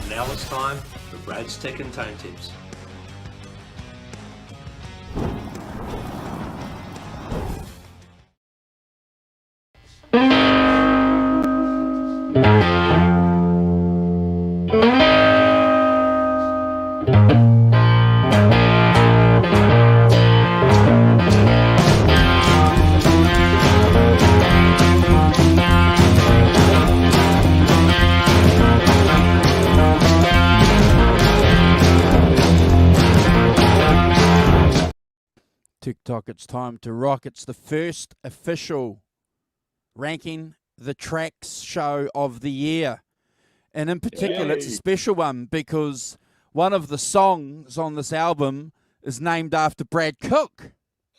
Now it's time for Brad's Tech and Tone Tips. TikTok, it's time to rock. It's the first official Ranking the Tracks show of the year. And in particular, it's a special one because one of the songs on this album is named after Brad Cook.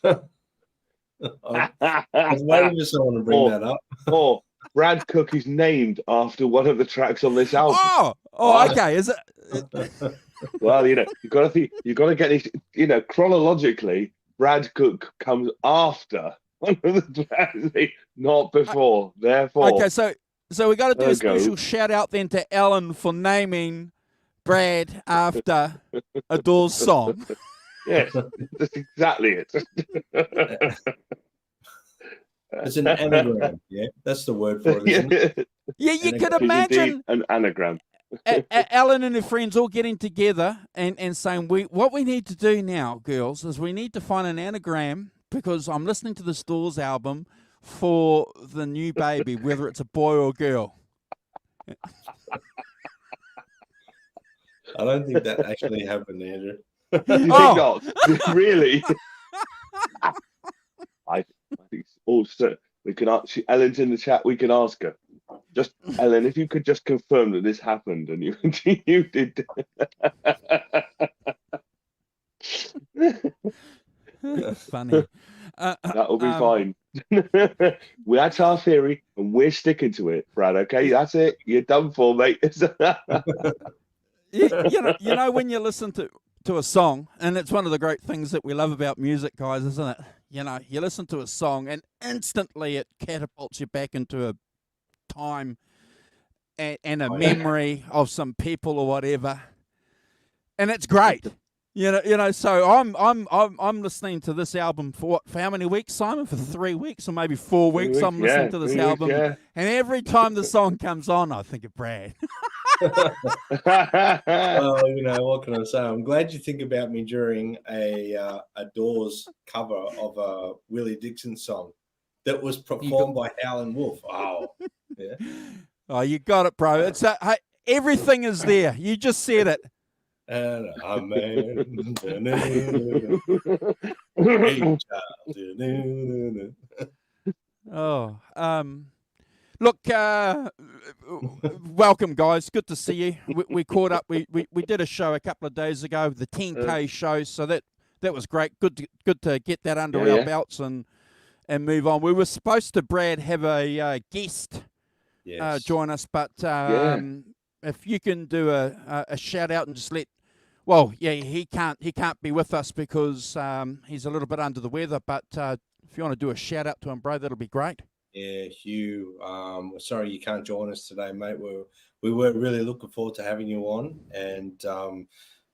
I was waiting for someone to bring that up. Oh, Brad Cook is named after one of the tracks on this album. Okay. Is it? Well, you've got to think, you've got to get this, chronologically, Brad Cook comes after one of the tracks, not before. Therefore, okay, so we got to do a special shout out then to Alan for naming Brad after a Doors song. Yes, that's exactly it. It's an anagram, yeah? That's the word for it, isn't it? Yeah, you could imagine an anagram. Alan and her friends all getting together and saying, what we need to do now, girls, is we need to find an anagram because I'm listening to the Doors album for the new baby, whether it's a boy or girl. I don't think that actually happened, Andrew. You think not? Really? I think also we can ask Ellen's in the chat. We can ask her. Just Ellen, if you could just confirm that this happened and you did. Funny. That'll be fine. That's our theory, and we're sticking to it, Brad. Okay, that's it. You're done for, mate. you know when you listen to a song, and it's one of the great things that we love about music, guys, isn't it? You listen to a song, and instantly it catapults you back into a time and a memory of some people or whatever, and it's great. So I'm listening to this album for how many weeks, Simon? For 3 weeks or maybe 4 weeks. I'm listening to this album, and every time the song comes on, I think of Brad. Well, what can I say? I'm glad you think about me during a Doors cover of a Willie Dixon song that was performed by Howlin' Wolf. Wow. Yeah. Oh, you got it, bro. It's hey, everything is there. You just said it. And a man. Look, welcome, guys. Good to see you. We caught up. We did a show a couple of days ago, the 10K show. So that was great. Good to get that under our belts and move on. We were supposed to, Brad, have a guest join us, but if you can do a shout out and just let. Well, yeah, he can't be with us because he's a little bit under the weather. But if you want to do a shout out to him, bro, that'll be great. Yeah, Hugh. Sorry you can't join us today, mate. We were really looking forward to having you on, and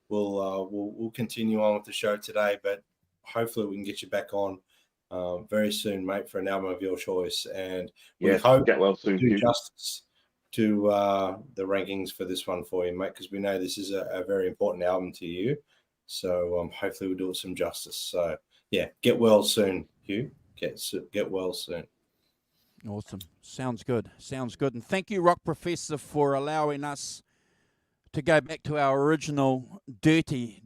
we'll continue on with the show today. But hopefully we can get you back on very soon, mate, for an album of your choice. And we hope get well soon, do justice to the rankings for this one for you, mate, because we know this is a very important album to you. So hopefully we'll do it some justice. So yeah, get well soon, Hugh. Get well soon. Awesome. Sounds good. And thank you, Rock Professor, for allowing us to go back to our original Dirty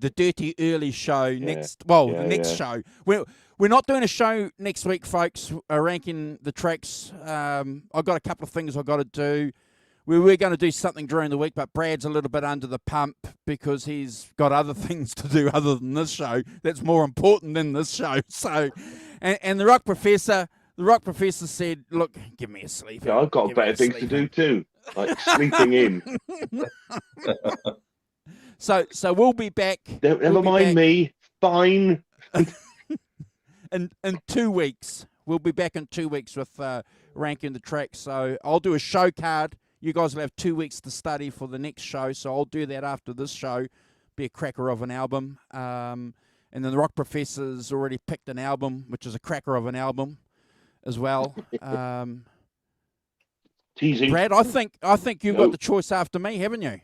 Early show the next show. We're not doing a show next week, folks, ranking the tracks. I've got a couple of things I've got to do. We were going to do something during the week, but Brad's a little bit under the pump because he's got other things to do other than this show. That's more important than this show. So, and the Rock Professor said, look, give me a sleep. Yeah, I've got better things to do too, like sleeping in. So we'll be back. Never mind me. Fine. In 2 weeks. We'll be back in 2 weeks with ranking the tracks. So I'll do a show card. You guys will have 2 weeks to study for the next show, so I'll do that after this show. Be a cracker of an album. And then the Rock Professor's already picked an album, which is a cracker of an album as well. Teasing. Brad, I think you've got the choice after me, haven't you?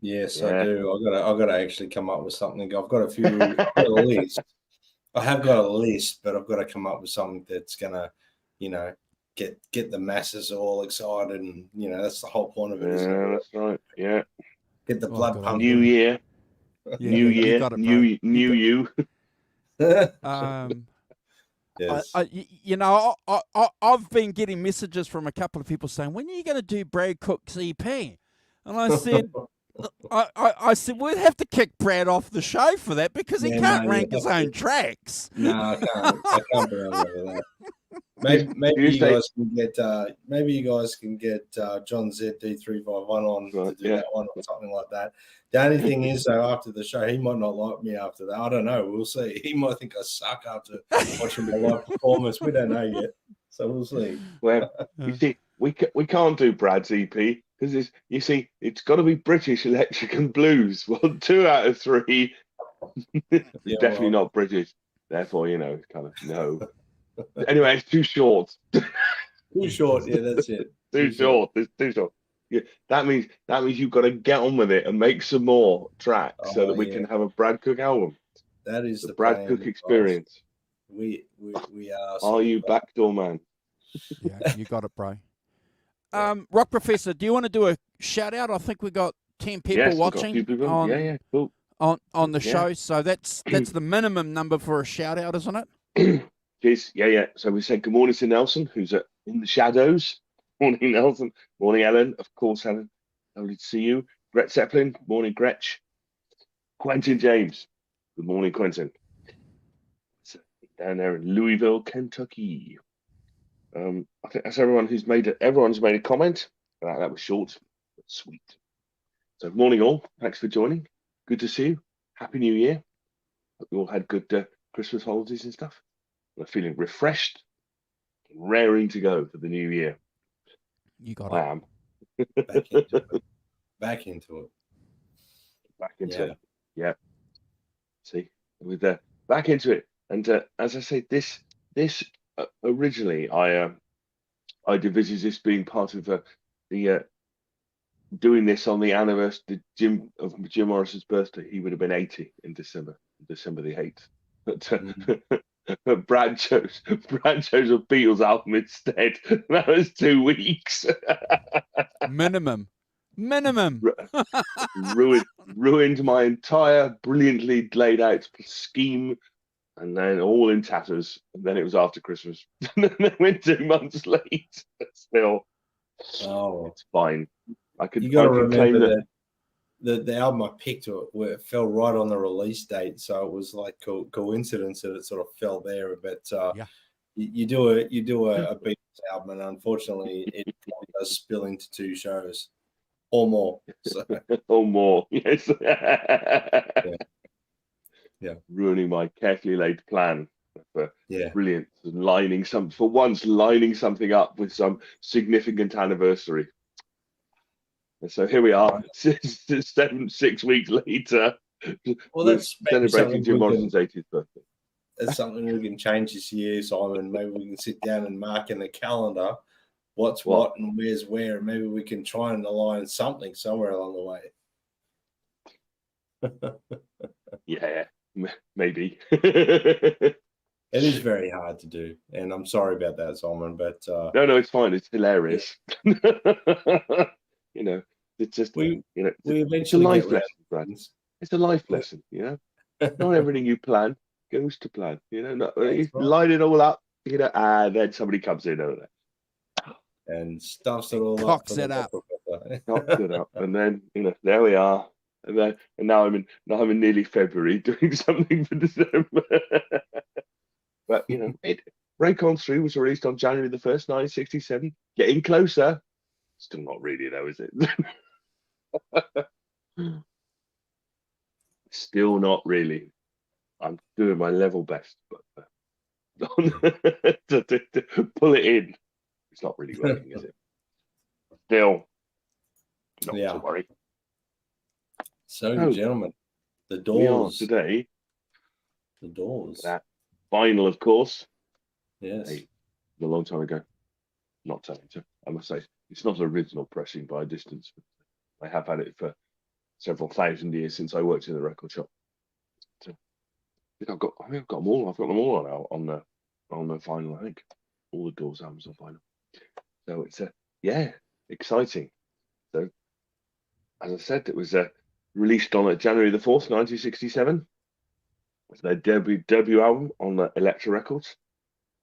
Yes, Yeah. I do. I've got to actually come up with something. I've got a few. I've got a list. I have got a list, but I've got to come up with something that's gonna, get the masses all excited, and that's the whole point of it. Isn't it? That's right. Yeah. Get the Oh, blood good. pumping. New year. Yeah, New you year. got it, bro. New you. Yes. I've been getting messages from a couple of people saying, when are you going to do Brad Cook's EP? And I said, I said, we'd have to kick Brad off the show for that because he can't rank his own tracks. No, I can't. I can't be on over that. Maybe you guys can get John ZD351 on to do that one or something like that. The only thing is, though, after the show, he might not like me after that. I don't know. We'll see. He might think I suck after watching my live performance. We don't know yet, so we'll see. Well, you see, we can't do Brad's EP because it's got to be British electric and blues. Well, 2 out of 3 definitely not British. Therefore, it's kind of no. Anyway, it's too short. Too short. Yeah, that's it. Too short. It's too short. Yeah, that means you've got to get on with it and make some more tracks so that we can have a Brad Cook album. That is the Brad Cook experience. We are. Are you backdoor man? Yeah, you got it, bro. Rock Professor, do you want to do a shout out? I think we got 10 people watching cool. on the show, so that's the minimum number for a shout out, isn't it? Cheers. Yeah. So we said good morning to Nelson, who's in the shadows. Morning, Nelson. Morning, Ellen. Of course, Ellen. Lovely to see you. Gretch Zeppelin. Morning, Gretch. Quentin James. Good morning, Quentin. Down there in Louisville, Kentucky. I think that's everyone's made a comment. That was short but sweet. So morning all. Thanks for joining. Good to see you. Happy New Year. Hope you all had good Christmas holidays and stuff. I'm feeling refreshed, raring to go for the new year. You got I it. am. Back into it. Back into it. Yeah. See, with back into it. And as I say, this originally I envisaged this being part of the doing this on the anniversary Jim Morrison's birthday. He would have been 80 in December the 8th. But Brad chose a Beatles album instead. That was 2 weeks. Minimum. Ruined my entire brilliantly laid out scheme, and then all in tatters. And then it was after Christmas. And then they went 2 months late. Still, it's fine. You got to remember that the album I picked it fell right on the release date, so it was like coincidence that it sort of fell there. But you do a Beatles album, and unfortunately, it does spill into 2 shows or more. So. Or more, yes. Yeah. Ruining my carefully laid plan for brilliant lining something up with some significant anniversary. And so here we are, 6 weeks later. Well, that's celebrating Jim Morrison's 80th birthday. That's something we can change this year, Simon. Maybe we can sit down and mark in the calendar what's what and where's where, and maybe we can try and align something somewhere along the way. Yeah, maybe. It is very hard to do, and I'm sorry about that, Simon. But no, it's fine. It's hilarious. It's just we it's a eventually life lesson, Brad. It's a life lesson. Not everything you plan goes to plan. You line it all up. And then somebody comes in over there and stuffs it all cocks it up. Cocks it up, and then there we are. And now I'm in nearly February doing something for December. But Break On Through was released on January the 1st, 1967. Getting closer. Still not really though, is it? Still not really. I'm doing my level best, but to pull it in, it's not really working, is it? Still, Not Yeah. to worry. So, Oh, gentlemen, the We are Doors. today. The Doors. That vinyl, of course. Yes. A long time ago. Not telling you, I must say, it's not original pressing by a distance. But I have had it for several thousand years since I worked in the record shop. So, I think I've got them all. I've got them all on the vinyl. I think all the Doors albums on vinyl. So it's exciting. So as I said, it was released on January the 4th, 1967. It's their debut album on Elektra Records.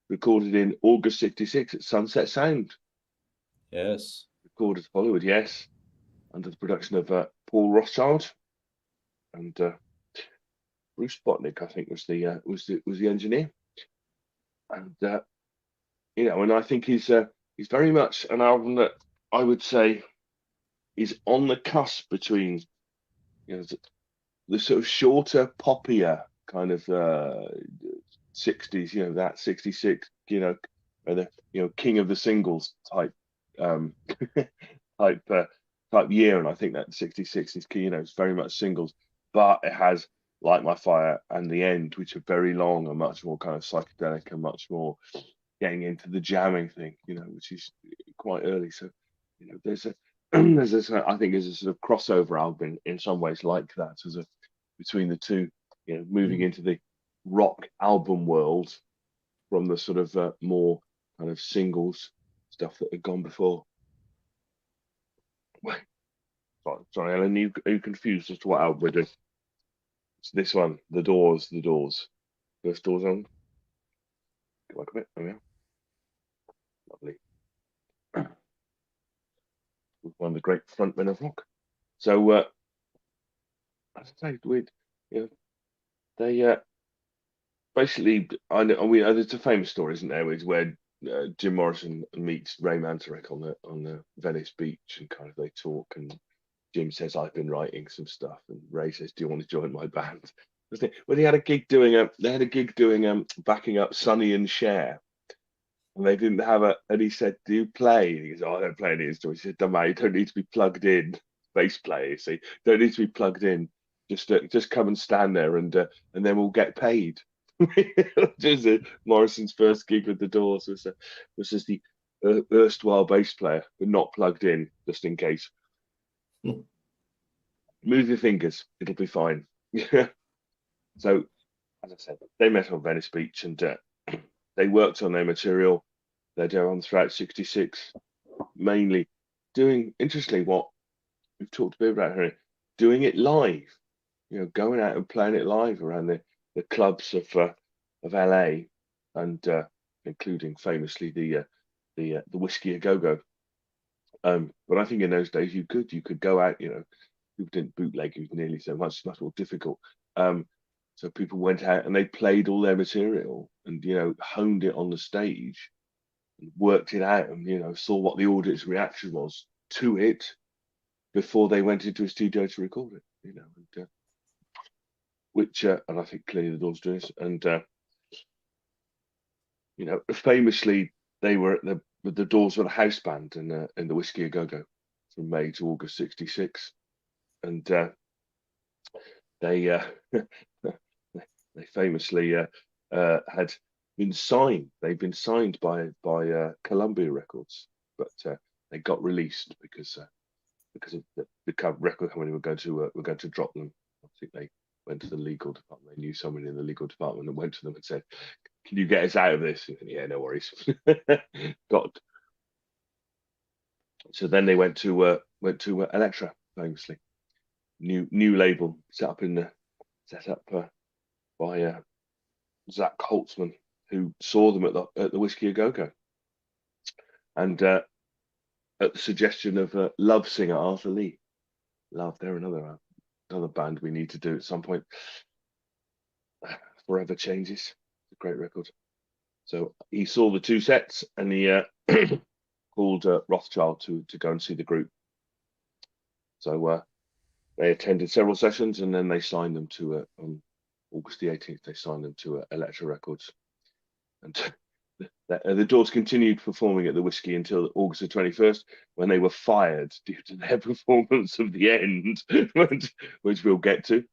Recorded in August '66 at Sunset Sound. Yes. Recorded Hollywood, yes, under the production of Paul Rothschild and Bruce Botnick, I think was the engineer. And and I think he's very much an album that I would say is on the cusp between the sort of shorter, poppier kind of 60s, that 66, or the king of the singles type type year, and I think that 66 is key. It's very much singles, but it has Light My Fire and The End, which are very long and much more kind of psychedelic and much more getting into the jamming thing, which is quite early. So there's a I think there's a sort of crossover album in some ways like that, as a between the two, moving into the rock album world from the sort of more kind of singles stuff that had gone before. Sorry, Ellen, are you confused as to what album we're doing? It's this one, The Doors. First Doors on. Go back a bit. There we are. Lovely. One of the great frontmen of rock. So, as I say, they basically, I know there's a famous story, isn't there, where Jim Morrison meets Ray Manzarek on the Venice beach, and kind of they talk, and Jim says, "I've been writing some stuff," and Ray says, "Do you want to join my band?" Well, they had a gig doing backing up Sonny and Cher, and they didn't have and he said, "Do you play?" And he goes, "Oh, I don't play any instruments." He said, "No, mate, you don't need to be plugged in." Bass player, you see, don't need to be plugged in. Just come and stand there, and then we'll get paid. Just Morrison's first gig with the Doors was just the erstwhile bass player, but not plugged in, just in case. Move your fingers, it'll be fine. So, as I said, they met on Venice Beach, and they worked on their material. They're on throughout '66, mainly doing, interestingly, what we've talked a bit about here, doing it live. Going out and playing it live around the clubs of LA, and including famously the Whiskey A Go Go. But I think in those days you could go out. People didn't bootleg it nearly so much. It's much more difficult. So people went out and they played all their material and honed it on the stage, and worked it out, and saw what the audience reaction was to it before they went into a studio to record it. And, which and I think clearly the Doors do this, and famously they were the Doors were the house band in the Whiskey A Go Go from May to August '66, and they they famously had been signed. They'd been signed by Columbia Records, but they got released because of the record company were going to drop them. I think they went to the legal department. They knew someone in the legal department and went to them and said, "Can you get us out of this?" And, yeah, no worries. So then they went to Elektra, famously, new label set up by Zach Holtzman, who saw them at the Whiskey A Go Go, and at the suggestion of Love singer Arthur Lee. Love, they're another band we need to do at some point. Forever Changes, it's a great record. So he saw the two sets, and he called Rothschild to go and see the group. So they attended several sessions, and then they signed them to on August the 18th. They signed them to Elektra Records, and the Doors continued performing at the Whiskey until August the 21st, when they were fired due to their performance of the end, which we'll get to,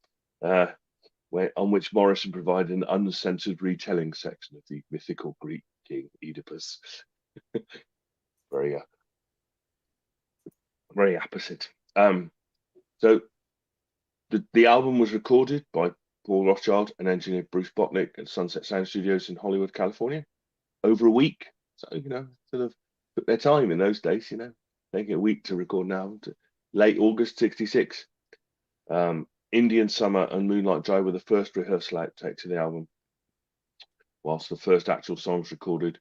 on which Morrison provided an uncensored retelling section of the mythical Greek king Oedipus. Very, very opposite. So the album was recorded by Paul Rothchild and engineer Bruce Botnick at Sunset Sound Studios in Hollywood, California, over a week. So, sort of took their time in those days, taking a week to record an album. Late August '66. Indian Summer and Moonlight Drive were the first rehearsal outtakes of the album, whilst the first actual songs recorded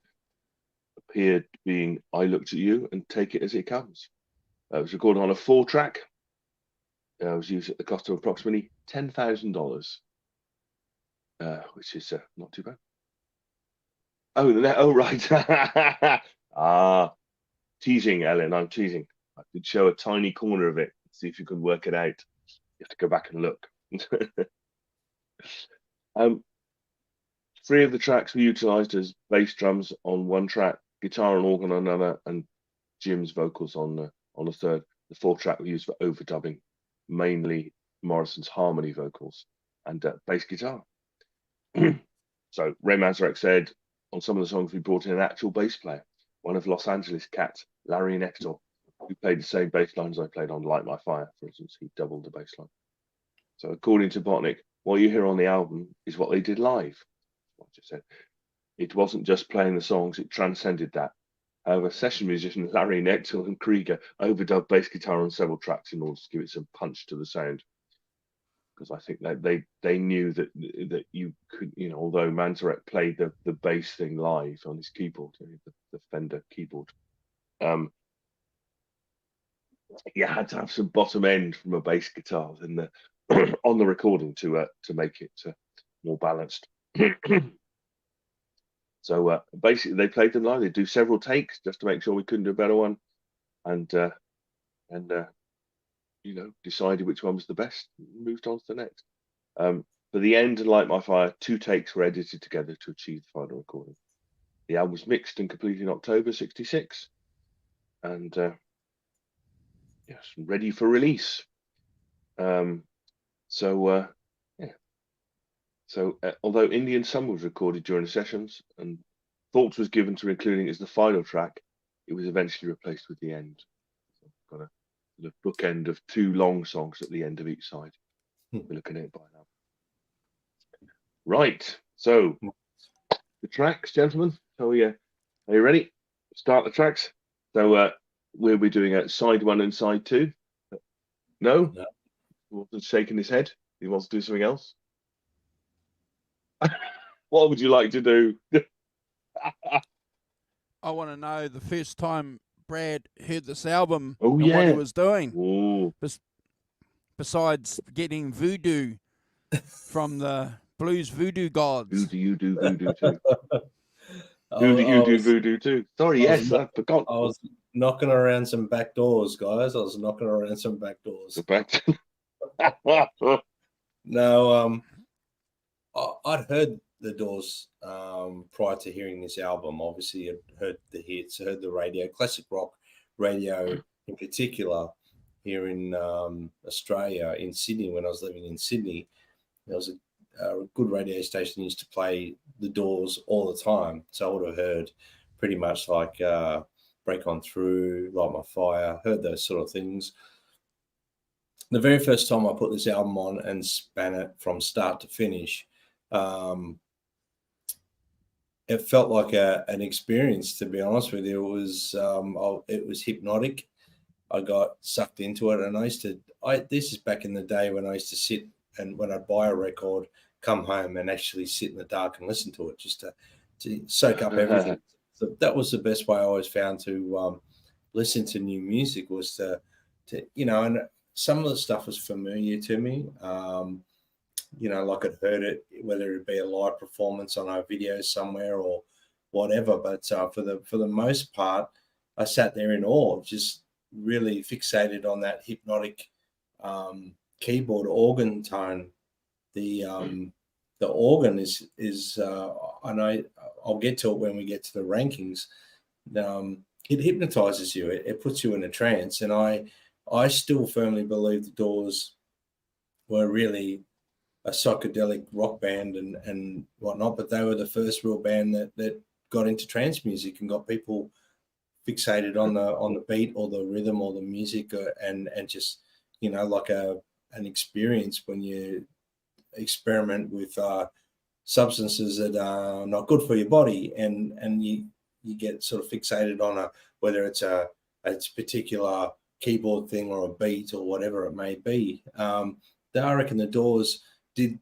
appeared being I Looked at You and Take It As It Comes. It was recorded on a 4-track. It was used at the cost of approximately $10,000, which is not too bad. Oh, right. Teasing, Ellen. I'm teasing. I could show a tiny corner of it. See if you can work it out. You have to go back and look. 3 of the tracks were utilized as bass drums on one track, guitar and organ on another, and Jim's vocals on a third. The 4th track were used for overdubbing, mainly Morrison's harmony vocals and bass guitar. So Ray Manzarek said, on some of the songs we brought in an actual bass player, one of Los Angeles cats, Larry Nectar, who played the same bass lines I played on Light My Fire, for instance. He doubled the bass line. So according to Botnick, what you hear on the album is what they did live. I just said it wasn't just playing the songs, it transcended that. However, session musicians Larry Nectar and Krieger overdubbed bass guitar on several tracks in order to give it some punch to the sound. Because I think that they knew that you could, although Manzarek played the bass thing live on his keyboard, the Fender keyboard, you had to have some bottom end from a bass guitar on the recording to make it more balanced. So basically, they played them live. They do several takes just to make sure we couldn't do a better one, and decided which one was the best, moved on to the next. For the end and Light My Fire, 2 takes were edited together to achieve the final recording. The album was mixed and completed in October '66, and yes, ready for release. So although Indian Summer was recorded during the sessions and thought was given to including it as the final track, it was eventually replaced with The End. So got a sort of bookend of 2 long songs at the end of each side. We're looking at it by now. Right, so the tracks, gentlemen. So are you ready? Start the tracks. So we'll be doing side 1 and side 2. No? No. He wasn't shaking his head. He wants to do something else. What would you like to do? I want to know the first time Brad heard this album Oh, and yeah. what he was doing. Oh, Besides getting voodoo from the blues voodoo gods. who do you do voodoo to? Who do you do voodoo to? Sorry, yes, I forgot. I was knocking around some back doors, guys. I was knocking around some back doors. Back. No, I'd heard the Doors prior to hearing this album. Obviously, I'd heard the hits, heard the radio, classic rock radio in particular, here in Australia, in Sydney. When I was living in Sydney, there was a good radio station used to play the Doors all the time. So I would have heard pretty much like Break On Through, Light My Fire, heard those sort of things. The very first time I put this album on and span it from start to finish, it felt like an experience, to be honest with you. It was hypnotic. I got sucked into it, and this is back in the day when I used to sit, and when I'd buy a record, come home and actually sit in the dark and listen to it, just to soak up everything. So that was the best way I always found to listen to new music, was to and some of the stuff was familiar to me. Like I'd heard it, whether it be a live performance on a video somewhere or whatever. But for the most part, I sat there in awe, just really fixated on that hypnotic keyboard organ tone. The organ is I know I'll get to it when we get to the rankings. It hypnotizes you. It puts you in a trance. And I still firmly believe the Doors were really a psychedelic rock band and whatnot, but they were the first real band that got into trance music and got people fixated on the beat or the rhythm or the music, and just, you know, like an experience when you experiment with substances that are not good for your body, and you get sort of fixated on whether it's a particular keyboard thing or a beat or whatever it may be. I reckon the Doors did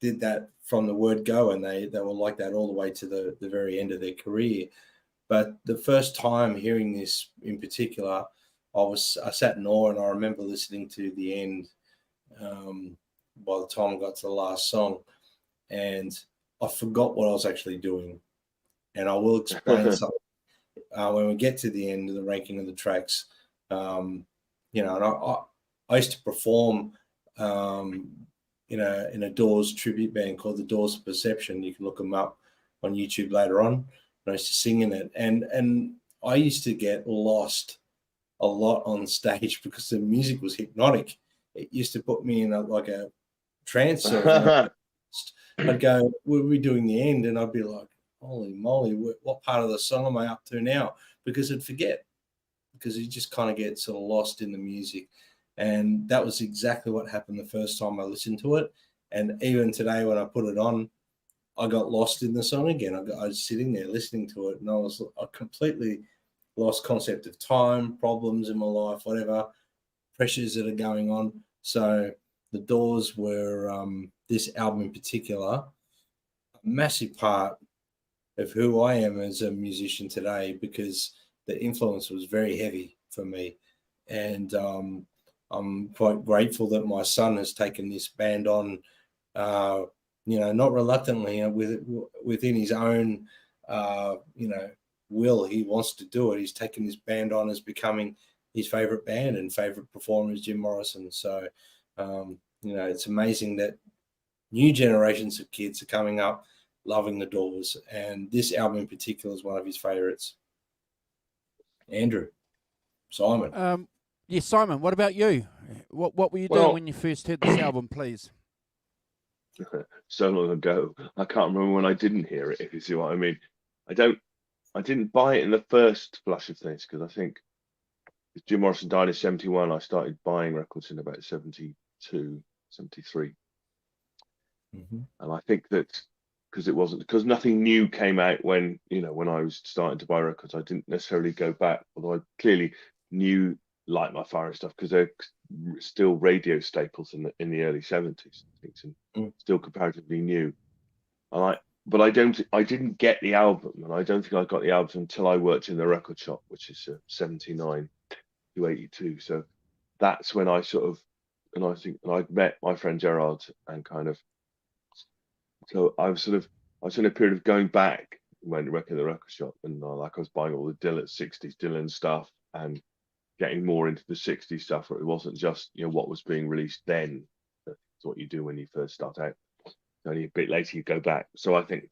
that from the word go, and they were like that all the way to the very end of their career. But the first time hearing this in particular, I sat in awe, and I remember listening to the end by the time I got to the last song, and I forgot what I was actually doing. And I will explain something when we get to the end of the ranking of the tracks. You know, and I used to perform in a Doors tribute band called the Doors of Perception. You can look them up on YouTube later on. And I used to sing in it, and I used to get lost a lot on stage because the music was hypnotic. It used to put me in a trance. Sort of, I'd go, "Were we doing the end?" And I'd be like, "Holy moly, what part of the song am I up to now?" Because I'd forget, because you just kind of get sort of lost in the music. And that was exactly what happened the first time I listened to it. And even today, when I put it on, I got lost in the song again. I was sitting there listening to it, and I completely lost concept of time, problems in my life, whatever pressures that are going on. So the Doors were, this album in particular, a massive part of who I am as a musician today, because the influence was very heavy for me. And I'm quite grateful that my son has taken this band on, you know, not reluctantly, within his own, you know, will. He wants to do it. He's taken this band on as becoming his favorite band, and favorite performer is Jim Morrison. So, you know, it's amazing that new generations of kids are coming up loving the Doors, and this album in particular is one of his favorites. Andrew, Simon. Yes, Simon, what about you? What were you doing when you first heard this album, please? So long ago, I can't remember when I didn't hear it, if you see what I mean. I didn't buy it in the first flush of things, because I think Jim Morrison died in 71. I started buying records in about 72, 73. Mm-hmm. And I think that because nothing new came out when I was starting to buy records, I didn't necessarily go back, although I clearly knew Light My Fire and stuff, because they're still radio staples in the early 70s, I think, and still comparatively new. But I didn't get the album, and I don't think I got the album until I worked in the record shop, which is 79 to 82. So that's when I I'd met my friend Gerard, and kind of, so I was in a period of going back when working in the record shop, and I was buying all the 60s Dylan stuff, and getting more into the 60s stuff, where it wasn't just what was being released then. That's what you do when you first start out. Only a bit later you go back. So I think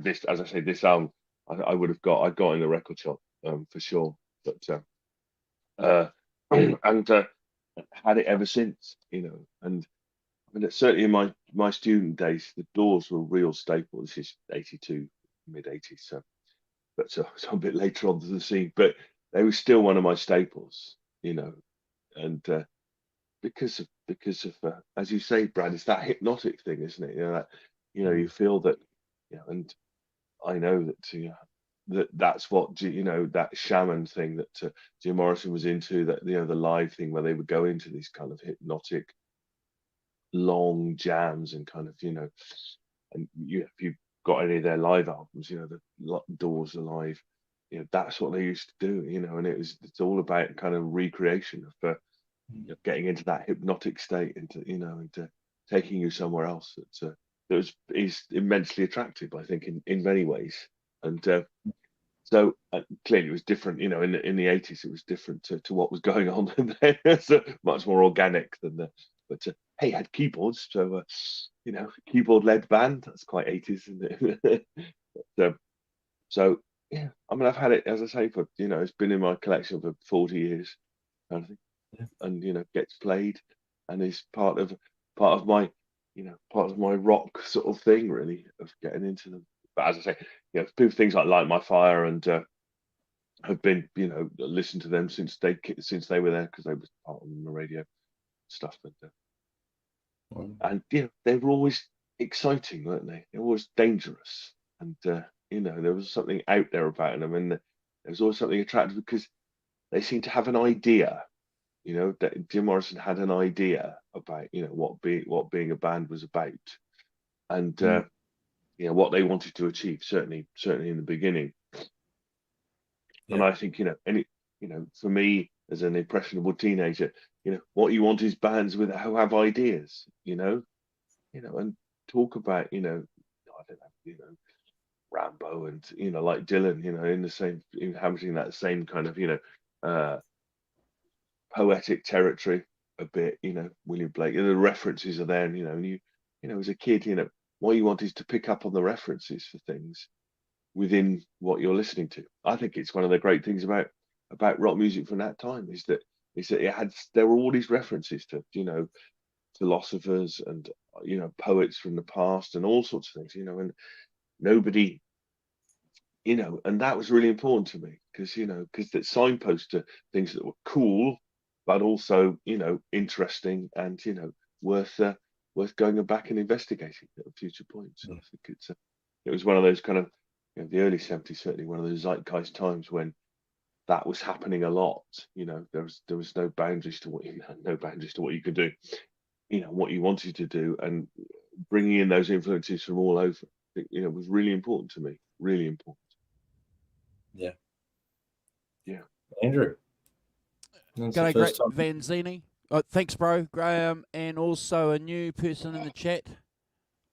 this, as I say, this album I got in the record shop for sure, but and had it ever since, and I mean, certainly in my student days, the Doors were a real staple. This is 82, mid 80s, so a bit later on to the scene, but they were still one of my staples, and because of as you say, Brad, it's that hypnotic thing, isn't it? You feel that, and I know that that's what that shaman thing that Jim Morrison was into, that the live thing where they would go into these kind of hypnotic long jams, and kind of and if you've got any of their live albums, the Doors Alive, that's what they used to do, and it's all about kind of recreation of getting into that hypnotic state, into taking you somewhere else that is immensely attractive, I think, in many ways. And so clearly it was different, in the 80s it was different to what was going on then. So much more organic than but hey, had keyboards, so keyboard led band, that's quite 80s, isn't it? So yeah, I mean, I've had it, as I say, for, it's been in my collection for 40 years, kind of thing. Yeah. And gets played, and is part of my part of my rock sort of thing, really, of getting into them. But as I say, things like Light My Fire and have been, listened to them since they were there, because they was part of the radio stuff. And they were always exciting, weren't they? They were always dangerous, and there was something out there about them, and there was always something attractive because they seemed to have an idea. That Jim Morrison had an idea about what being a band was about, and what they wanted to achieve. Certainly in the beginning. And I think for me as an impressionable teenager, what you want is bands who have ideas, and talk about I don't know, Rambo, and like Dylan, in the same, inhabiting that same kind of uh poetic territory a bit. William Blake, the references are there, and as a kid, what you want is to pick up on the references for things within what you're listening to. I think it's one of the great things about rock music from that time is that there were all these references to philosophers and poets from the past and all sorts of things, and nobody, and that was really important to me, because that signpost to things that were cool but also interesting, and worth going back and investigating at future points. I think it was one of those kind of the early 70s, certainly one of those zeitgeist times when that was happening a lot. There was no boundaries to what you could do, what you wanted to do, and bringing in those influences from all over, was really important to me. Really important. Yeah. Yeah. Andrew. G'day, great Vanzini. Thanks, bro, Graham, and also a new person in the chat.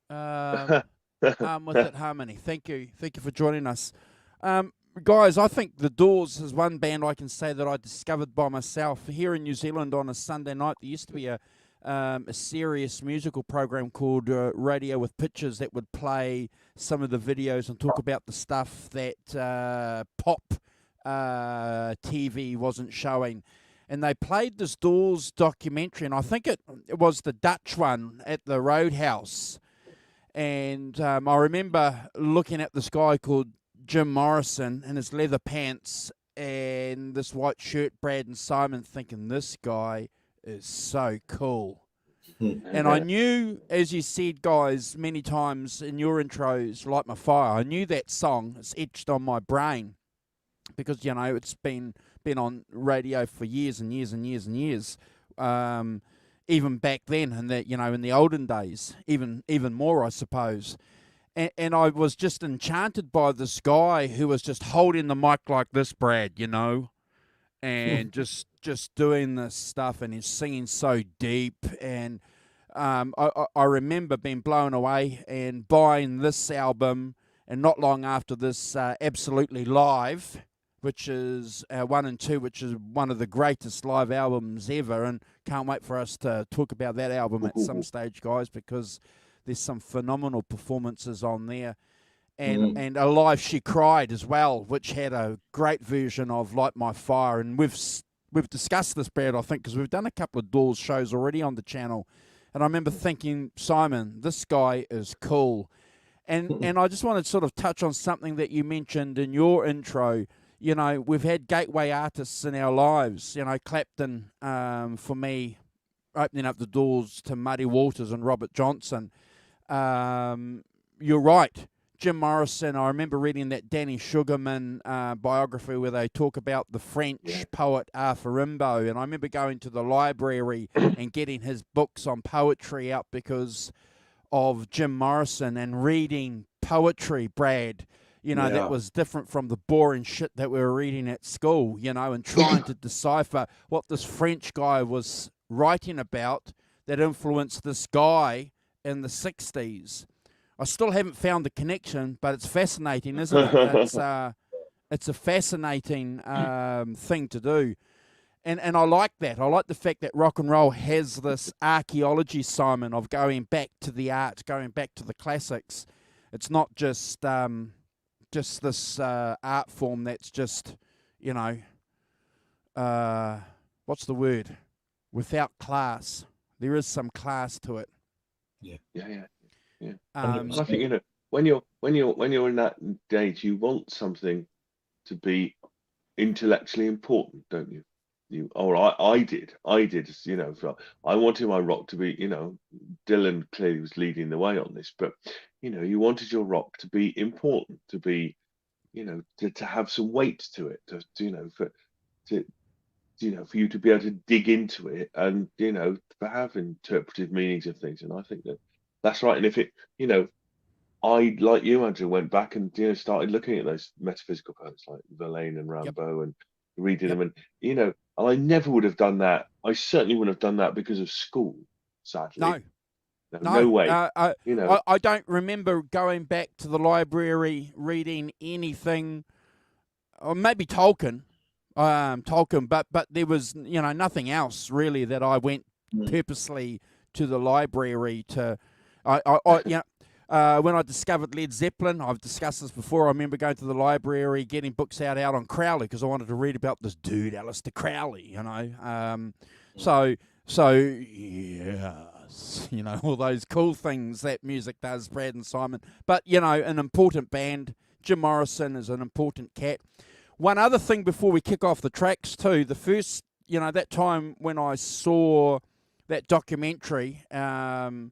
With it, Harmony. Thank you for joining us, guys. I think the Doors is one band I can say that I discovered by myself here in New Zealand on a Sunday night. There used to be a serious musical program called Radio with Pictures that would play some of the videos and talk about the stuff that pop TV wasn't showing. And they played this Doors documentary, and I think it was the Dutch one at the Roadhouse. And I remember looking at this guy called Jim Morrison in his leather pants and this white shirt, Brad and Simon, thinking this guy is so cool. And I knew, as you said, guys, many times in your intros, Light My Fire, I knew that song. It's etched on my brain because, it's been on radio for years and years and years and years. Even back then, and that in the olden days, even more, I suppose. And I was just enchanted by this guy who was just holding the mic like this, Brad, and just doing this stuff, and he's singing so deep. And I remember being blown away and buying this album, and not long after this, Absolutely Live, which is 1 and 2, which is one of the greatest live albums ever, and can't wait for us to talk about that album at some stage, guys, because there's some phenomenal performances on there. And Alive She Cried as well, which had a great version of Light My Fire. And we've discussed this, Brad, I think, because we've done a couple of Doors shows already on the channel. And I remember thinking, Simon, this guy is cool. And I just want to sort of touch on something that you mentioned in your intro. We've had gateway artists in our lives. Clapton, for me, opening up the doors to Muddy Waters and Robert Johnson. You're right. Jim Morrison, I remember reading that Danny Sugarman biography where they talk about the French poet Arthur Rimbaud, and I remember going to the library and getting his books on poetry out because of Jim Morrison and reading poetry, Brad. That was different from the boring shit that we were reading at school, and trying to decipher what this French guy was writing about that influenced this guy in the 60s. I still haven't found the connection, but it's fascinating, isn't it? It's a fascinating thing to do. And I like that. I like the fact that rock and roll has this archaeology, Simon, of going back to the art, going back to the classics. It's not just just this art form that's just, you know, what's the word? Without class. There is some class to it. Yeah. And I 100%. think, you know, when you're in that age, you want something to be intellectually important, don't you? I did, you know, I wanted my rock to be, you know, Dylan clearly was leading the way on this, but, you know, you wanted your rock to be important, to be, you know, to have some weight to it, you know, to, you know, for you to be able to dig into it and, you know, to have interpretive meanings of things. And I think that's right. And if it, you know, I, like you, Andrew, went back and, you know, started looking at those metaphysical poets like Verlaine and Yep. Rimbaud and reading Yep. them. And, you know, I never would have done that. I certainly wouldn't have done that because of school, sadly. No way. You know, I don't remember going back to the library reading anything, or maybe Tolkien, but there was, you know, nothing else really that I went purposely to the library to. You know, when I discovered Led Zeppelin, I've discussed this before. I remember going to the library, getting books out on Crowley because I wanted to read about this dude, Aleister Crowley. You know, so yes, you know, all those cool things that music does, Brad and Simon. But you know, an important band. Jim Morrison is an important cat. One other thing before we kick off the tracks too, the first, you know, that time when I saw that documentary, Love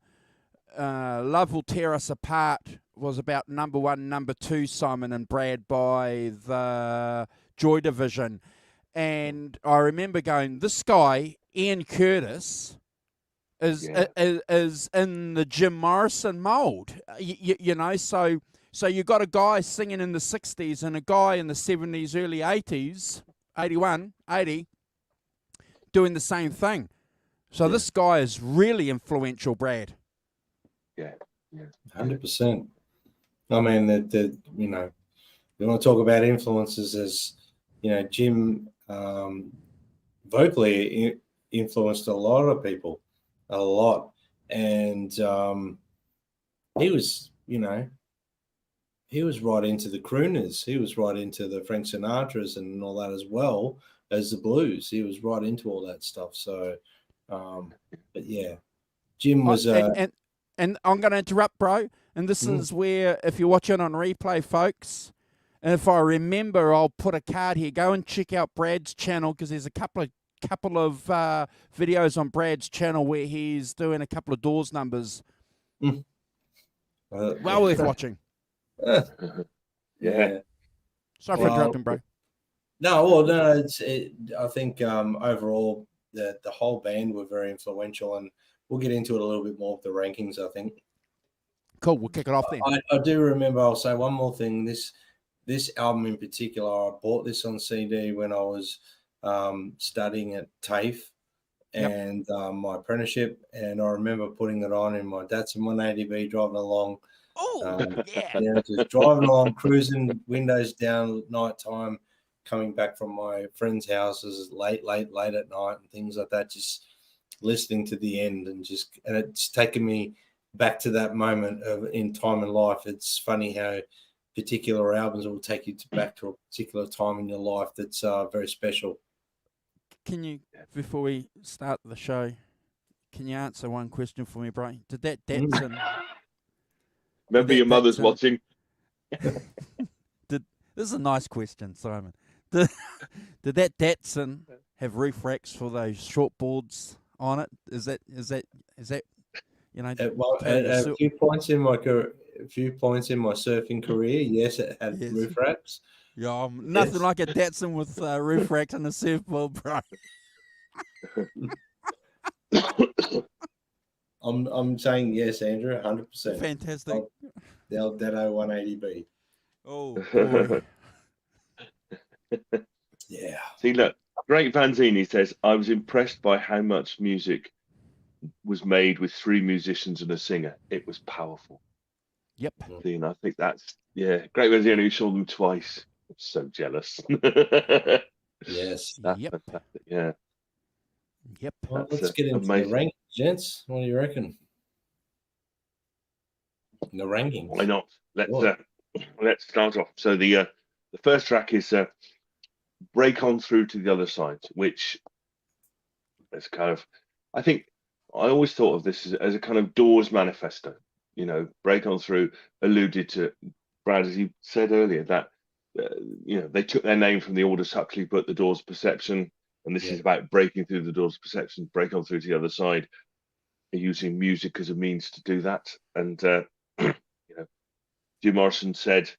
Will Tear Us Apart was about number 1, number 2, Simon and Brad, by the Joy Division. And I remember going, this guy, Ian Curtis, is in the Jim Morrison mold. You know, so you got a guy singing in the 60s and a guy in the 70s, early 80s, 81, 80, doing the same thing. So this guy is really influential, Brad. Yeah. 100%. I mean, that you know, you want to talk about influences, as you know, Jim vocally influenced a lot of people, a lot, and he was, you know, he was right into the crooners, he was right into the Frank Sinatras and all that, as well as the blues. He was right into all that stuff. So, but yeah, Jim was And I'm going to interrupt, bro. And this is where, if you're watching on replay, folks, and if I remember, I'll put a card here. Go and check out Brad's channel, because there's a couple of videos on Brad's channel where he's doing a couple of Doors numbers. Well worth watching. Yeah. Sorry for interrupting, bro. No, I think overall the whole band were very influential, and we'll get into it a little bit more with the rankings, I think. Cool, we'll kick it off then. I do remember, I'll say one more thing. This album in particular, I bought this on CD when I was studying at TAFE and my apprenticeship, and I remember putting it on in my Datsun 180B, driving along. Just driving along, cruising, windows down at night time, coming back from my friends' houses late at night and things like that, just listening to the end, and it's taken me back to that moment in time in life. It's funny how particular albums will take you back to a particular time in your life that's very special. Can you, before we start the show, can you answer one question for me, bro? Did that Datsun... Remember your mother's watching? This is a nice question, Simon. Did that Datsun have roof racks for those short boards on it? Is that you know? A few points in my surfing career, yes, it had roof racks. Yeah, nothing like a Datsun with roof racks and a surfboard, bro. I'm saying yes, Andrew, 100%. Fantastic. The old Datto 180B. Oh boy. Yeah. See, look, Great Vanzini says, I was impressed by how much music was made with 3 musicians and a singer. It was powerful. Yep. See, and I think that's, Great Vanzini, who saw them twice. I'm so jealous. Yes. That's Yep. fantastic. Yeah. Yep. Well, let's get into the ranking, gents. What do you reckon? The ranking. Why not? Let's let's start off. So the first track is "Break On Through to the Other Side," which is kind of, I think, I always thought of this as a kind of Doors manifesto. You know, "Break On Through" alluded to, Brad, as you said earlier, that they took their name from the Aldous Huxley book, The Doors' Perception, and this is about breaking through the Doors' perception, break on through to the other side, using music as a means to do that. And Jim Morrison said,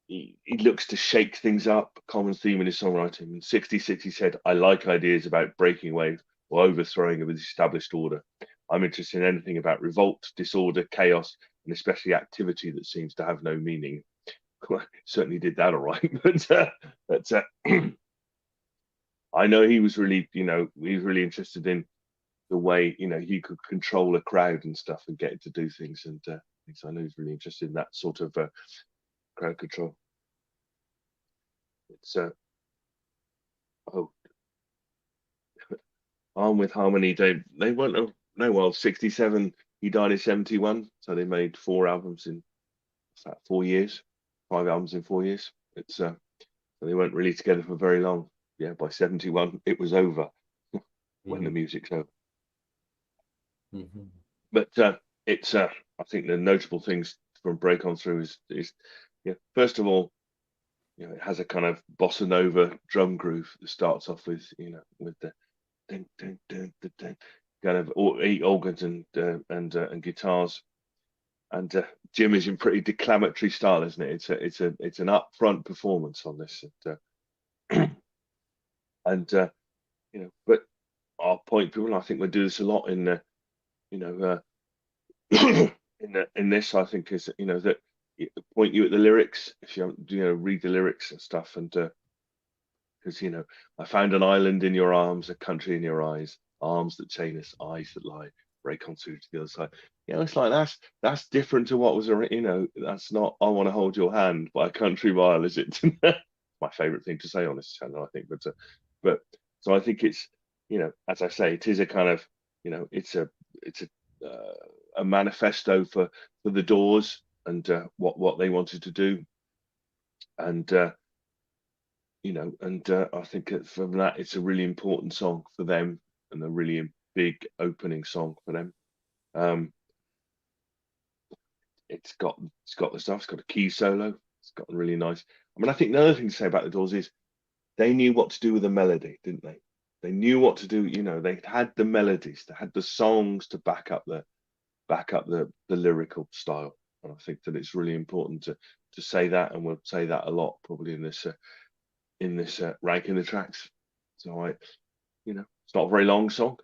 he looks to shake things up, common theme in his songwriting. In '66, he said, "I like ideas about breaking away or overthrowing of the established order. I'm interested in anything about revolt, disorder, chaos, and especially activity that seems to have no meaning." Certainly did that all right, but I know he was really, interested in the way, he could control a crowd and stuff and get it to do things. And I know he's really interested in that sort of crowd control. It's Arm with Harmony. They weren't well. '67. He died in '71, so they made 4 albums in 4 years, 5 albums in 4 years. It's they weren't really together for very long. Yeah, by '71 it was over when the music's over. But it's I think the notable things from Break On Through is first of all, it has a kind of bossa nova drum groove that starts off with with the dun, dun, dun, dun, dun, kind of 8 organs and guitars, and Jim is in pretty declamatory style, isn't it? It's an upfront performance on this, and but I'll point people, and I think we do this a lot in in this, I think, is that point you at the lyrics if you read the lyrics and stuff, and because I found an island in your arms, a country in your eyes, arms that chain us, eyes that lie, break on through to the other side. It's like that's different to what was that's not "I Want to Hold Your Hand" by Country Mile, is it? My favorite thing to say on this channel, I think, but so I think it's as I say, it is a kind of it's a manifesto for the Doors and what they wanted to do, and I think from that it's a really important song for them and a really big opening song for them. It's got the stuff. It's got a key solo. It's got a really nice. I mean, I think the other thing to say about the Doors is they knew what to do with the melody, didn't they? They knew what to do. They had the melodies, they had the songs to back up the lyrical style. And I think that it's really important to say that, and we'll say that a lot probably in this ranking the tracks. So it's not a very long song.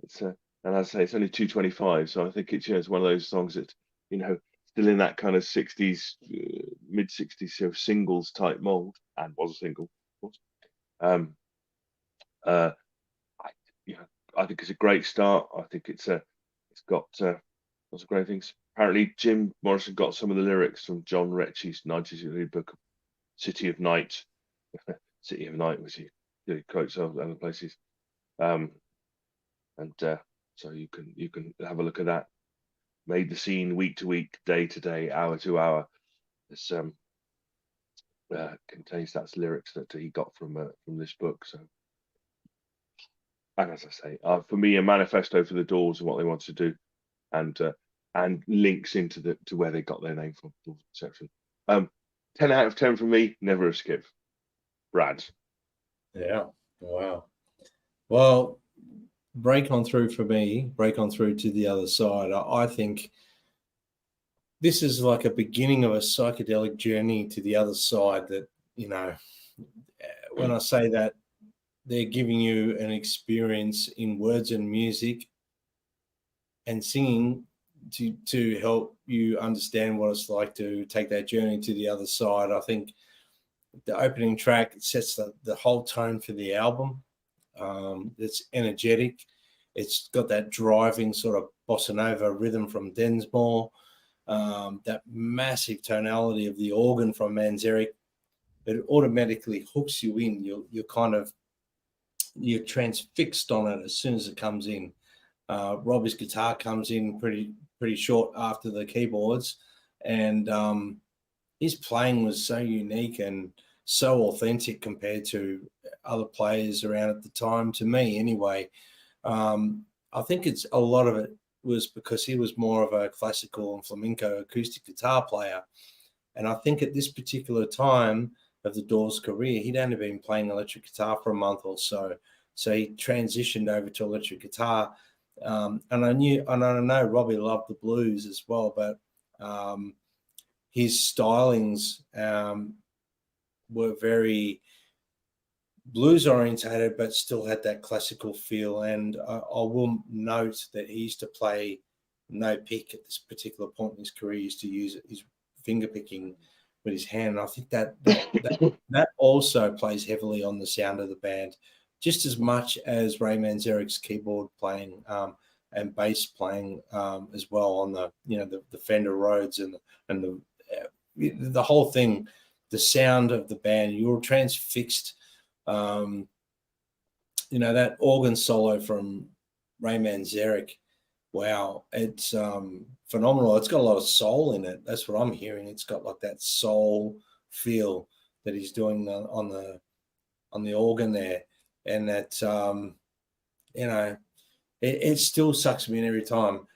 It's and as I say, it's only 2:25. So I think it's one of those songs that still in that kind of '60s, mid '60s singles type mold, and was a single, of course. I think it's a great start. I think it's got lots of great things. Apparently, Jim Morrison got some of the lyrics from John Rechy's 1963 book, City of Night, City of Night, which he quotes other places. So you can have a look at that. Made the scene week to week, day to day, hour to hour. This contains that's lyrics that he got from this book. So, and as I say, for me, a manifesto for the Doors and what they want to do, and links into to where they got their name from. Perception. 10 out of 10 from me. Never a skip. Brad. Yeah. Wow. Well, Break On Through for me. Break On Through to the Other Side. I think this is like a beginning of a psychedelic journey to the other side. That when I say that, they're giving you an experience in words and music and singing to help you understand what it's like to take that journey to the other side. I think the opening track sets the whole tone for the album. It's energetic. It's got that driving sort of bossa nova rhythm from Densmore, that massive tonality of the organ from Manzarek. It automatically hooks you in. You're transfixed on it as soon as it comes in. Robbie's guitar comes in pretty pretty short after the keyboards, and his playing was so unique and so authentic compared to other players around at the time. To me, anyway, I think it's a lot of it was because he was more of a classical and flamenco acoustic guitar player, and I think at this particular time of the Doors' career, he'd only been playing electric guitar for a month or so. So he transitioned over to electric guitar. And I know Robbie loved the blues as well, but his stylings were very blues orientated, but still had that classical feel. And I will note that he used to play no pick at this particular point in his career. He used to use his finger picking with his hand. And I think that also plays heavily on the sound of the band, just as much as Ray Manzarek's keyboard playing and bass playing as well on the Fender Rhodes and the whole thing, the sound of the band. You were transfixed. That organ solo from Ray Manzarek. Wow, it's phenomenal. It's got a lot of soul in it. That's what I'm hearing. It's got like that soul feel that he's doing on the organ there, and that it still sucks me in every time.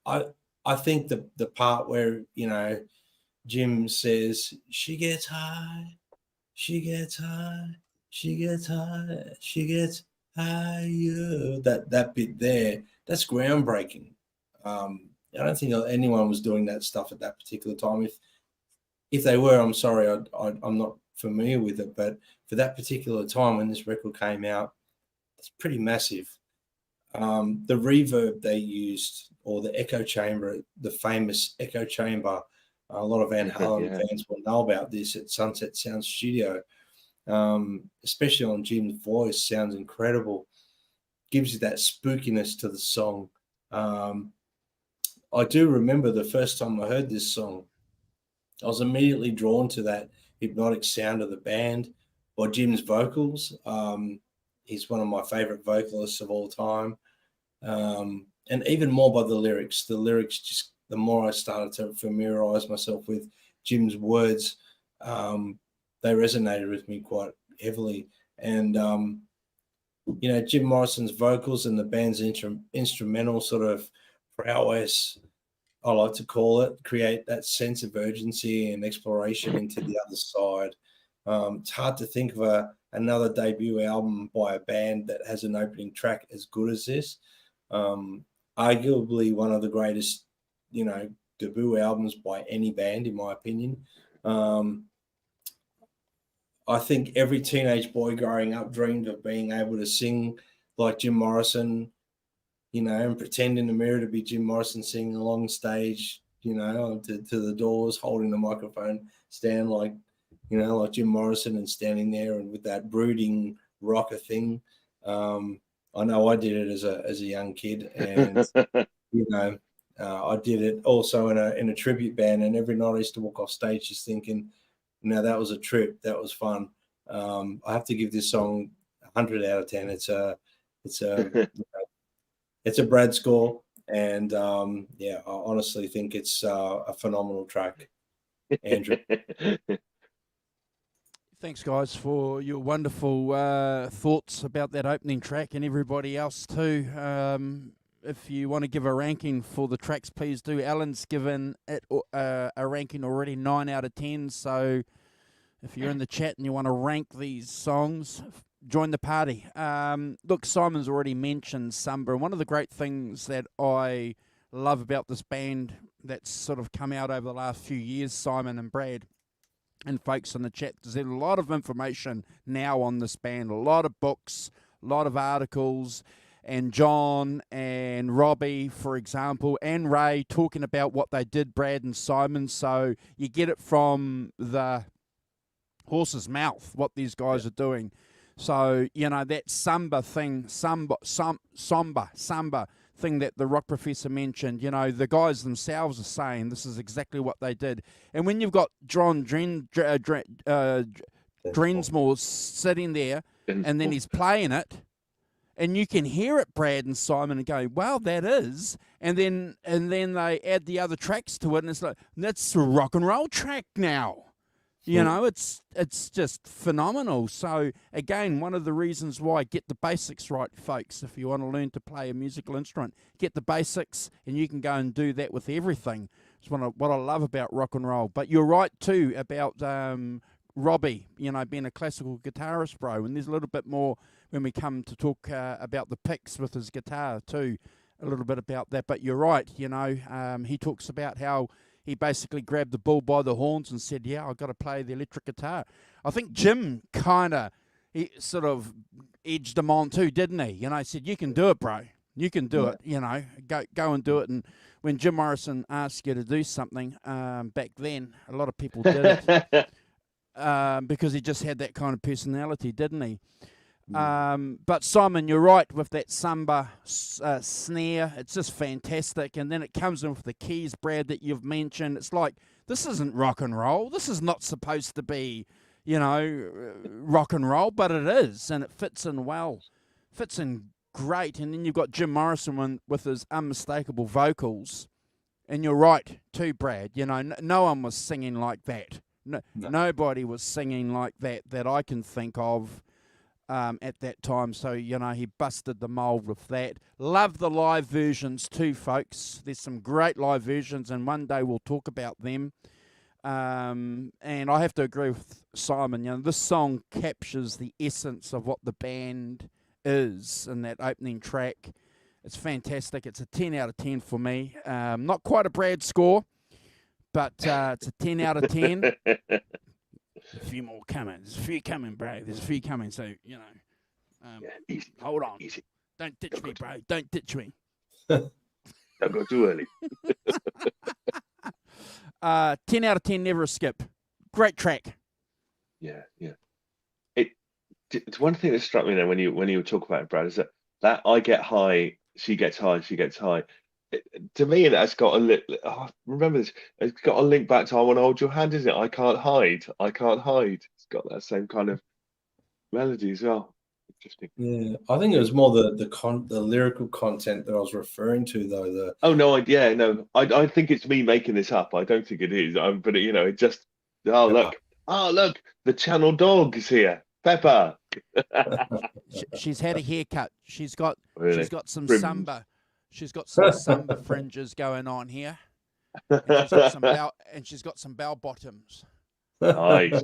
I think the part where Jim says she gets high, she gets high, she gets high, she gets higher. That bit there, that's groundbreaking. I don't think anyone was doing that stuff at that particular time. If they were, I'm sorry, I'm not familiar with it. But for that particular time when this record came out, it's pretty massive. The reverb they used, or the echo chamber, the famous echo chamber, a lot of Van Halen fans will know about this at Sunset Sound Studio, especially on Jim's voice, sounds incredible. Gives you that spookiness to the song. I do remember the first time I heard this song, I was immediately drawn to that hypnotic sound of the band by Jim's vocals. He's one of my favorite vocalists of all time. And even more by the lyrics. The lyrics, just the more I started to familiarize myself with Jim's words, they resonated with me quite heavily. And, Jim Morrison's vocals and the band's instrumental sort of prowess, I like to call it, create that sense of urgency and exploration into the other side. It's hard to think of another debut album by a band that has an opening track as good as this. Arguably one of the greatest, debut albums by any band, in my opinion. I think every teenage boy growing up dreamed of being able to sing like Jim Morrison, and pretend in the mirror to be Jim Morrison singing along stage, to the Doors, holding the microphone stand like Jim Morrison and standing there and with that brooding rocker thing. I know I did it as a young kid, and I did it also in a tribute band. And every night I used to walk off stage just thinking, that was a trip. That was fun. I have to give this song 100 out of 10. It's a Brad score, and I honestly think it's a phenomenal track. Andrew. Thanks, guys, for your wonderful thoughts about that opening track, and everybody else too. If you want to give a ranking for the tracks, please do. Alan's given it a ranking already, 9 out of 10. So if you're in the chat and you want to rank these songs, join the party. Look, Simon's already mentioned Samba. And one of the great things that I love about this band that's sort of come out over the last few years, Simon and Brad, and folks in the chat, there's a lot of information now on this band, a lot of books, a lot of articles, and John and Robbie, for example, and Ray talking about what they did, Brad and Simon. So you get it from the horse's mouth, what these guys are doing. So, that samba thing, samba thing that the rock professor mentioned, the guys themselves are saying this is exactly what they did. And when you've got John Drensmore sitting there and then he's playing it, and you can hear it, Brad and Simon, and go, "Wow, that is." And then they add the other tracks to it, and it's like that's a rock and roll track now. You know, it's just phenomenal. So again, one of the reasons why get the basics right, folks. If you want to learn to play a musical instrument, get the basics, and you can go and do that with everything. It's what I love about rock and roll. But you're right too about Robbie. You know, being a classical guitarist, bro. And there's a little bit more when we come to talk about the picks with his guitar too. A little bit about that. But you're right. You know, he talks about how he basically grabbed the bull by the horns and said, "Yeah, I've got to play the electric guitar." I think Jim he sort of edged him on too, didn't he? You know, he said, "You can do it, bro. You can do it. You know, go and do it." And when Jim Morrison asked you to do something back then, a lot of people did it because he just had that kind of personality, didn't he? But Simon, you're right with that samba snare. It's just fantastic. And then it comes in with the keys, Brad, that you've mentioned. It's like, this isn't rock and roll. This is not supposed to be, you know, rock and roll, but it is. And it fits in well. Fits in great. And then you've got Jim Morrison with his unmistakable vocals. And you're right too, Brad. You know, no one was singing like that. No. Nobody was singing like that I can think of. At that time, so you know he busted the mold with that. Love the live versions too, folks. There's some great live versions, and one day we'll talk about them. And I have to agree with Simon. You know, this song captures the essence of what the band is in that opening track. It's fantastic. It's a 10 out of 10 for me. Not quite a Brad score, but it's a 10 out of 10. A few more coming. There's a few coming, bro. There's a few coming. So, you know, Easy. hold on. Easy. Don't ditch me, bro. Don't ditch me. Don't go too early. 10 out of 10, never a skip. Great track. Yeah. It's one thing that struck me then when you were talking about it, Brad, is that I get high, she gets high, she gets high. To me, that's got remember this. It's got a link back to "I Want to Hold Your Hand," isn't it? I can't hide. I can't hide. It's got that same kind of melody as well. Interesting. Yeah, I think it was more the lyrical content that I was referring to, though. I think it's me making this up. I don't think it is. But you know, it just look, the channel dog is here, Pepper. She's had a haircut. She's got some Ribbons. samba. She's got some samba fringes going on here, and she's got some bell bottoms. Nice.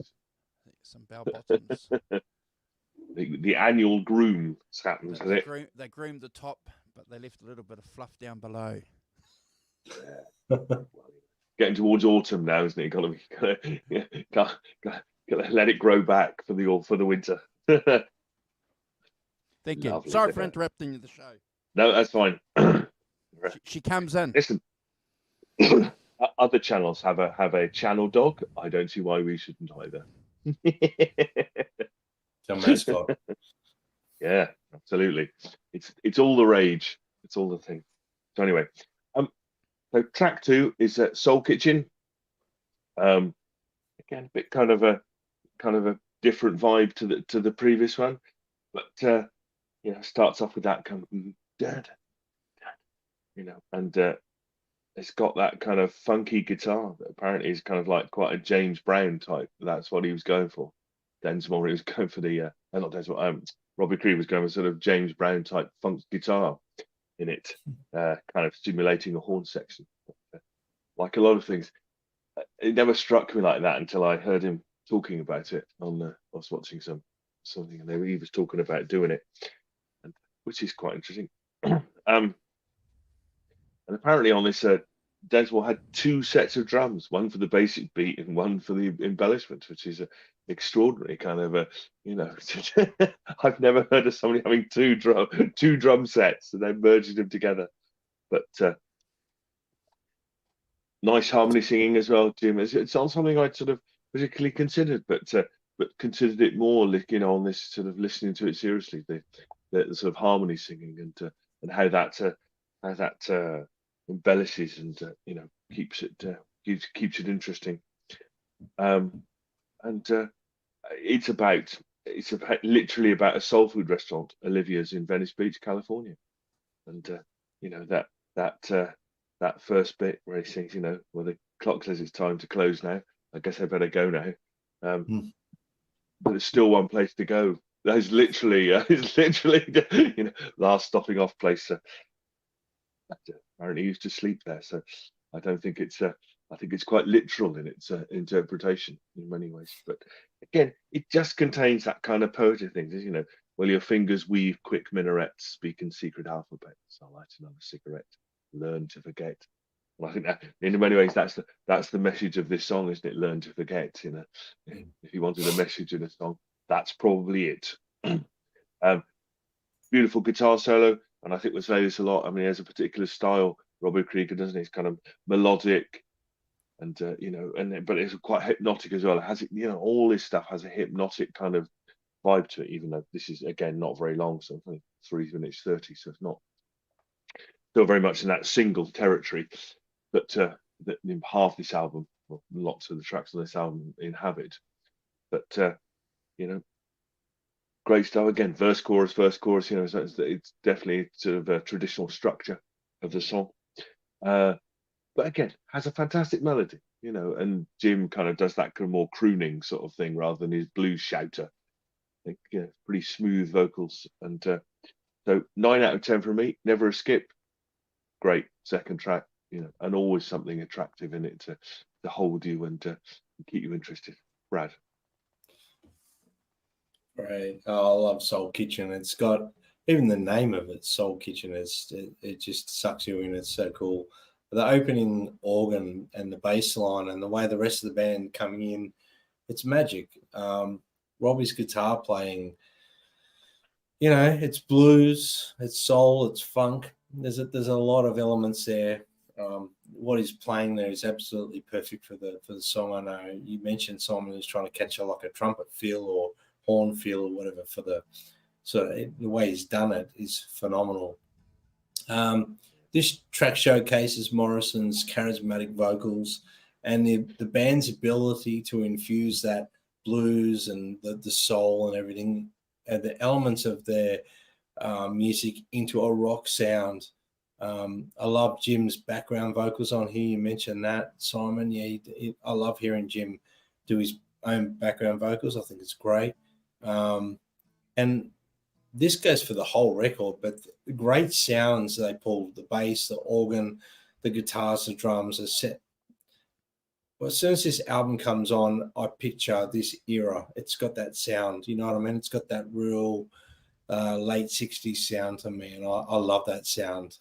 Some bell bottoms. The annual groom happens with it. They groomed the top, but they left a little bit of fluff down below. Getting towards autumn now, isn't it? Got to let it grow back for the winter. Thank you. Lovely, Sorry for interrupting the show. No, that's fine. She comes in. Listen, other channels have a channel dog. I don't see why we shouldn't either. Your mascot. Yeah, absolutely. It's all the rage. It's all the thing. So anyway, so track 2 is Soul Kitchen. Again, a bit kind of a different vibe to the previous one, but starts off with that kind of dad, and it's got that kind of funky guitar that apparently is kind of like quite a James Brown type. That's what he was going for. Densmore was going for the not Densmore. Robbie Cree was going for sort of James Brown type funk guitar in it, kind of stimulating a horn section. Like a lot of things, it never struck me like that until I heard him talking about it on. I was watching something, and he was talking about doing it, which is quite interesting. And apparently on this, Densmore had 2 sets of drums, one for the basic beat and one for the embellishment, which is extraordinary kind of I've never heard of somebody having two drum sets and then merging them together. But nice harmony singing as well, Jim. It's not something I'd sort of particularly considered, but considered it more, on this sort of listening to it seriously, the sort of harmony singing and how that embellishes and keeps it interesting. And it's about it's literally about a soul food restaurant, Olivia's in Venice Beach, California, and that first bit where he sings, well, the clock says it's time to close now. I guess I better go now. But there's still one place to go. That is literally, last stopping off place. Apparently, he used to sleep there, so I don't think it's. I think it's quite literal in its interpretation in many ways. But again, it just contains that kind of poetry thing. Well, your fingers weave quick minarets, speak in secret alphabets. I light another cigarette, learn to forget. Well, I think that in many ways that's the message of this song, isn't it? Learn to forget. If you wanted a message in a song, that's probably it. Beautiful guitar solo, and I think we'll say this a lot. I mean, he has a particular style, Robert Krieger, doesn't he? It's kind of melodic, and but it's quite hypnotic as well. It has, all this stuff has a hypnotic kind of vibe to it. Even though this is again not very long, so only 3 minutes 30, so it's not still very much in that single territory. But that half this album, well, lots of the tracks on this album inhabit. But great stuff. Again, verse, chorus. So it's definitely sort of a traditional structure of the song. But again, has a fantastic melody, and Jim kind of does that kind of more crooning sort of thing rather than his blues shouter. I think, pretty smooth vocals. And so 9 out of 10 for me. Never a skip. Great second track, and always something attractive in it to hold you and keep you interested. Brad. Right. Oh, I love Soul Kitchen. It's got even the name of it, Soul Kitchen. It just sucks you in. It's so cool. The opening organ and the bass line and the way the rest of the band coming in, it's magic. Robbie's guitar playing, it's blues, it's soul, it's funk. There's a lot of elements there. What he's playing there is absolutely perfect for the song. I know you mentioned Simon is trying to catch a trumpet feel or horn feel or whatever the way he's done it is phenomenal. This track showcases Morrison's charismatic vocals and the band's ability to infuse that blues and the soul and everything and the elements of their music into a rock sound. I love Jim's background vocals on here. You mentioned that, Simon. Yeah, I love hearing Jim do his own background vocals. I think it's great. And this goes for the whole record, but the great sounds they pull, the bass, the organ, the guitars, the drums are set. Well, as soon as this album comes on, I picture this era. It's got that sound, you know what I mean? It's got that real late 60s sound to me, and I love that sound.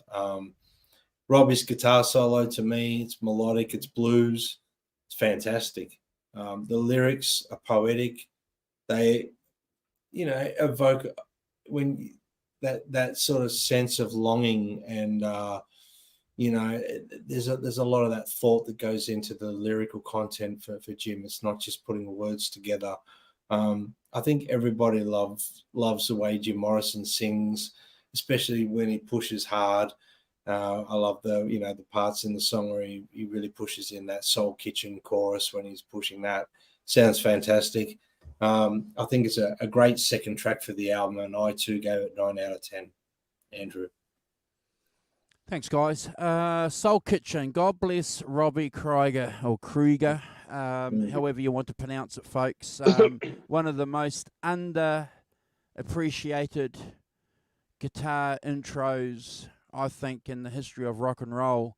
Robbie's guitar solo, to me, it's melodic, it's blues. It's fantastic. The lyrics are poetic. They, evoke when that sort of sense of longing and there's a lot of that thought that goes into the lyrical content for Jim. It's not just putting words together. I think everybody loves the way Jim Morrison sings, especially when he pushes hard. I love the parts in the song where he really pushes in that Soul Kitchen chorus when he's pushing that. Sounds fantastic. I think it's a great second track for the album, and I too gave it 9 out of 10. Andrew. Thanks, guys. Soul Kitchen. God bless Robbie Krieger, or Krieger, however you want to pronounce it, folks. One of the most underappreciated guitar intros, I think, in the history of rock and roll.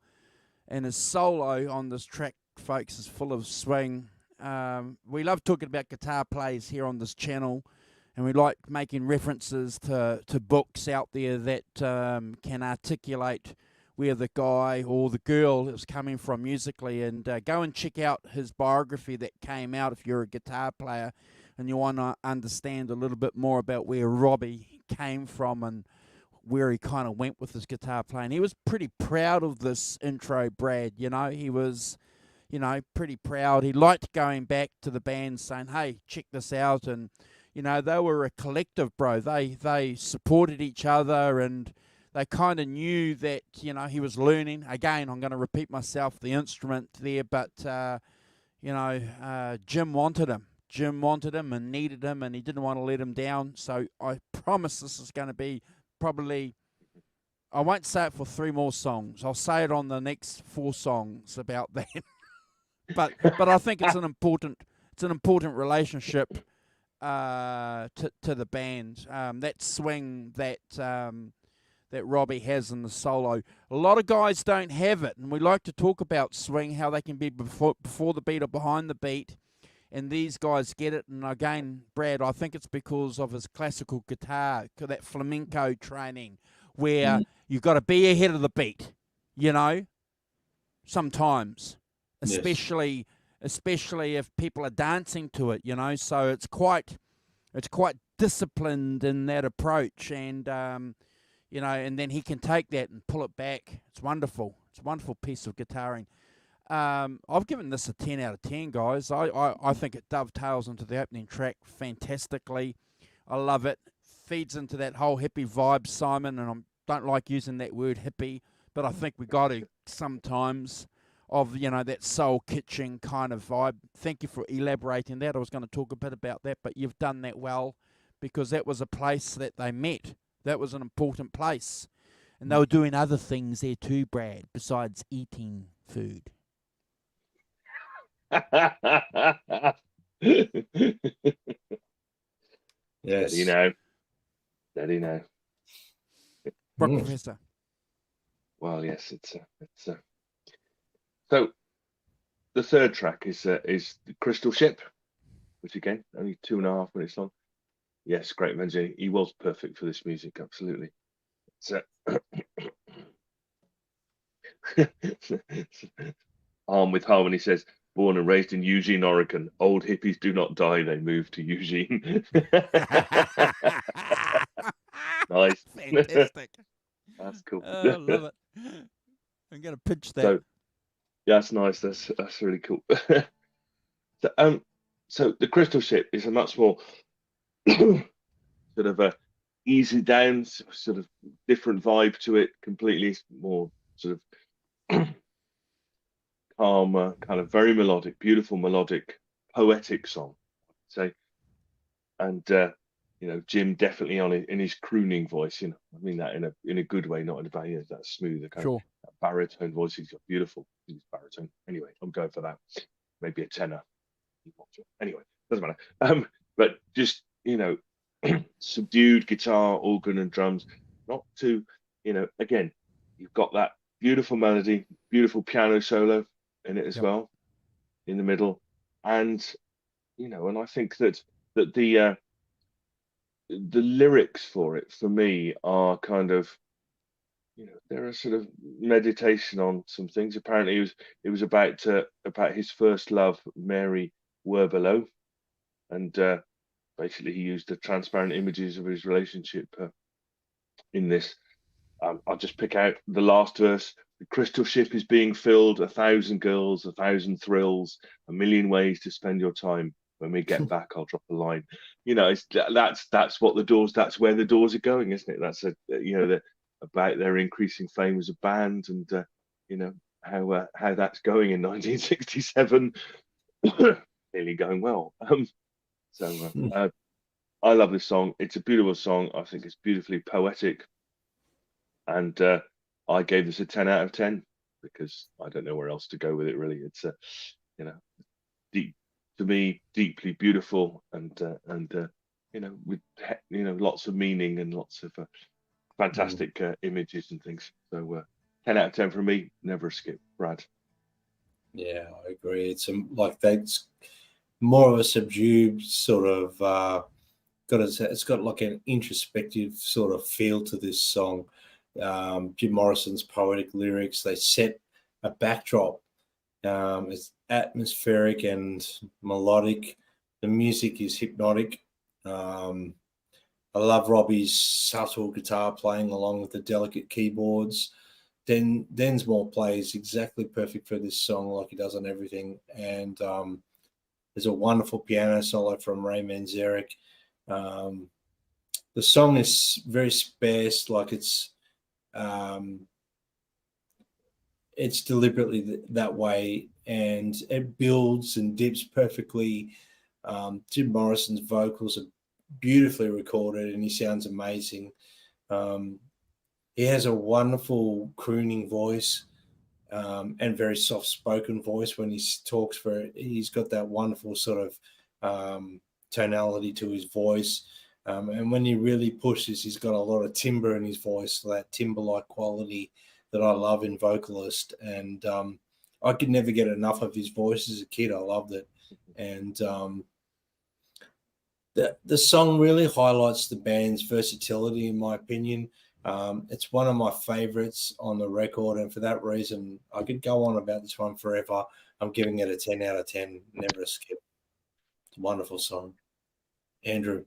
And his solo on this track, folks, is full of swing. We love talking about guitar plays here on this channel, and we like making references to books out there that can articulate where the guy or the girl is coming from musically. And go and check out his biography that came out if you're a guitar player and you want to understand a little bit more about where Robbie came from and where he kind of went with his guitar playing. He was pretty proud of this intro, Brad. He was pretty proud. He liked going back to the band saying, hey, check this out. And, they were a collective, bro. They supported each other, and they kind of knew that, he was learning. Again, I'm going to repeat myself, the instrument there, but, Jim wanted him. Jim wanted him and needed him, and he didn't want to let him down. So I promise this is going to be probably, I won't say it for 3 more songs. I'll say it on the next 4 songs about that. but I think it's an important relationship to the band. That swing that Robbie has in the solo. A lot of guys don't have it, and we like to talk about swing, how they can be before the beat or behind the beat, and these guys get it. And again, Brad, I think it's because of his classical guitar, that flamenco training, where you've got to be ahead of the beat, sometimes, especially if people are dancing to it, so it's quite disciplined in that approach, and and then he can take that and pull it back. It's wonderful. It's a wonderful piece of guitaring. I've given this a 10 out of 10, guys. I think it dovetails into the opening track fantastically. I love it. Feeds into that whole hippie vibe, Simon, and I don't like using that word hippie, but I think we got to sometimes, of that soul kitchen kind of vibe. Thank you for elaborating that. I was going to talk a bit about that, but you've done that well, because that was a place that they met. That was an important place. And they were doing other things there too, Brad, besides eating food. Yes. Daddy know. Rock Professor. Well, yes, it's so the third track is the Crystal Ship, which again only 2.5 minutes long. Yes, great Vangelis. He was perfect for this music, absolutely. So Arm with Harmony says, born and raised in Eugene, Oregon. Old hippies do not die, they move to Eugene. Nice. Fantastic. That's cool. I love it. I'm going to pitch that. So, yeah, that's nice. That's really cool. So the Crystal Ship is a much more sort of a easy down, sort of different vibe to it, completely more sort of calmer, kind of very melodic, beautiful melodic, poetic song, I'd say. And Jim definitely on it in his crooning voice. I mean that in a good way, not in a bad. That smooth, kind of that baritone voice. He's got beautiful. He's baritone. Anyway, I'm going for that. Maybe a tenor. Anyway, doesn't matter. But just subdued guitar, organ, and drums. Not too, again, you've got that beautiful melody, beautiful piano solo in it as well, in the middle, and and I think that the lyrics for it, for me, are kind of, they're a sort of meditation on some things. Apparently, it was about his first love, Mary Werbelow, and basically he used the transparent images of his relationship in this. I'll just pick out the last verse. The crystal ship is being filled, 1,000 girls, 1,000 thrills, a million ways to spend your time. When we get back, I'll drop a line. That's what the Doors. That's where the Doors are going, isn't it? That's about their increasing fame as a band, and how that's going in 1967. Clearly going well. I love this song. It's a beautiful song. I think it's beautifully poetic, and I gave this a 10 out of 10 because I don't know where else to go with it. Really, it's deep. To me, deeply beautiful, and with lots of meaning and lots of fantastic images and things. So 10 out of 10 for me. Never a skip, Brad. Yeah, I agree. It's that's more of a subdued sort of it's got like an introspective sort of feel to this song. Jim Morrison's poetic lyrics, they set a backdrop. It's atmospheric and melodic. The music is hypnotic. I love Robbie's subtle guitar playing along with the delicate keyboards. Densmore plays exactly perfect for this song, like he does on everything. And there's a wonderful piano solo from Ray Manzarek. The song is very sparse, like it's deliberately that way, and it builds and dips perfectly Jim Morrison's vocals are beautifully recorded, and he sounds amazing. He has a wonderful crooning voice, and very soft-spoken voice when he talks. He's got that wonderful sort of tonality to his voice. And when he really pushes, he's got a lot of timbre in his voice, that timbre-like quality that I love in vocalist. And I could never get enough of his voice as a kid. I loved it. And the song really highlights the band's versatility, in my opinion. It's one of my favorites on the record, and for that reason, I could go on about this one forever. I'm giving it a 10 out of 10, never a skip. It's a wonderful song. Andrew.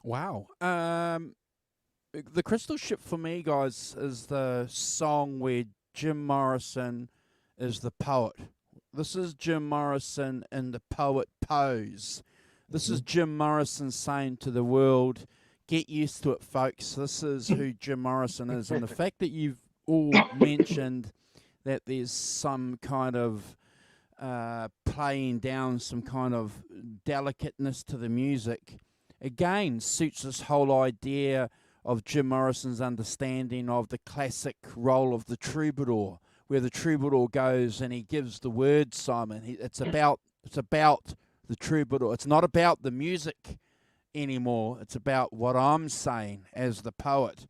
Wow. The Crystal Ship for me, guys, is the song where Jim Morrison is the poet. This is Jim Morrison in the poet pose. This is Jim Morrison saying to the world, get used to it, folks. This is who Jim Morrison is. And the fact that you've all mentioned that there's some kind of playing down, some kind of delicateness to the music, again, suits this whole idea of Jim Morrison's understanding of the classic role of the troubadour, where the troubadour goes and he gives the words, Simon. It's about the troubadour. It's not about the music anymore. It's about what I'm saying as the poet.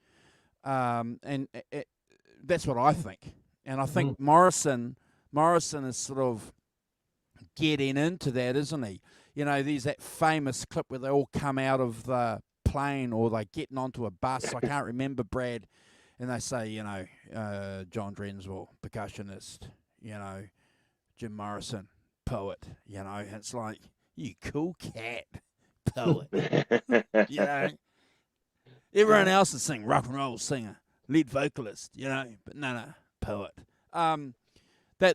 And that's what I think. And I think Morrison is sort of getting into that, isn't he? You know, there's that famous clip where they all come out of the plane or they're getting onto a bus. I can't remember, Brad. And they say, you know, John Drenswell, percussionist, you know, Jim Morrison, poet, you know. And it's like, you cool cat, poet. You know, everyone else is singing rock and roll singer, lead vocalist, you know, but no, poet. That's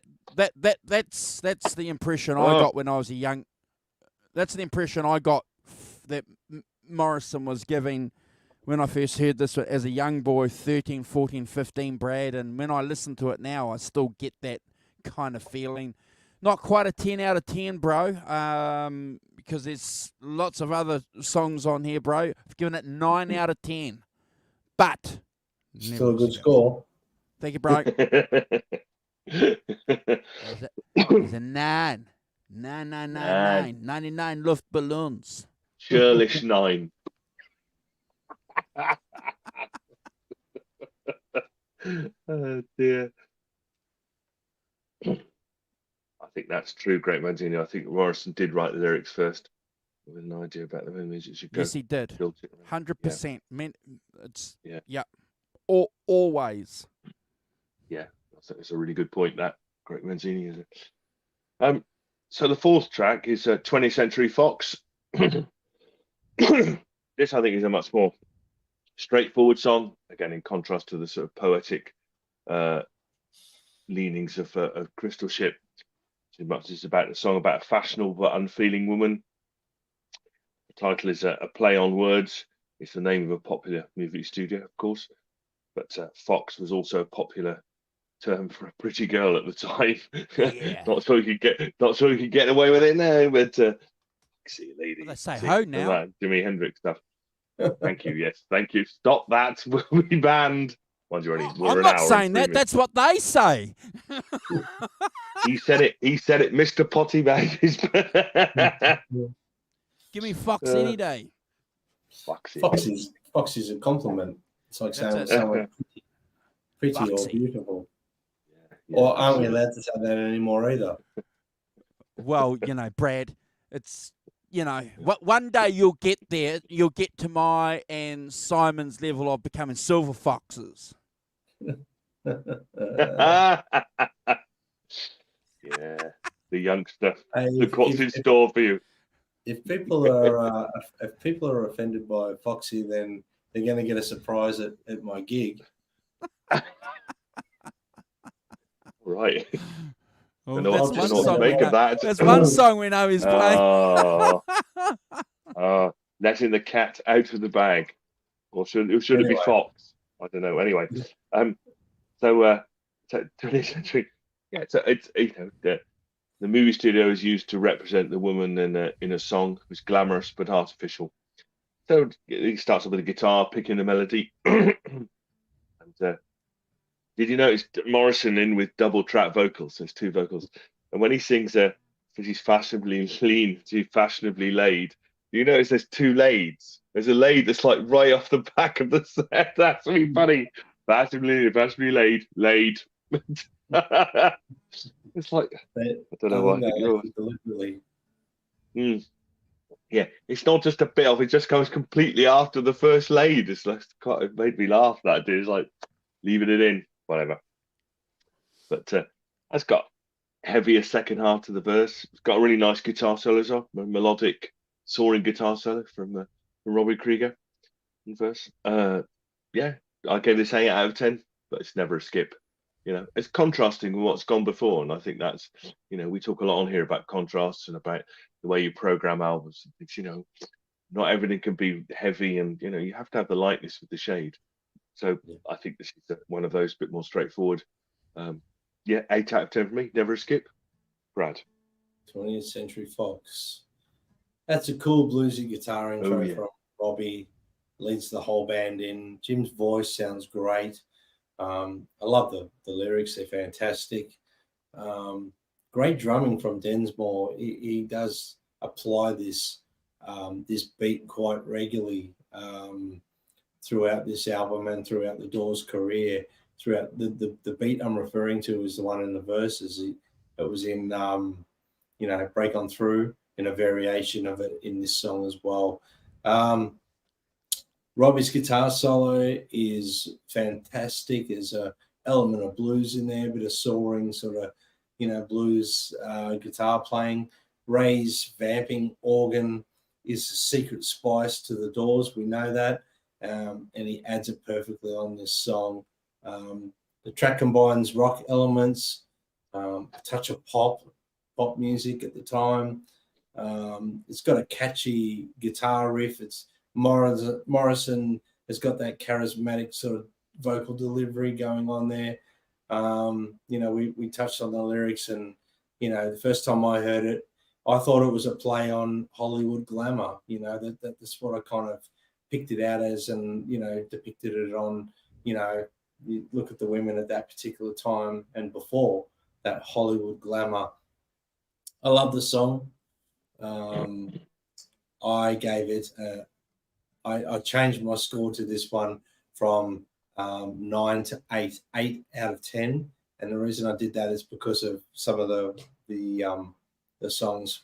the impression I got when I was a young. That's the impression I got that Morrison was giving when I first heard this as a young boy, 13, 14, 15, Brad. And when I listen to it now, I still get that kind of feeling. Not quite a 10 out of 10, bro, because there's lots of other songs on here, bro. I've given it 9 out of 10. But still a good score. Thank you, bro. It's a 9. 9. 99 Luftballons. Churlish 9. Oh dear. I think that's true, Great Mancini. I think Morrison did write the lyrics first with an idea about the way the music should go. Yes, he did. 100%. Yeah. It's always. Yeah, I think it's a really good point. That Great Mancini is it. So the fourth track is 20th Century Fox. This, I think, is a much more straightforward song, again, in contrast to the sort of poetic leanings of Crystal Ship. Too much is about a song about a fashionable but unfeeling woman. The title is a play on words. It's the name of a popular movie studio, of course, but Fox was also a popular term for a pretty girl at the time. Yeah. not sure you could get away with it now, but see, lady. Well, they say ho now. Jimi Hendrix stuff. Thank you. Yes, thank you. Stop that. We'll be banned. I'm not saying that. That's what they say. He said it. He said it. Mr. Potty Babies. Give me Fox any day. Fox is a compliment. It's like saying someone pretty or beautiful. Yeah, or aren't we allowed to say that anymore either? Well, you know, Brad, it's, you know, one day you'll get there. You'll get to my and Simon's level of becoming silver foxes. Yeah, the youngster. Look what's in store for you. If people are offended by Foxy, then they're going to get a surprise at my gig. Right. Oh, that's one song make of that. There's one song we know he's playing. Letting the cat out of the bag, or should it be Fox? I don't know. Anyway, so 20th century. Yeah, so it's you know the movie studio is used to represent the woman in a song. It's glamorous but artificial. So he starts off with a guitar, picking a melody. And did you notice Morrison in with double track vocals? There's two vocals, and when he sings she's fashionably lean, she's fashionably laid. Do you notice there's two lades? There's a lade that's like right off the back of the set. That's really funny. Fashionably laid. It's like I don't know why. Deliberately. Yeah, it's not just a bit off. It just comes completely after the first laid. It's like it made me laugh. That dude. It's like leaving it in, whatever. But that's got heavier second half to the verse. It's got a really nice guitar solo as well, a melodic, soaring guitar solo from Robbie Krieger in verse. Yeah, I gave this 8 out of 10, but it's never a skip. It's contrasting with what's gone before, and I think that's, we talk a lot on here about contrasts and about the way you program albums. It's, not everything can be heavy, and you have to have the lightness with the shade. So yeah. I think this is one of those, a bit more straightforward. Yeah, 8 out of 10 for me. Never a skip. Brad. 20th Century Fox. That's a cool bluesy guitar intro from Robbie. Leads the whole band in. Jim's voice sounds great. I love the lyrics. They're fantastic. Great drumming from Densmore. He does apply this beat quite regularly throughout this album and throughout the Doors' career. Throughout the beat I'm referring to is the one in the verses. It was in Break On Through, in a variation of it in this song as well. Robbie's guitar solo is fantastic. There's an element of blues in there, a bit of soaring sort of, blues guitar playing. Ray's vamping organ is a secret spice to the Doors. We know that. And he adds it perfectly on this song. The track combines rock elements, a touch of pop music at the time. It's got a catchy guitar riff. It's Morrison has got that charismatic sort of vocal delivery going on there. We touched on the lyrics, and the first time I heard it, I thought it was a play on Hollywood glamour. That's what I kind of picked it out as, and depicted it on. You look at the women at that particular time and before, that Hollywood glamour. I love the song. I gave it. I changed my score to this one from 9 to 8 out of 10, and the reason I did that is because of some of the songs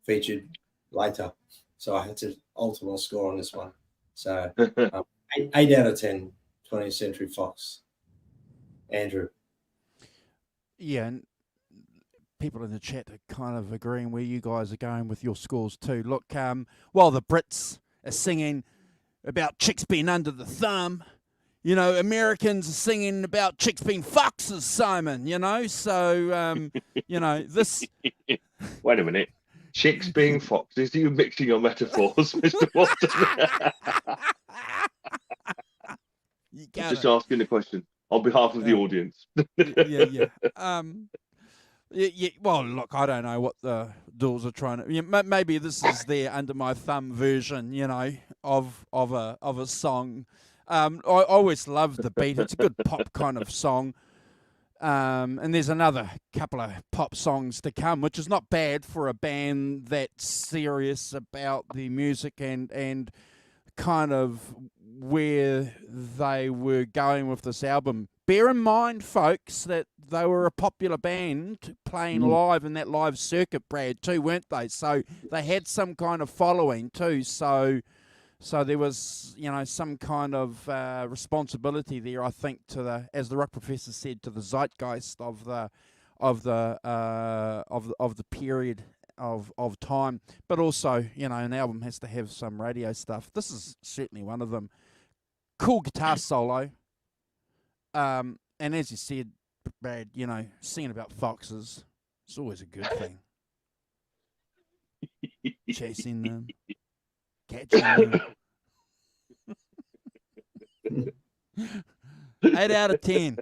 featured later, so I had to alter my score on this one. So 8 out of 10, 20th Century Fox. Andrew. Yeah, and people in the chat are kind of agreeing where you guys are going with your scores too. Look, while the Brits are singing about chicks being under the thumb, Americans are singing about chicks being foxes, Simon, so, this... Wait a minute. Chicks being foxes? Are you mixing your metaphors, Mr. Watson? I'm just asking the question on behalf of the audience. Yeah. Well, look, I don't know what the Doors are trying to. Maybe this is their under my thumb version, of a song. I always love the beat. It's a good pop kind of song. And there's another couple of pop songs to come, which is not bad for a band that's serious about the music and kind of where they were going with this album. Bear in mind, folks, that they were a popular band playing live in that live circuit, Brad, too, weren't they? So they had some kind of following too. So there was, some kind of responsibility there, I think, to the, as the Rock Professor said, to the zeitgeist of the period of time. But also, an album has to have some radio stuff. This is certainly one of them. Cool guitar solo. And as you said, Brad, singing about foxes, it's always a good thing. Chasing them, catching them. 8 out of 10.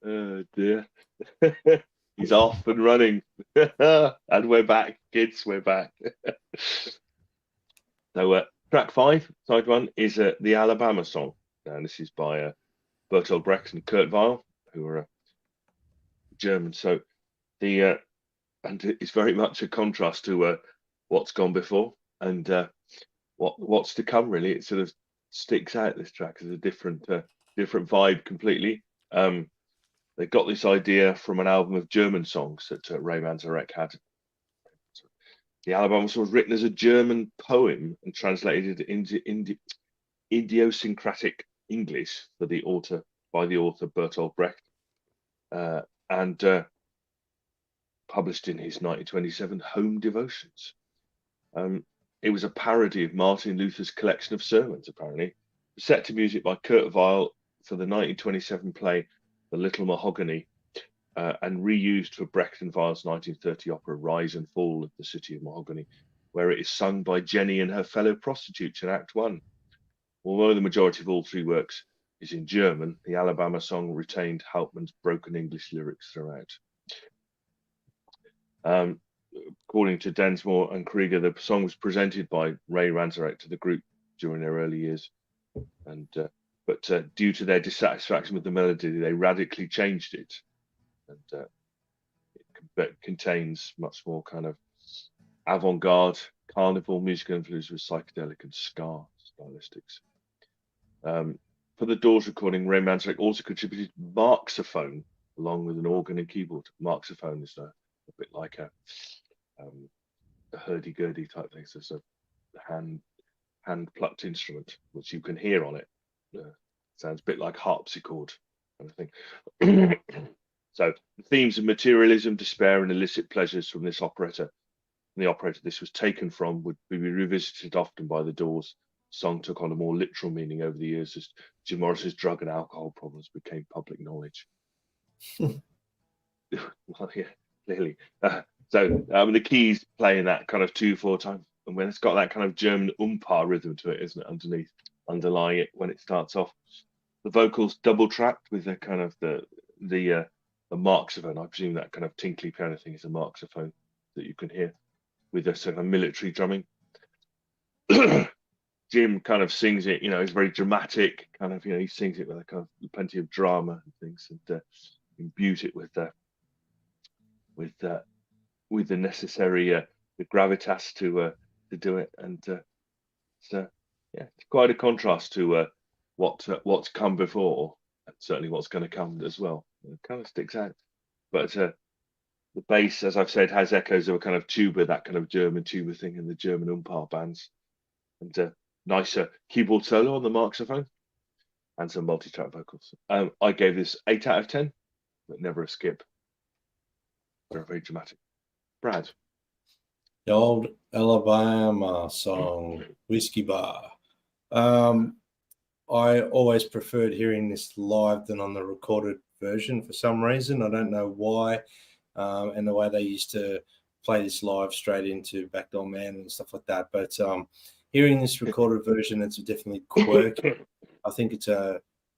Oh dear. He's off and running. And we're back, kids, we're back. So track 5, side 1, is the Alabama song. And this is by Bertolt Brecht and Kurt Weill, who are German. So the and it's very much a contrast to what's gone before and what's to come. Really, it sort of sticks out. This track as a different vibe completely. They got this idea from an album of German songs that Ray Manzarek had. The Alabama song was written as a German poem and translated into idiosyncratic English by the author Bertolt Brecht, and published in his 1927 Home Devotions. It was a parody of Martin Luther's collection of sermons, apparently, set to music by Kurt Weill for the 1927 play The Little Mahogany, and reused for Brecht and Weill's 1930 opera Rise and Fall of the City of Mahogany, where it is sung by Jenny and her fellow prostitutes in Act 1. Although the majority of all 3 works is in German, the Alabama song retained Hauptmann's broken English lyrics throughout. According to Densmore and Krieger, the song was presented by Ray Manzarek to the group during their early years, but due to their dissatisfaction with the melody, they radically changed it, and it contains much more kind of avant-garde carnival musical influence with psychedelic and ska stylistics. For the Doors recording, Ray Manzarek also contributed marxophone along with an organ and keyboard. Marxophone is a bit like a hurdy-gurdy type thing. So it's a hand-plucked instrument, which you can hear on it. Sounds a bit like harpsichord kind of thing. So the themes of materialism, despair, and illicit pleasures from this operetta, and the operetta this was taken from, would be revisited often by the Doors. The song took on a more literal meaning over the years as Jim Morris's drug and alcohol problems became public knowledge. Well, yeah, clearly. So the keys play in that kind of 2/4 time, and when it's got that kind of German rhythm to it, isn't it? Underlying it when it starts off, the vocals double tracked with the kind of the marxophone. I presume that kind of tinkly piano thing is a marxophone that you can hear with a sort of military drumming. Jim kind of sings it, it's very dramatic, kind of, he sings it with a kind of plenty of drama and things, and imbues it with the necessary the gravitas to do it, and so yeah, it's quite a contrast to what's come before, and certainly what's going to come as well. It kind of sticks out, but the bass, as I've said, has echoes of a kind of tuba, that kind of German tuba thing in the German bands, and nicer keyboard solo on the marxophone, and some multi-track vocals. I gave this 8 out of 10, but never a skip. Very, very dramatic. Brad. The old Alabama song, Whiskey Bar. I always preferred hearing this live than on the recorded version for some reason. I don't know why. And the way they used to play this live straight into Backdoor Man and stuff like that. But hearing this recorded version, it's definitely quirky. I think it's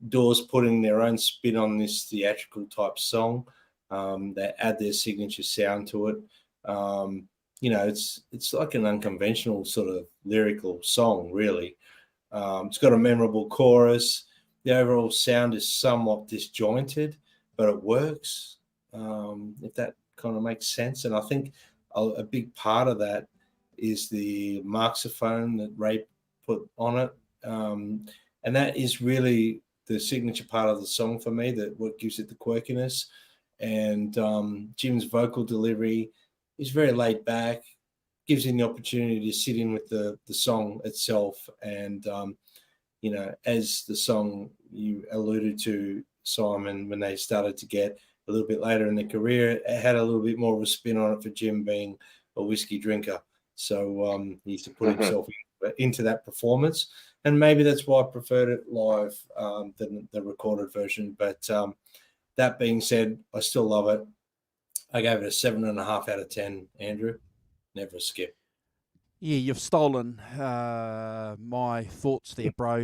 Doors putting their own spin on this theatrical type song. They add their signature sound to it. It's like an unconventional sort of lyrical song, really. It's got a memorable chorus. The overall sound is somewhat disjointed, but it works, if that kind of makes sense. And I think a big part of that is the marxophone that Ray put on it. And that is really the signature part of the song for me, that what gives it the quirkiness. And Jim's vocal delivery is very laid back, gives him the opportunity to sit in with the song itself. And, as the song you alluded to, Simon, when they started to get a little bit later in their career, it had a little bit more of a spin on it for Jim being a whiskey drinker. So he used to put himself into that performance. And maybe that's why I preferred it live than the recorded version. But that being said, I still love it. I gave it a 7.5 out of 10, Andrew. Never a skip. Yeah, you've stolen my thoughts there, bro.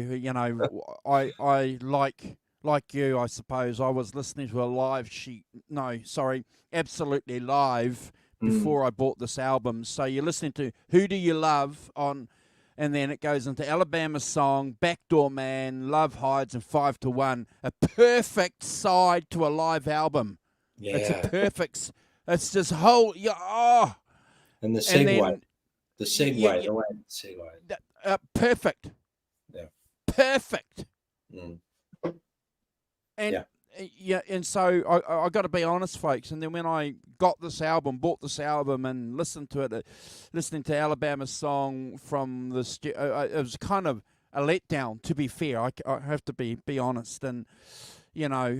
I like like you, I suppose, I was listening to a live sheet. No, sorry, absolutely live before I bought this album. So you're listening to Who Do You Love on, and then it goes into Alabama Song, Backdoor Man, Love Hides, and 5 to 1. A perfect side to a live album. Yeah. It's a perfect. It's just whole. Yeah. Oh. And the And segue, then the segue, yeah, the way the segue. perfect. Yeah. Perfect. Mm. And and so I got to be honest, folks. And then when I got this album, bought this album, and listened to it, listening to Alabama Song from the it was kind of a letdown. To be fair, I have to be honest, and you know,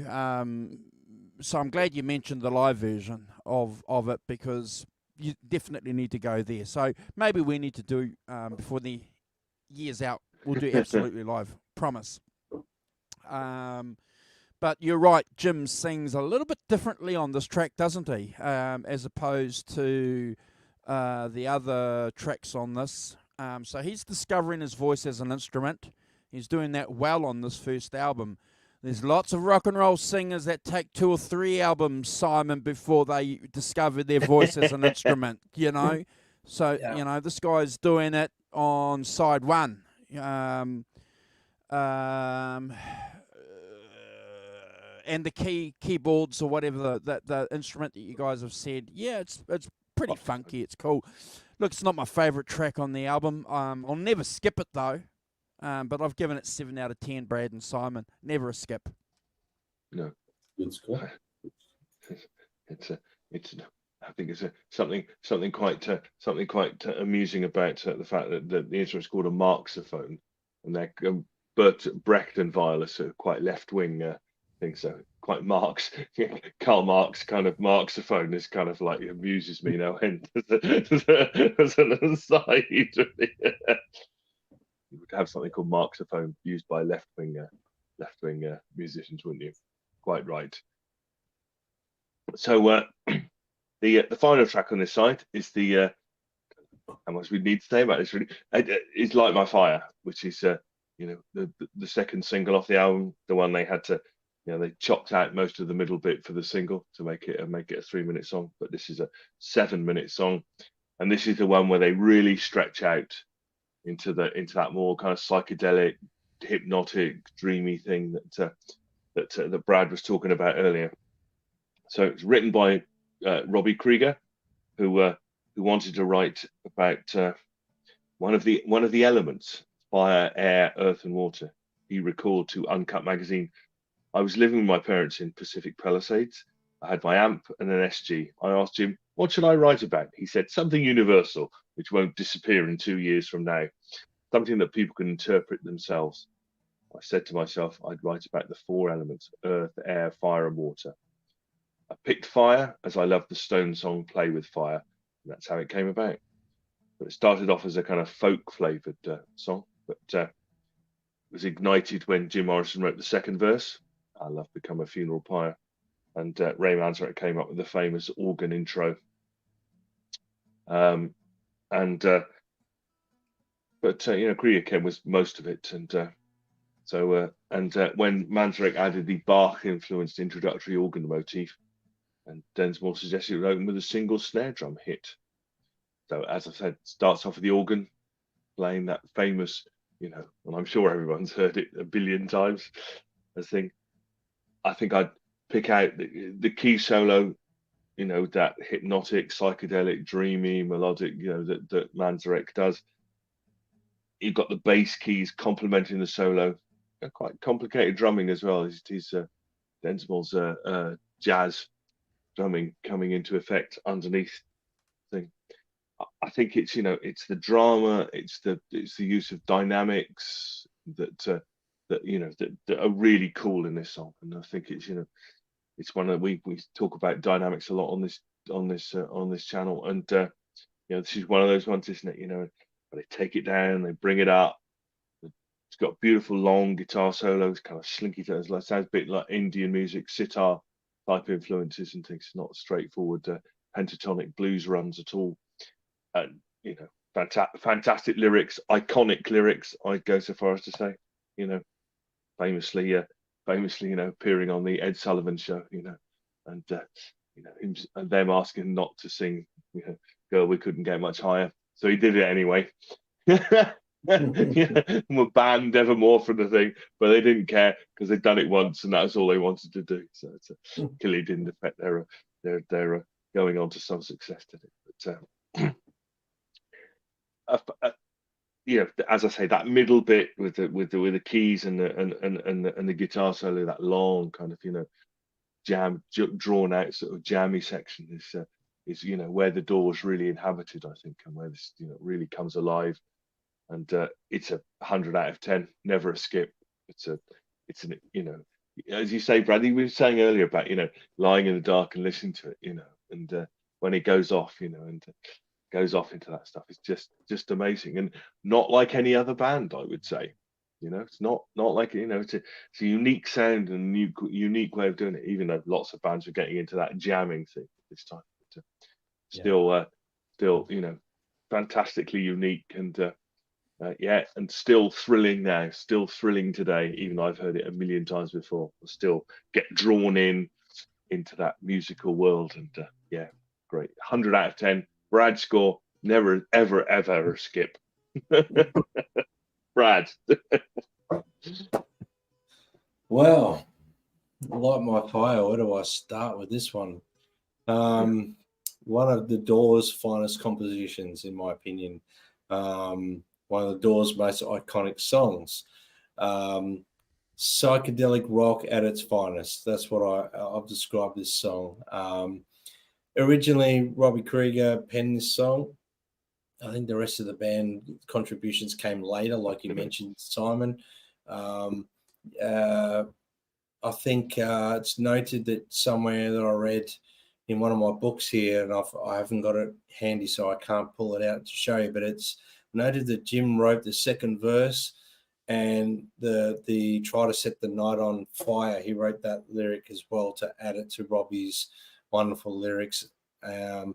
so I'm glad you mentioned the live version of it, because you definitely need to go there. So maybe we need to do before the year's out. We'll do absolutely live. Promise. But you're right, Jim sings a little bit differently on this track, doesn't he? As opposed to the other tracks on this. So he's discovering his voice as an instrument. He's doing that well on this first album. There's lots of rock and roll singers that take 2 or 3 albums, Simon, before they discover their voice as an instrument, you know? So, you know, this guy's doing it on side 1. And the keyboards or whatever the instrument that you guys have said, yeah, it's pretty funky. It's cool. Look, it's not my favourite track on the album. I'll never skip it though. But I've given it 7 out of 10. Brad and Simon, never a skip. No, Good score. It's I think it's something quite amusing about the fact that the instrument's called a marxophone, and they're Bert Brecht and Violus are quite left wing things. So quite Marx, Karl Marx kind of marxophone is kind of like amuses me now. And as an aside, really. You would have something called marxophone used by left wing musicians, wouldn't you? Quite right. So the final track on this side is the how much we need to say about this really is Light My Fire, which is the second single off the album, the one they had to they chopped out most of the middle bit for the single to make it a 3-minute song, but this is a 7-minute song, and this is the one where they really stretch out into that more kind of psychedelic, hypnotic, dreamy thing that Brad was talking about earlier. So it's written by Robbie Krieger, who wanted to write about one of the elements: fire, air, earth, and water. He recalled to Uncut Magazine, "I was living with my parents in Pacific Palisades. I had my amp and an SG. I asked him, what should I write about? He said, something universal, which won't disappear in 2 years from now. Something that people can interpret themselves. I said to myself, I'd write about the 4 elements: earth, air, fire, and water. I picked fire as I loved the Stone song Play with Fire. And that's how it came about. But it started off as a kind of folk-flavoured song, but was ignited when Jim Morrison wrote the second verse, I Love Become a Funeral Pyre, and Ray Manzarek came up with the famous organ intro. But Krieger came with most of it, and when Manzarek added the Bach-influenced introductory organ motif, and Densmore suggested it would open with a single snare drum hit. So as I said, starts off with the organ playing that famous, and I'm sure everyone's heard it a billion times. I think I'd pick out the key solo, that hypnotic, psychedelic, dreamy, melodic, that Manzarek does. You've got the bass keys complementing the solo. Quite complicated drumming as well. He's Densmore's jazz drumming coming into effect underneath thing. I think it's it's the drama, it's the use of dynamics that are really cool in this song, and I think it's one that we talk about dynamics a lot on this channel, and this is one of those ones, isn't it? They take it down, they bring it up. It's got beautiful long guitar solos, kind of slinky tones. It sounds a bit like Indian music, sitar type influences and things. Not straightforward pentatonic blues runs at all. And fantastic lyrics, iconic lyrics. I'd go so far as to say, famously, famously, appearing on the Ed Sullivan Show, and him and them asking him not to sing, "Girl, we couldn't get much higher," so he did it anyway. Were banned evermore from the thing, but they didn't care because they'd done it once and that's all they wanted to do. So clearly didn't affect their going on to some success, did it? But as I say, that middle bit with the keys and the guitar solo, that long kind of drawn out sort of jammy section is where the Doors really inhabited, I think, and where this really comes alive. And it's a 100 out of 10, never a skip. It's an as you say, Brad, we were saying earlier about lying in the dark and listening to it, and when it goes off, and goes off into that stuff, it's just amazing, and not like any other band, I would say. It's not like it's a unique sound and unique way of doing it. Even though lots of bands are getting into that jamming thing this time, but still, fantastically unique and. And still thrilling now, still thrilling today, even though I've heard it a million times before. I still get drawn into that musical world, and great. 100 out of 10. Brad score, never, ever, ever a skip. Brad. Well, light my fire. Where do I start with this one? One of the Doors' finest compositions, in my opinion. One of the Doors' most iconic songs. Psychedelic rock at its finest. That's what I've described this song. Originally, Robbie Krieger penned this song. I think the rest of the band contributions came later, like you mentioned, Simon. I think it's noted that somewhere that I read in one of my books here, and I haven't got it handy, so I can't pull it out to show you, but it's noted that Jim wrote the second verse and the try to set the night on fire. He wrote that lyric as well to add it to Robbie's wonderful lyrics. And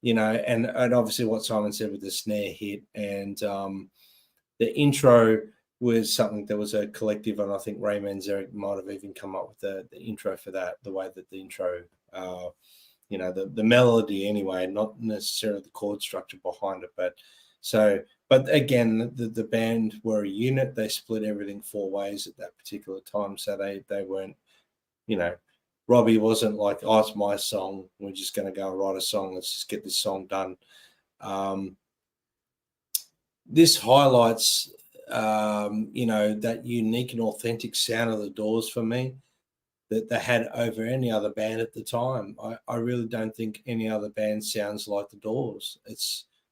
obviously what Simon said with the snare hit, and the intro was something that was a collective, and I think Ray Manzarek might have even come up with the intro for that, the way that the intro, the melody anyway, not necessarily the chord structure behind it, but again, the band were a unit. They split everything 4 ways at that particular time, so they weren't, Robbie wasn't like, "Oh, it's my song. We're just going to go and write a song. Let's just get this song done." This highlights, that unique and authentic sound of the Doors for me that they had over any other band at the time. I really don't think any other band sounds like the Doors.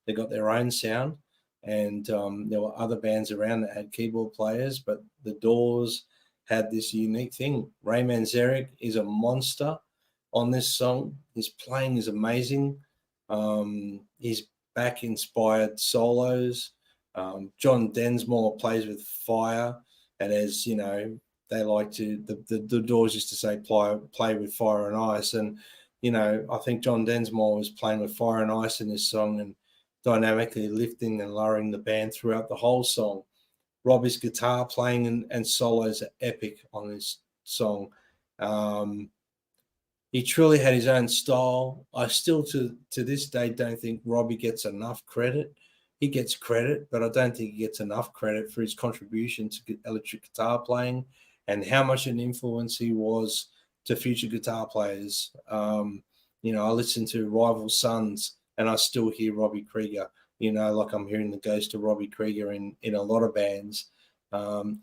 They got their own sound, and there were other bands around that had keyboard players, but the Doors had this unique thing. Ray Manzarek is a monster on this song. His playing is amazing. His back-inspired solos. John Densmore plays with fire, and as they like to, the Doors used to say, play with fire and ice, and I think John Densmore was playing with fire and ice in this song and dynamically lifting and lowering the band throughout the whole song. Robbie's guitar playing and solos are epic on this song. He truly had his own style. I still, to this day, don't think Robbie gets enough credit. He gets credit, but I don't think he gets enough credit for his contribution to electric guitar playing and how much an influence he was to future guitar players. I listen to Rival Sons and I still hear Robbie Krieger. Like I'm hearing the ghost of Robbie Krieger in a lot of bands.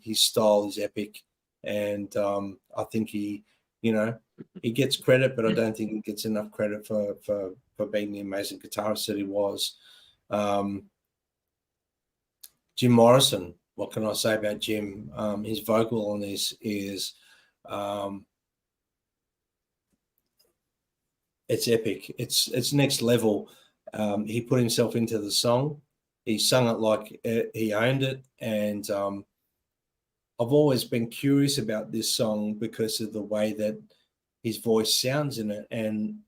His style is epic, and I think he gets credit, but I don't think he gets enough credit for being the amazing guitarist that he was. Jim Morrison, what can I say about Jim? His vocal on this is it's epic. It's next level. He put himself into the song. He sung it like he owned it. And I've always been curious about this song because of the way that his voice sounds in it, and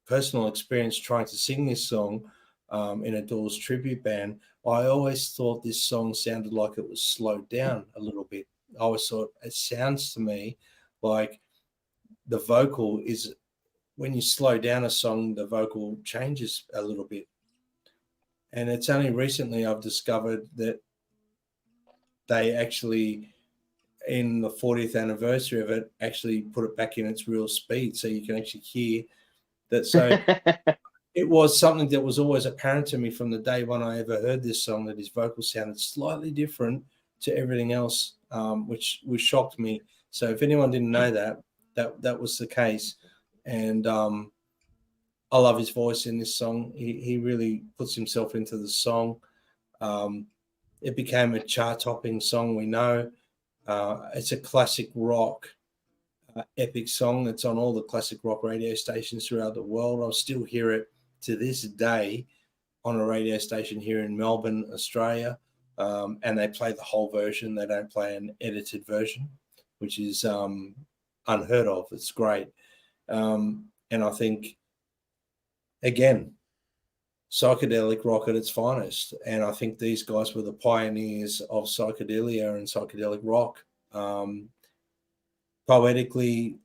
personal experience trying to sing this song in a Doors tribute band. I always thought this song sounded like it was slowed down a little bit. I always thought it sounds to me like the vocal is, when you slow down a song, the vocal changes a little bit. And it's only recently I've discovered that they actually, in the 40th anniversary of it, actually put it back in its real speed, so you can actually hear that. So it was something that was always apparent to me from the day when I ever heard this song, that his vocal sounded slightly different to everything else, which shocked me. So if anyone didn't know that was the case. And I love his voice in this song. He really puts himself into the song. It became a chart-topping song, we know. It's a classic rock, epic song that's on all the classic rock radio stations throughout the world. I'll still hear it to this day on a radio station here in Melbourne, Australia. And they play the whole version. They don't play an edited version, which is unheard of. It's great. And I think, again, psychedelic rock at its finest. And I think these guys were the pioneers of psychedelia and psychedelic rock. Poetically,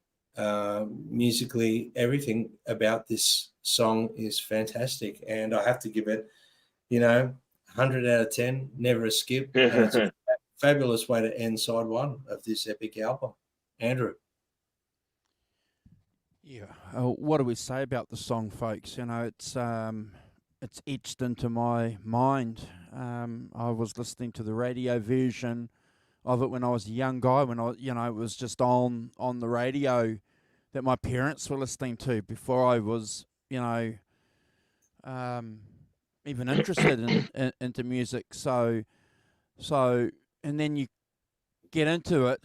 musically, everything about this song is fantastic. And I have to give it, 100 out of 10, never a skip. And it's a fabulous way to end side one of this epic album. Andrew. Yeah. What do we say about the song, folks? It's etched into my mind. I was listening to the radio version of it when I was a young guy, when it was just on the radio that my parents were listening to before I was, even interested into music. So, and then you get into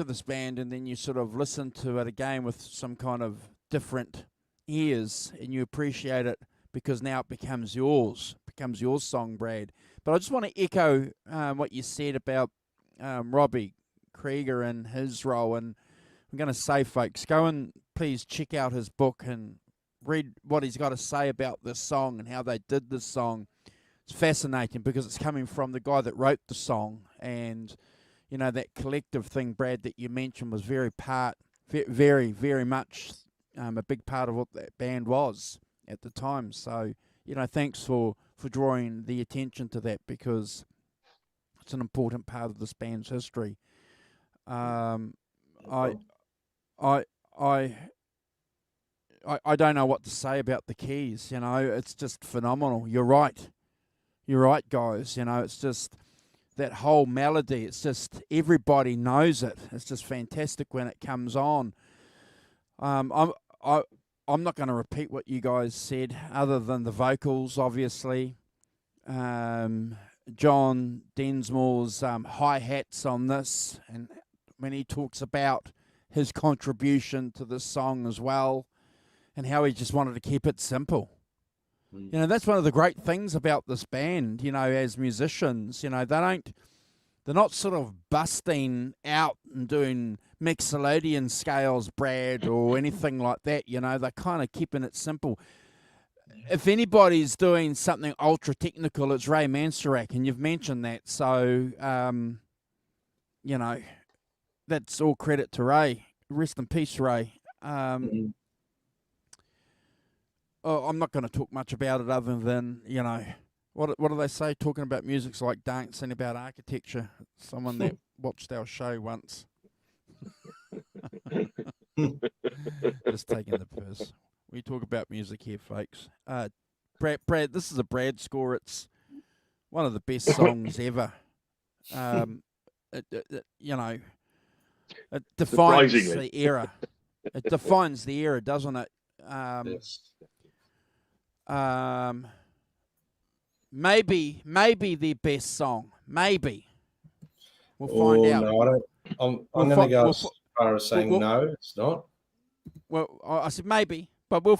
this band, and then you sort of listen to it again with some kind of different ears, and you appreciate it because now it becomes your song, Brad. But I just want to echo what you said about Robbie Krieger and his role. And I'm going to say, folks, go and please check out his book and read what he's got to say about this song and how they did this song. It's fascinating because it's coming from the guy that wrote the song. And, that collective thing, Brad, that you mentioned was very, very much a big part of what that band was at the time. So, thanks for drawing the attention to that, because it's an important part of this band's history. I don't know what to say about the keys. It's just phenomenal. You're right, guys. It's just that whole melody. It's just everybody knows it. It's just fantastic when it comes on. I'm not going to repeat what you guys said, other than the vocals, obviously. John Densmore's hi-hats on this, and when he talks about his contribution to this song as well, and how he just wanted to keep it simple. That's one of the great things about this band, as musicians. They're not sort of busting out and doing Mixolydian scales, Brad, or anything like that. They're kind of keeping it simple. If anybody's doing something ultra technical, it's Ray Mansarak, and you've mentioned that. So, that's all credit to Ray. Rest in peace, Ray. I'm not going to talk much about it, other than, what do they say? Talking about music's like dancing about architecture. Someone that watched our show once. Just taking the piss. We talk about music here, folks. Brad, this is a Brad score. It's one of the best songs ever. It defines the era. It defines the era, doesn't it? Yes. Maybe their best song. Maybe. We'll find out. No, I don't. I'm going to go as far as saying no, it's not. Well, I said maybe, but we'll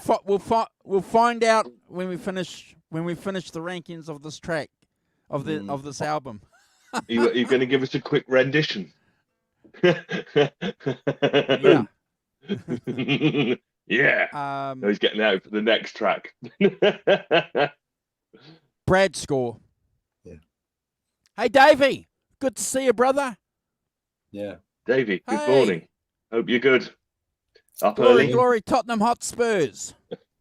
find out when we finish the rankings of this track, of this album. You're going to give us a quick rendition. Yeah. Yeah. No, he's getting out for the next track. Brad score. Yeah. Hey, Davey. Good to see you, brother. Yeah. Davey, good Hey! morning. Hope you're good. Up Glory, early? glory, Tottenham Hotspurs.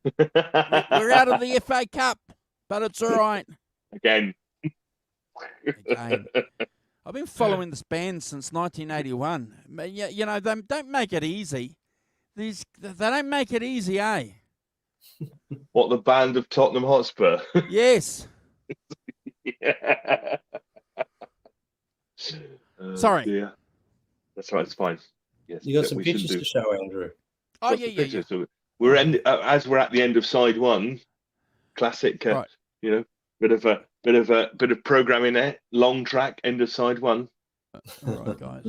We're out of the FA Cup, but it's all right. Again. Again. I've been following this band since 1981. You know, they don't make it easy. They don't make it easy, eh? What, the band of Tottenham Hotspur? Yes. Yeah. Oh, Sorry. dear. That's right. It's fine. Yes, You got some we shouldn't pictures do. to show, Andrew. Oh, Got yeah, some yeah, yeah. pictures. So we're as we're at the end of side one. Classic, Right. you know, bit of programming there. Long track, end of side one. All right, guys.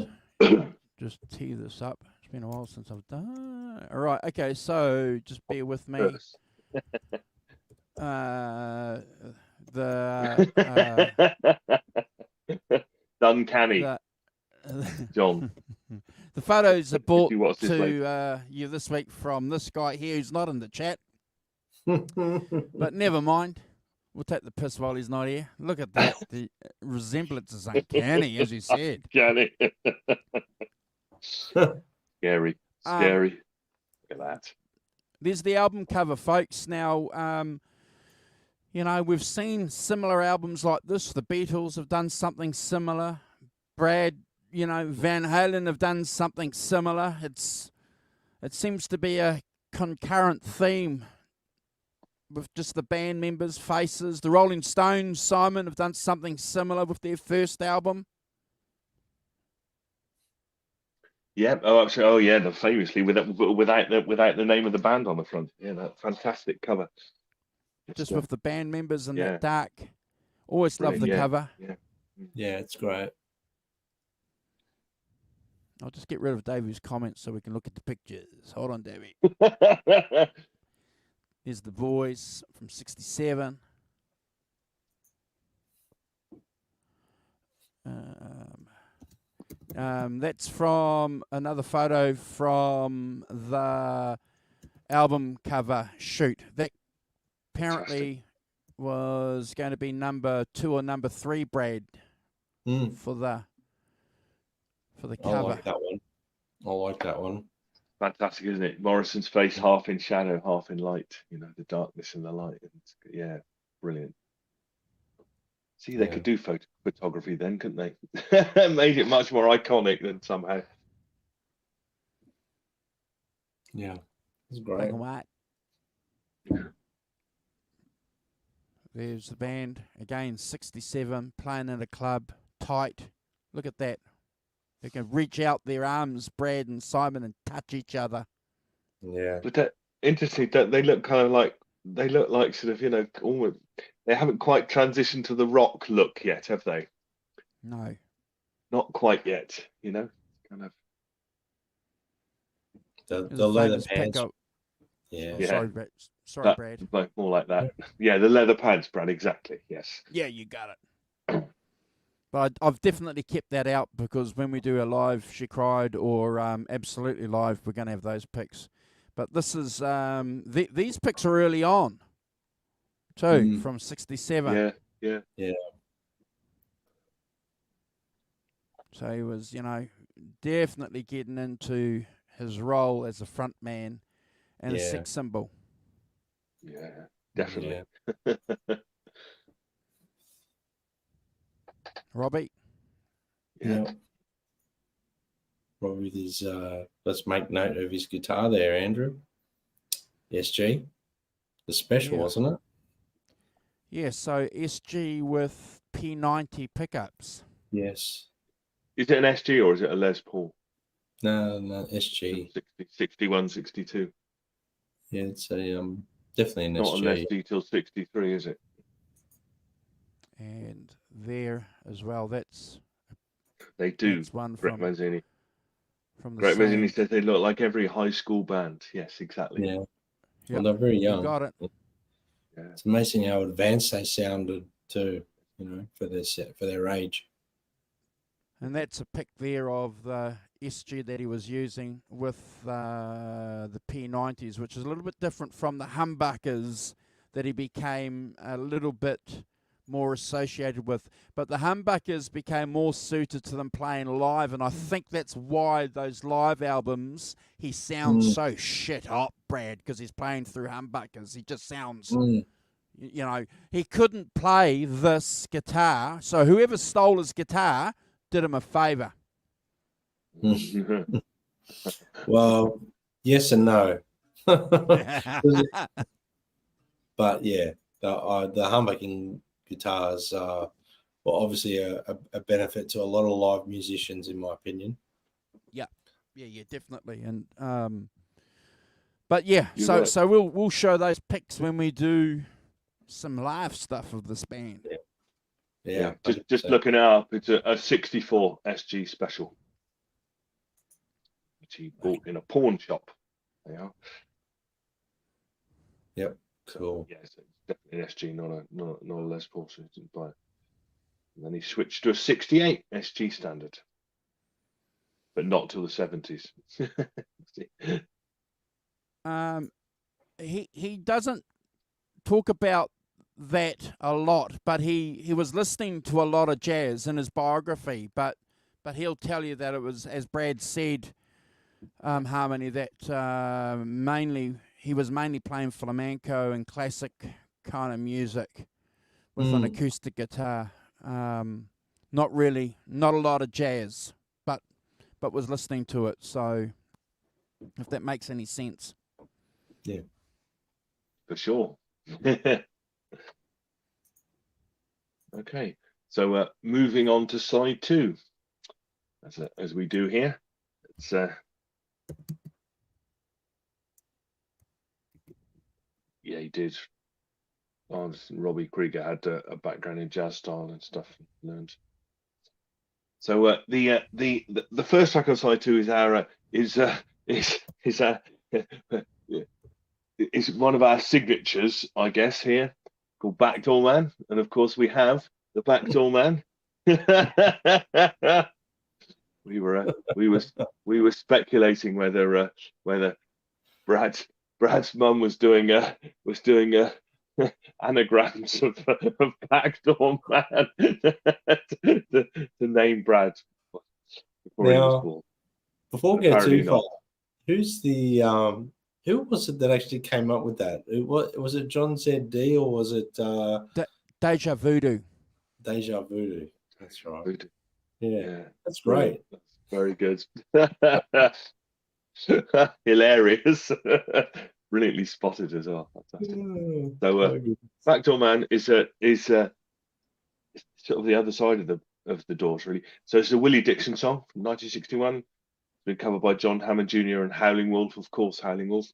Just tee this up. It's been a while since I've done. All right, okay, so just bear with me. Uncanny, John. The photos are brought you watch this to you this week from this guy here who's not in the chat. But never mind. We'll take the piss while he's not here. Look at that. The resemblance is uncanny, as you said. Uncanny. Scary. Scary. Look at that. There's the album cover, folks. Now, you know, we've seen similar albums like this. The Beatles have done something similar. Brad, you know, Van Halen have done something similar. It seems to be a concurrent theme with just the band members' faces. The Rolling Stones, Simon, have done something similar with their first album. Yeah. Oh, absolutely. Oh, yeah. Famously, without the name of the band on the front. Yeah, that fantastic cover. Just with the band members in yeah. that dark. Always love the cover. Yeah. Yeah, it's great. I'll just get rid of Davey's comments so we can look at the pictures. Hold on, Davey. Here's the boys from '67. That's from another photo from the album cover shoot. That apparently was going to be number 2 or number 3, Brad, for the cover. I like that one. I like that one. Fantastic, isn't it? Morrison's face half in shadow, half in light. You know, the darkness and the light. Yeah, brilliant. See, they could do photography then, couldn't they? Made it much more iconic than somehow. Yeah, it's great. Black and white. There's the band again, '67, playing in a club, tight. Look at that. They can reach out their arms, Brad and Simon, and touch each other. Yeah. But interesting that they look kind of like sort of, you know, almost, they haven't quite transitioned to the rock look yet, have they? No. Not quite yet, you know, kind of. The leather pants. Yeah. Yeah. Sorry, Brad. Sorry, Brad. Like, more like that. Yeah, the leather pants, Brad. Exactly. Yes. Yeah, you got it. But I've definitely kept that out because when we do a live She Cried or Absolutely Live, we're going to have those pics. But this is these pics are early on too, from '67. Yeah. So he was, you know, definitely getting into his role as a front man and a sex symbol. Yeah, definitely. Yeah. Robbie? Yeah. Robbie with his, let's make note of his guitar there, Andrew. SG. The special, wasn't it? Yeah, so SG with P90 pickups. Yes. Is it an SG or is it a Les Paul? No, SG. 61, 62. Yeah, it's a definitely an Not SG. an SG till 63, is it? And there as well, that's one Brett from Mazzini. From the Brett same. Mazzini says they look like every high school band. Yes, exactly. Yeah. Yep. Well, they're very young. You got it. Yeah. It's amazing how advanced they sounded too, you know, for their age. And that's a pic there of the SG that he was using with the P90s, which is a little bit different from the humbuckers that he became a little bit more associated with. But the humbuckers became more suited to them playing live, and I think that's why those live albums, he sounds so shit hot, Brad, because he's playing through humbuckers. He just sounds, you know, he couldn't play this guitar, so whoever stole his guitar did him a favour. Well, yes and no. But yeah, the humbucking guitars are obviously a benefit to a lot of live musicians, in my opinion. Yeah, definitely. And but yeah, You're so right. we'll show those pics when we do some live stuff of this band. Yeah, just 100%. looking it up, it's a 64 SG special, which he bought in a pawn shop. Yeah. Yep, cool. Yeah, so it's definitely an SG, not a Les Paul. So he didn't buy it. And then he switched to a 68 SG standard, but not till the 70s. He doesn't talk about that a lot, but he was listening to a lot of jazz in his biography, but he'll tell you that it was, as Brad said, Harmony, that he was mainly playing flamenco and classic kind of music with an acoustic guitar. Not a lot of jazz, but was listening to it. So if that makes any sense. Yeah. For sure. Okay, so moving on to side 2, as we do here. It's yeah, he did. Robbie Krieger had a background in jazz style and stuff. Learned. So the first track on side 2 is one of our signatures, I guess, here, called Backdoor Man, and of course we have the Backdoor Man. we were speculating whether Brad's mum was doing anagrams of Backdoor Man to name Brad before he was Now, born. before we get too far, not. who's the who was it that actually came up with that? Was it John ZD or was it Deja Voodoo? Deja Voodoo? That's right. Voodoo. Yeah, Yeah, that's great. That's very good. Hilarious. Brilliantly spotted as well. Fantastic. So Backdoor Man is sort of the other side of the Doors, really. So it's a Willie Dixon song from 1961. It's been covered by John Hammond Jr. and Howling Wolf, of course, Howling Wolf.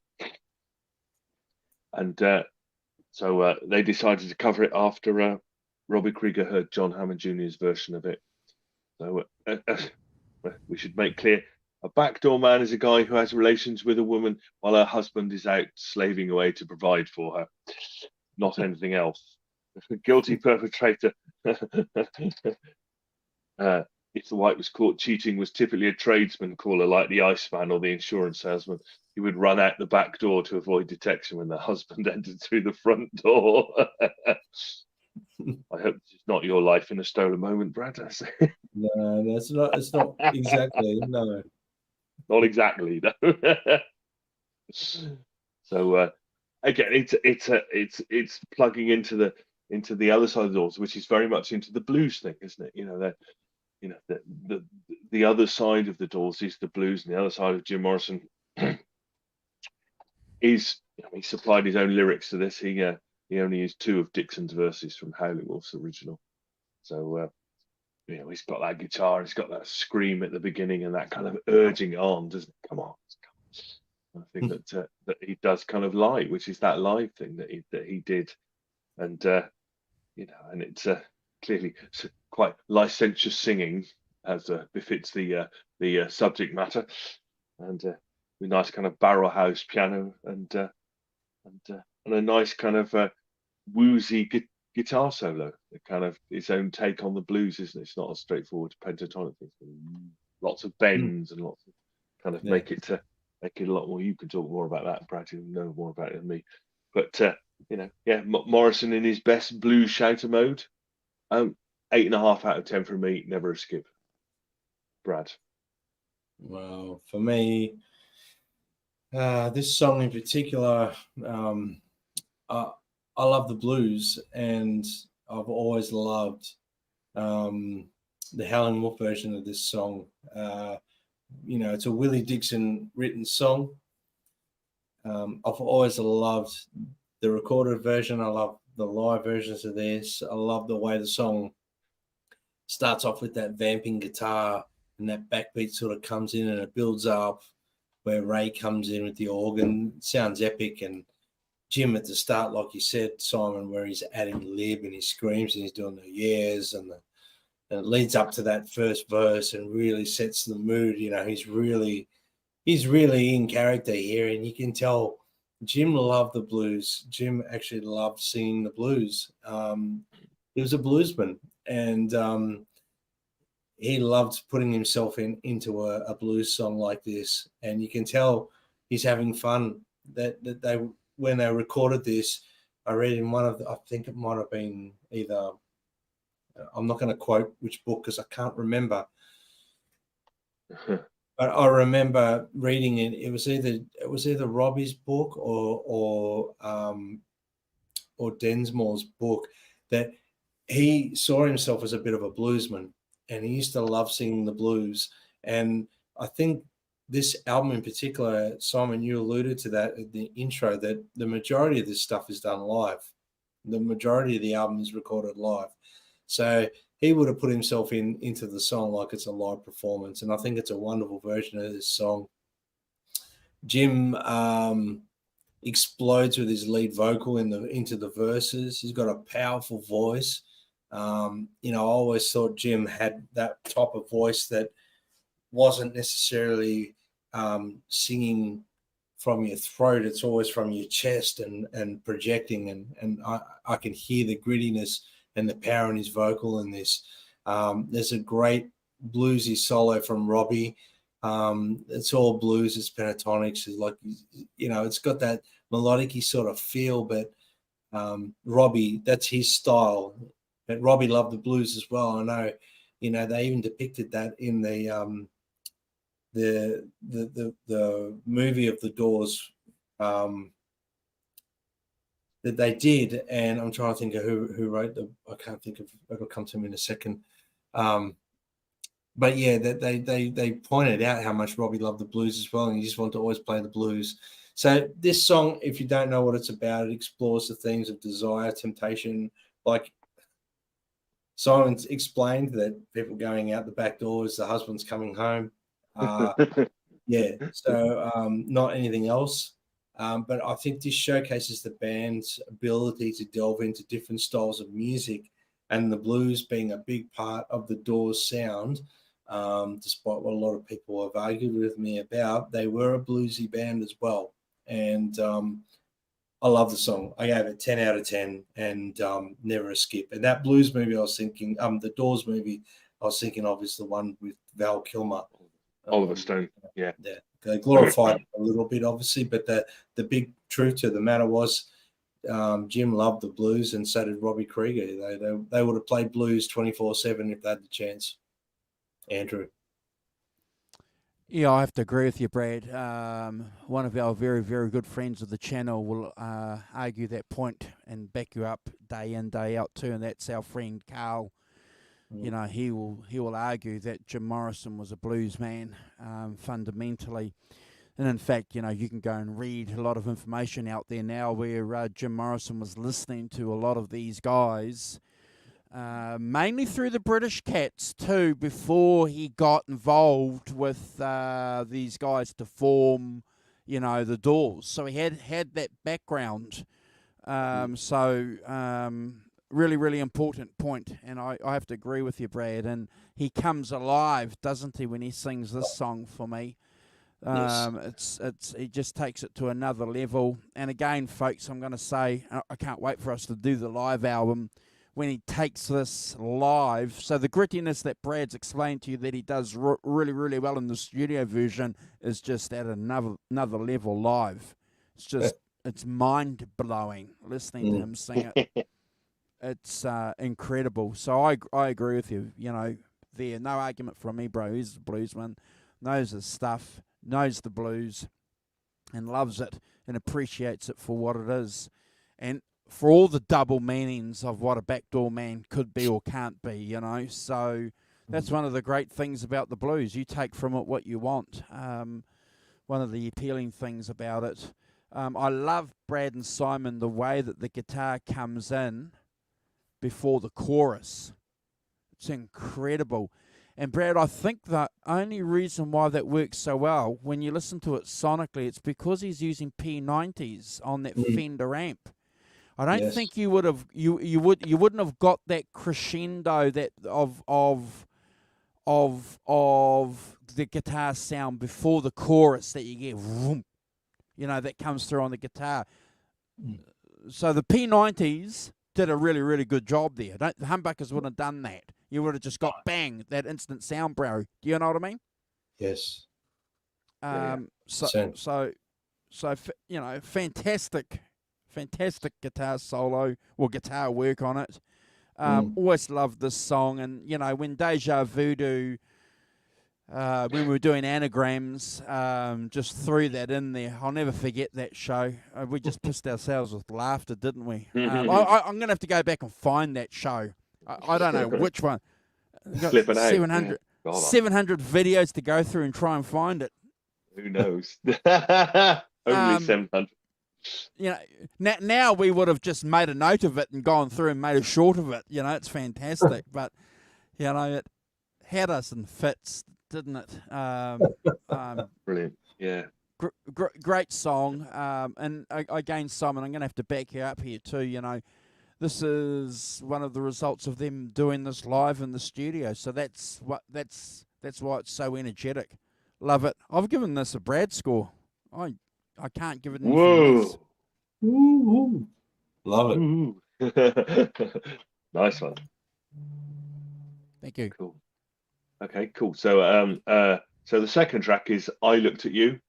And so they decided to cover it after Robbie Krieger heard John Hammond Jr.'s version of it. So we should make clear, a backdoor man is a guy who has relations with a woman while her husband is out slaving away to provide for her, not anything else. Guilty perpetrator. If the wife was caught cheating, was typically a tradesman caller like the Iceman or the insurance salesman. He would run out the back door to avoid detection when the husband entered through the front door. I hope this is not your life in a stolen moment, Brad. No, that's not. It's not exactly. No, not exactly. No. So again, it's plugging into the other side of the Doors, which is very much into the blues thing, isn't it? The other side of the Doors is the blues, and the other side of Jim Morrison is, he supplied his own lyrics to this. He only used 2 of Dixon's verses from Howling Wolf's original. So he's got that guitar, he's got that scream at the beginning, and that kind of urging on, doesn't it? Come on. I think that he does kind of live, which is that live thing that he did, and and it's clearly quite licentious singing, as befits the subject matter, and with nice kind of barrel house piano and a nice kind of woozy guitar solo. It kind of its own take on the blues, isn't it? It's not a straightforward pentatonic thing. Lots of bends and lots of kind of make it a lot more. You can talk more about that, Brad. You know more about it than me. But Morrison in his best blues shouter mode. 8.5 out of 10 from me. Never a skip. Brad. Well, for me, this song in particular, I love the blues, and I've always loved the Howlin' Wolf version of this song. It's a Willie Dixon written song. I've always loved the recorded version. I love the live versions of this. I love the way the song starts off with that vamping guitar and that backbeat sort of comes in and it builds up, where Ray comes in with the organ. It sounds epic. And Jim at the start, like you said, Simon, where he's adding lib and he screams and he's doing the yeahs and it leads up to that first verse and really sets the mood. He's really in character here, and you can tell Jim loved the blues. Jim actually loved singing the blues. He was a bluesman, and he loved putting himself into a blues song like this. And you can tell he's having fun. That they, when they recorded this, I read in one of I think it might have been either, I'm not going to quote which book because I can't remember. But I remember reading it. It was either Robbie's book or Densmore's book, that he saw himself as a bit of a bluesman, and he used to love singing the blues. And I think this album in particular, Simon, you alluded to that in the intro, that the majority of this stuff is done live. The majority of the album is recorded live. So he would have put himself into the song like it's a live performance, and I think it's a wonderful version of this song. Jim explodes with his lead vocal into the verses. He's got a powerful voice. I always thought Jim had that type of voice that wasn't necessarily singing from your throat. It's always from your chest and projecting, and I can hear the grittiness and the power in his vocal in this. There's a great bluesy solo from Robbie. It's all blues, it's pentatonics. It's like, it's got that melodic-y sort of feel, but Robbie, that's his style. But Robbie loved the blues as well. I know, they even depicted that in the movie of the Doors that they did, and I'm trying to think of who wrote I can't think of. It'll come to me in a second. But yeah, that they pointed out how much Robbie loved the blues as well, and he just wanted to always play the blues. So this song, if you don't know what it's about, it explores the themes of desire, temptation, like Simon's explained, that people going out the back doors, the husband's coming home. Yeah, so not anything else. But I think this showcases the band's ability to delve into different styles of music, and the blues being a big part of the Doors sound. Despite what a lot of people have argued with me about, they were a bluesy band as well. And I love the song. I gave it 10 out of 10 and never a skip. And that blues movie I was thinking, the Doors movie I was thinking of is the one with Val Kilmer. Oliver Stone, yeah. They glorified it a little bit, obviously, but the big truth to the matter was Jim loved the blues, and so did Robbie Krieger. They would have played blues 24/7 if they had the chance. Andrew. Yeah, I have to agree with you, Brad. One of our very, very good friends of the channel will argue that point and back you up day in, day out too, and that's our friend Carl. He will argue that Jim Morrison was a blues man, fundamentally. And in fact, you can go and read a lot of information out there now where Jim Morrison was listening to a lot of these guys, mainly through the British Cats too, before he got involved with these guys to form, the Doors. So he had that background. Really, really important point, and I have to agree with you, Brad. And he comes alive, doesn't he, when he sings this song for me? Yes. He just takes it to another level. And again, folks, I'm going to say I can't wait for us to do the live album when he takes this live. So the grittiness that Brad's explained to you that he does really, really well in the studio version is just at another level live. It's just it's mind blowing listening to him sing it. it's incredible. So I agree with you. You know, there no argument from me, bro. He's a bluesman, knows his stuff, knows the blues, and loves it and appreciates it for what it is, and for all the double meanings of what a backdoor man could be or can't be. You know, so that's one of the great things about the blues. You take from it what you want. One of the appealing things about it. I love Brad and Simon, the way that the guitar comes in before the chorus. It's incredible. And Brad, I think the only reason why that works so well, when you listen to it sonically, it's because he's using P90s on that Fender amp. I don't think you would have you wouldn't have got that crescendo that of the guitar sound before the chorus that you get, vroom, you know, that comes through on the guitar. So the P90s did a really, really good job there. The humbuckers wouldn't have done that. You would have just got bang, that instant sound, bro. Do you know what I mean? Yes. So you know, fantastic guitar solo or guitar work on it. Always loved this song, and you know, when Deja Voodoo, when we were doing anagrams, just threw that in there. I'll never forget that show. We just pissed ourselves with laughter, didn't we? I'm going to have to go back and find that show. I don't know which one. Flipping out. 700 videos to go through and try and find it. Who knows? Only 700. You know, now we would have just made a note of it and gone through and made a short of it. You know, it's fantastic. But, you know, it had us in fits, didn't it? Brilliant. Yeah. Great song. And again, Simon, I'm going to have to back you up here too. You know, this is one of the results of them doing this live in the studio. So that's why it's so energetic. Love it. I've given this a Brad score. I can't give it anything less. Woo-hoo. Love it. Nice one. Thank you. Cool. Okay, cool. So so the second track is I Looked at You.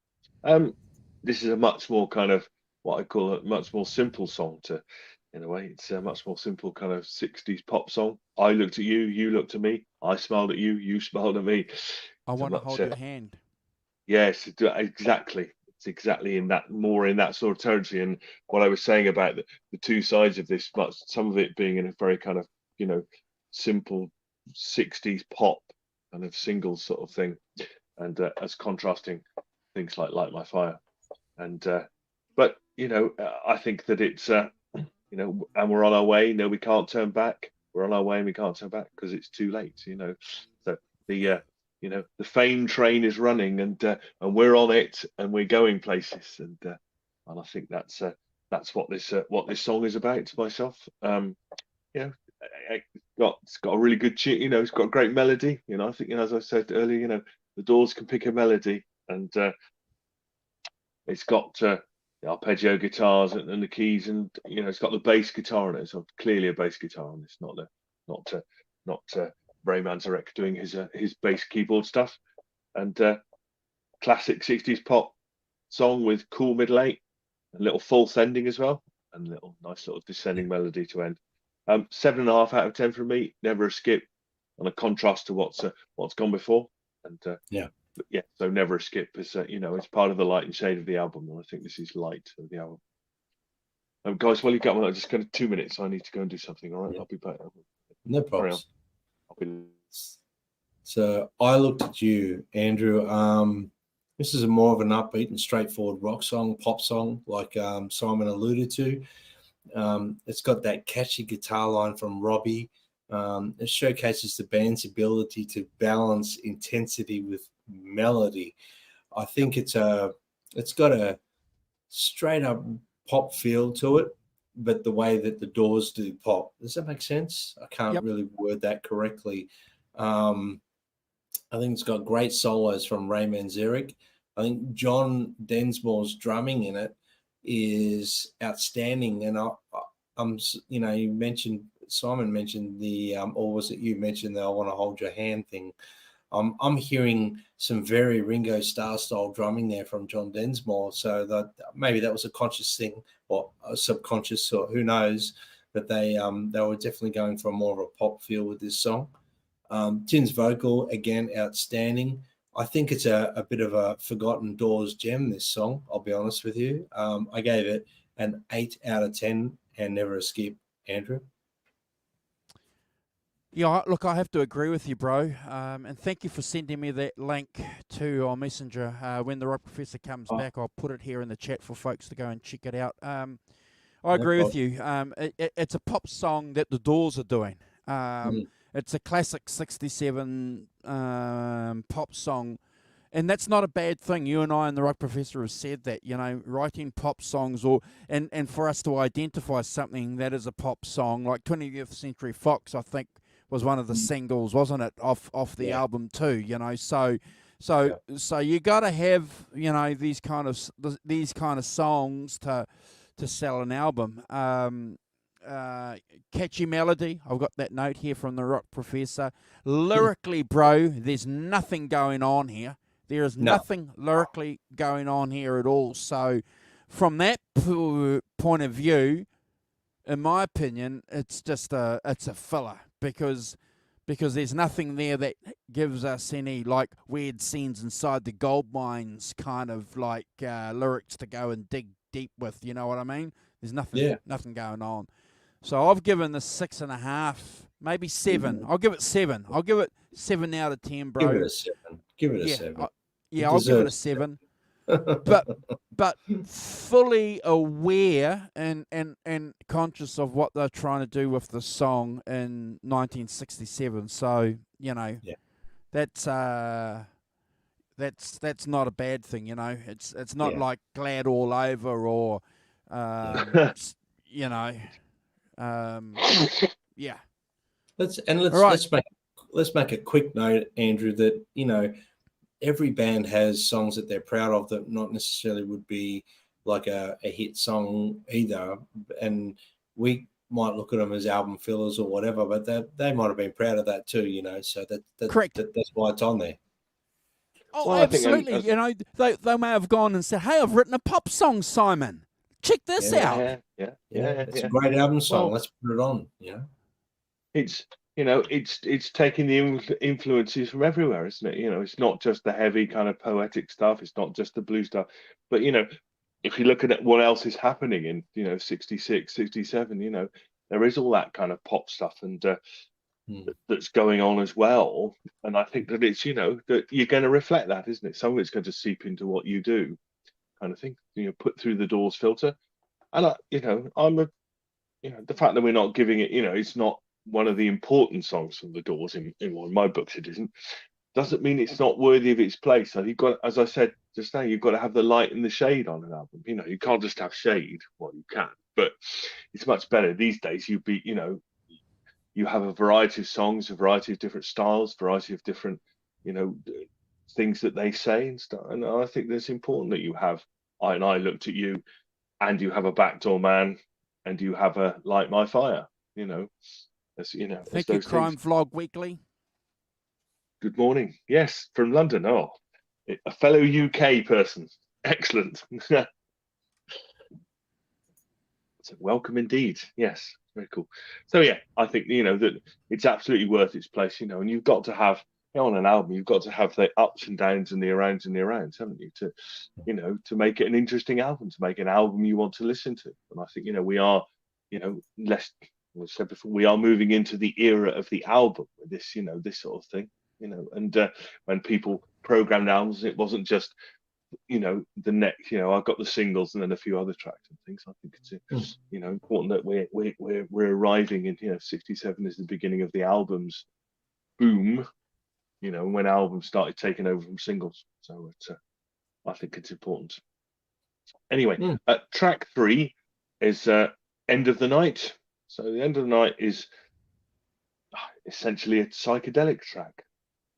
This is a much more kind of what I call a much more simple song in a way. It's a much more simple kind of 60s pop song. I looked at you, you looked at me, I smiled at you, you smiled at me. I want to hold your hand. Yes, exactly. It's exactly in that sort of territory. And what I was saying about the two sides of this, but some of it being in a very kind of, you know, simple 60s pop kind of single sort of thing, and as contrasting things like Light My Fire. And but you know, I think that it's you know, and we're on our way. No, we can't turn back. We're on our way and we can't turn back because it's too late. You know, so the you know, the fame train is running, and we're on it, and we're going places, and I think that's what this song is about to myself. You know, it's got a really good tune. You know, it's got a great melody. You know, I think, you know, as I said earlier, you know, the Doors can pick a melody, and it's got the arpeggio guitars and the keys, and you know, it's got the bass guitar on it. So clearly a bass guitar on this, not Ray Manzarek doing his bass keyboard stuff. And classic 60s pop song with cool middle eight, a little false ending as well, and a nice little descending melody to end. 7.5 out of 10 from me. Never a skip, on a contrast to what's gone before. And so never a skip is you know, it's part of the light and shade of the album, and I think this is light of the album. Guys, while you got one, just kind of 2 minutes. I need to go and do something. All right, I'll be back. No problems. So I Looked at You, Andrew. This is more of an upbeat and straightforward rock song, pop song, like Simon alluded to. It's got that catchy guitar line from Robbie. It showcases the band's ability to balance intensity with melody. I think it's got a straight up pop feel to it, but the way that the Doors do pop. Does that make sense? I can't really word that correctly. I think it's got great solos from Ray Manzarek. I think John Densmore's drumming in it is outstanding. And I'm, you know, Simon mentioned the, or was it you mentioned the I Want to Hold Your Hand thing? I'm hearing some very Ringo Starr style drumming there from John Densmore. So that maybe that was a conscious thing or a subconscious, or who knows. but they were definitely going for more of a pop feel with this song. Tin's vocal, again, outstanding. I think it's a bit of a forgotten Doors gem, this song, I'll be honest with you. I gave it an 8 out of 10 and never a skip. Andrew? Yeah, look, I have to agree with you, bro. And thank you for sending me that link to our messenger. When the Rock Professor comes back, I'll put it here in the chat for folks to go and check it out. I agree with you. It's a pop song that the Doors are doing. It's a classic 67 pop song. And that's not a bad thing. You and I and the Rock Professor have said that, you know, writing pop songs and for us to identify something that is a pop song, like 20th Century Fox, I think, was one of the singles, wasn't it, off the album too, you know. So you got to have, you know, these kind of songs to sell an album. Catchy melody. I've got that note here from the Rock Professor. Lyrically, bro, there's nothing going on here. There is nothing lyrically going on here at all. So from that point of view, in my opinion, it's a filler because there's nothing there that gives us any like weird scenes inside the gold mines kind of like lyrics to go and dig deep with. You know what I mean? There's nothing going on. So I've given this 6.5, maybe 7. I'll give it 7. I'll give it 7 out of 10, bro. Give it a 7. Give it a 7. I'll give it a 7. but fully aware and conscious of what they're trying to do with the song in 1967. So, you know, that's not a bad thing, you know. It's not like Glad All Over or you know, yeah. Let's make a quick note, Andrew, that, you know, every band has songs that they're proud of that not necessarily would be like a hit song either, and we might look at them as album fillers or whatever, but they might have been proud of that too, you know. So correct. That's why it's on there. Oh, well, absolutely. You know, they may have gone and said, "Hey, I've written a pop song, Simon. Check this out." Yeah. It's a great album song. Well, let's put it on. Yeah. It's taking the influences from everywhere, isn't it? You know, it's not just the heavy kind of poetic stuff. It's not just the blue stuff. But, you know, if you look at what else is happening in, you know, 66, 67, you know, there is all that kind of pop stuff and that's going on as well. And I think that it's, you know, that you're going to reflect that, isn't it? Some of it's going to seep into what you do, kind of thing, you know, put through the Doors filter. And, the fact that we're not giving it, you know, it's not one of the important songs from the Doors in one of my books, it isn't, doesn't mean it's not worthy of its place. So you've got, as I said just now, you've got to have the light and the shade on an album. You know, you can't just have shade. Well, you can, but it's much better these days. You have a variety of songs, a variety of different styles, variety of different, you know, things that they say and stuff. And I think that's important that you have. I looked at you, and you have a Backdoor Man, and you have a Light My Fire. You know. Thank you, Crime Vlog Weekly. Good morning. Yes, from London. Oh, a fellow UK person. Excellent. So welcome indeed. Yes, very cool. So yeah, I think, you know, that it's absolutely worth its place, you know, and you've got to have, you know, on an album, you've got to have the ups and downs and the arounds and the arounds, haven't you, to, you know, to make it an interesting album, to make an album you want to listen to. And I think, you know, we are, you know, I said before, we are moving into the era of the album with this, you know, this sort of thing, you know, and when people programmed albums, it wasn't just, you know, the next, you know, I've got the singles and then a few other tracks and things. I think it's, you know, important that we're arriving in, you know, 67 is the beginning of the albums boom, you know, when albums started taking over from singles. So I think it's important. Anyway, track 3 is End of the Night. So the End of the Night is essentially a psychedelic track.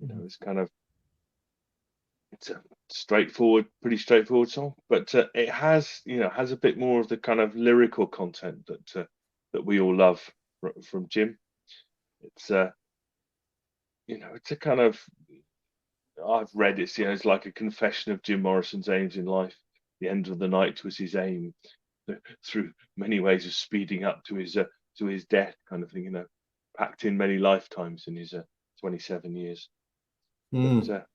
You know, it's a pretty straightforward song, but it has a bit more of the kind of lyrical content that we all love from Jim. It's it's a kind of, I've read it, you know, it's like a confession of Jim Morrison's aims in life. The end of the night was his aim, through many ways of speeding up to his his death, kind of thing. You know, packed in many lifetimes in his 27 years. But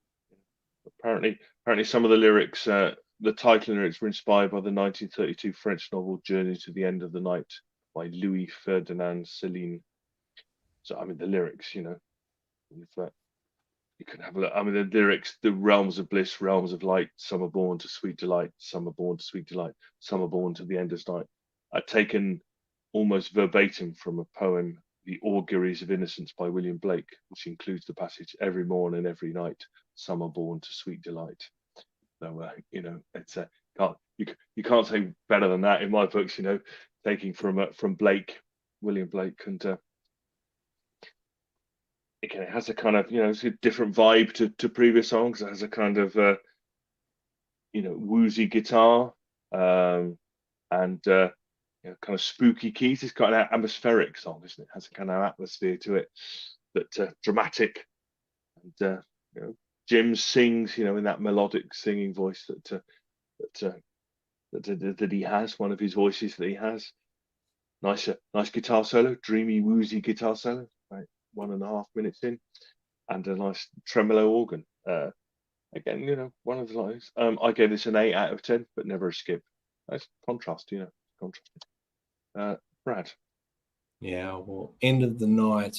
apparently, some of the lyrics, the title lyrics, were inspired by the 1932 French novel Journey to the End of the Night by Louis Ferdinand Céline. So, I mean, the lyrics, you know, if, you can have a look. I mean, the lyrics: the realms of bliss, realms of light. Some are born to sweet delight. Some are born to sweet delight. Some are born to the endless night. I've taken almost verbatim from a poem, The Auguries of Innocence by William Blake, which includes the passage, every morn and every night, some are born to sweet delight. So, you know, it's you can't say better than that in my books, you know, taking from Blake, William Blake. And again, it has a kind of, you know, it's a different vibe to previous songs. It has a kind of, you know, woozy guitar, and you know, kind of spooky keys. It's got an atmospheric song, isn't it? It has a kind of atmosphere to it, that dramatic. And you know, Jim sings, you know, in that melodic singing voice that he has, one of his voices that he has. Nice guitar solo, dreamy, woozy guitar solo, right? 1.5 minutes in, and a nice tremolo organ. Again, you know, one of the lines. I gave this an 8 out of 10, but never a skip. Nice contrast, you know, contrast. Brad. Yeah, well, end of the night,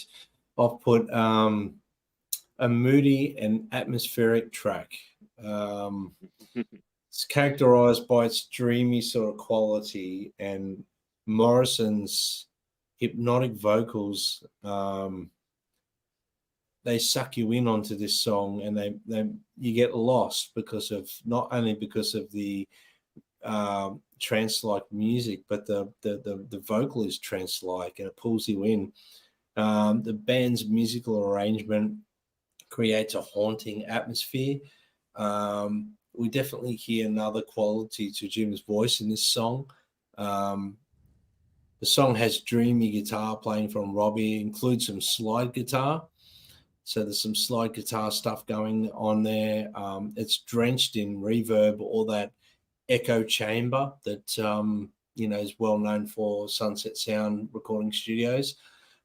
I've put a moody and atmospheric track. It's characterized by its dreamy sort of quality, and Morrison's hypnotic vocals. They suck you in onto this song, and they you get lost because of, not only because of the trance-like music, but the vocal is trance-like, and it pulls you in. The band's musical arrangement creates a haunting atmosphere. We definitely hear another quality to Jim's voice in this song. The song has dreamy guitar playing from Robbie, includes some slide guitar. So there's some slide guitar stuff going on there. It's drenched in reverb, or that echo chamber that you know, is well known for Sunset Sound recording studios.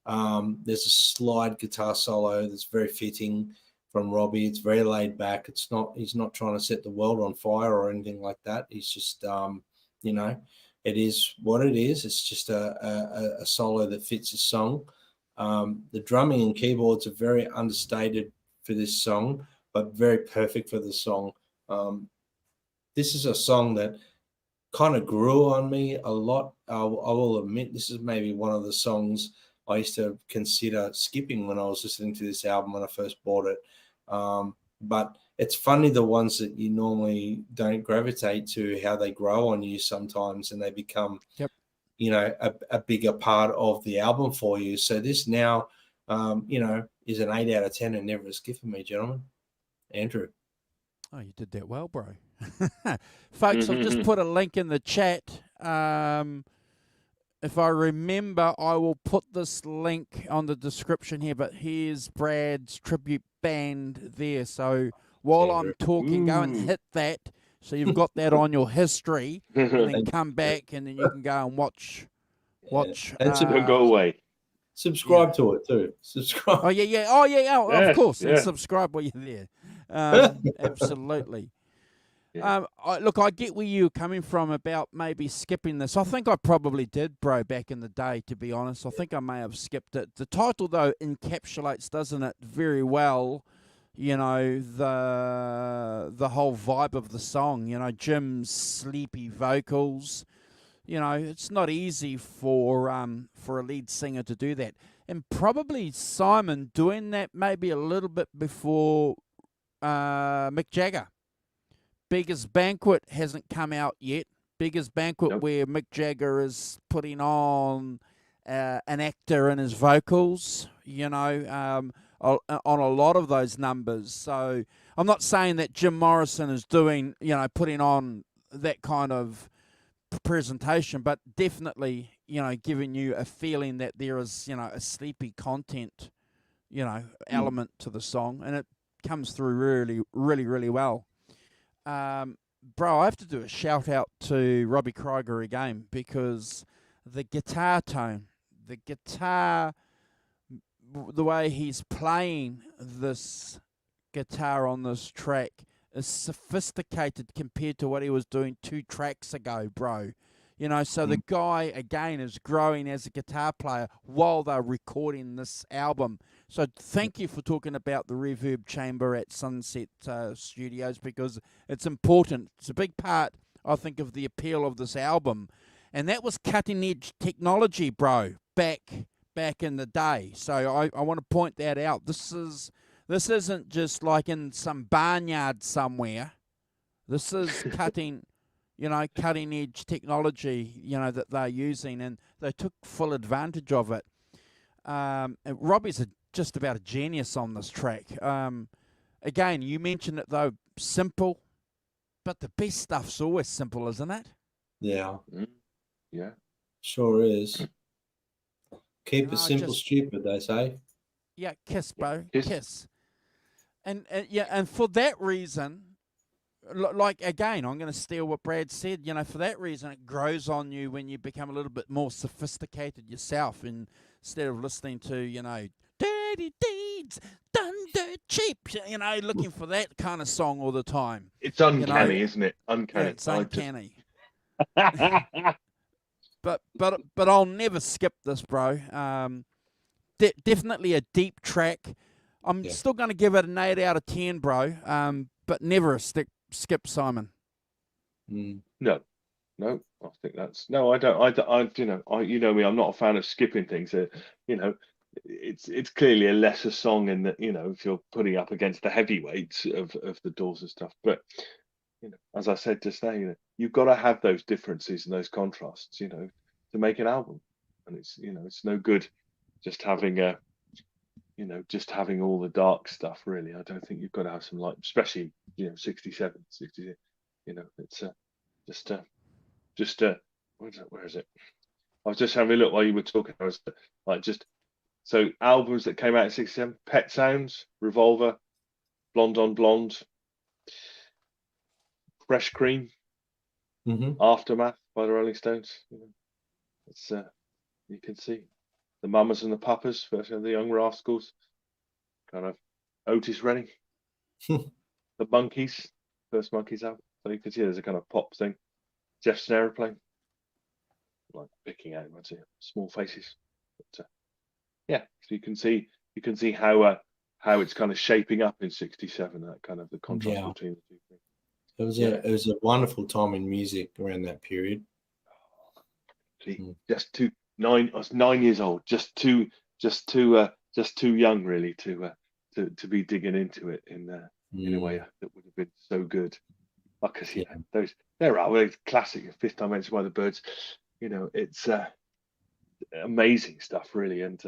There's a slide guitar solo that's very fitting from Robbie. It's very laid back. He's not trying to set the world on fire or anything like that. He's just you know, it is what it is. It's just a solo that fits the song. The drumming and keyboards are very understated for this song, but very perfect for the song. This is a song that kind of grew on me a lot. I will admit, this is maybe one of the songs I used to consider skipping when I was listening to this album when I first bought it. But it's funny, the ones that you normally don't gravitate to, how they grow on you sometimes, and they become, you know, a bigger part of the album for you. So this now, you know, is an 8 out of 10 and never a skip for me, gentlemen. Andrew. Oh, you did that well, bro. Folks, I've just put a link in the chat. If I remember, I will put this link on the description here, but here's Brad's tribute band there. So while I'm talking, go and hit that, so you've got that on your history, and then come back, and then you can go and watch. And don't go away. Subscribe to it too. Subscribe. Oh yeah. Oh yeah. Oh, yes, of course. yeah. And subscribe while you're there. Absolutely. Yeah. Look, I get where you're coming from about maybe skipping this. I think I probably did, bro, back in the day, to be honest. I think I may have skipped it. The title, though, encapsulates, doesn't it, very well, you know, the whole vibe of the song. You know, Jim's sleepy vocals. You know, it's not easy for a lead singer to do that. And probably Simon doing that maybe a little bit before Mick Jagger. Biggest Banquet hasn't come out yet. Biggest Banquet, where Mick Jagger is putting on an actor in his vocals, you know, on a lot of those numbers. So I'm not saying that Jim Morrison is doing, you know, putting on that kind of presentation, but definitely, you know, giving you a feeling that there is, you know, a sleepy content, you know, element to the song, and it comes through really, really, really well. Bro, I have to do a shout out to Robbie Krieger again, because the guitar tone, the guitar, the way he's playing this guitar on this track is sophisticated compared to what he was doing 2 tracks ago, bro. You know, so the guy, again, is growing as a guitar player while they're recording this album. So thank you for talking about the reverb chamber at Sunset Studios, because it's important. It's a big part, I think, of the appeal of this album. And that was cutting-edge technology, bro, back in the day. So I want to point that out. This isn't just like in some barnyard somewhere. This is cutting edge technology, that they're using, and they took full advantage of it. And Robbie's just about a genius on this track. Again, you mentioned it though, simple, but the best stuff's always simple, isn't it? Yeah. Yeah. Sure is. Keep it simple, stupid, they say. Yeah, kiss, bro. Kiss. And for that reason, like, again, I'm going to steal what Brad said, for that reason, it grows on you when you become a little bit more sophisticated yourself, instead of listening to, dirty deeds done dirt cheap, looking for that kind of song all the time. It's uncanny, isn't it? Uncanny. Yeah, it's uncanny. But I'll never skip this, bro. Definitely a deep track. I'm still going to give it an 8 out of 10, bro. But never a skip, Simon. No, I think that's no. I don't. You know me. I'm not a fan of skipping things. It's clearly a lesser song in that, if you're putting up against the heavyweights of the Doors and stuff. But as I said just now, you've got to have those differences and those contrasts, to make an album. And it's no good just having just having all the dark stuff, really. I don't think you've got to have some light, especially 67, 60. It's where is it? I was just having a look while you were talking. I was like, so albums that came out in 67: Pet Sounds, Revolver, Blonde on Blonde, Fresh Cream, Aftermath by the Rolling Stones. It's you can see the Mamas and the Papas version of the Young Rascals, kind of Otis Redding, the Monkees, first Monkees album. So you can see there's a kind of pop thing. Jeff's Aeroplane, like picking out small faces. But, so you can see how it's kind of shaping up in 67. That kind of the contrast between the two things. It was a wonderful time in music around that period. Just 9. I was 9 years old. Just too young, really, to be digging into it in a way that would have been so good. Because they're classic. Fifth Dimension by the Birds. It's amazing stuff, really. And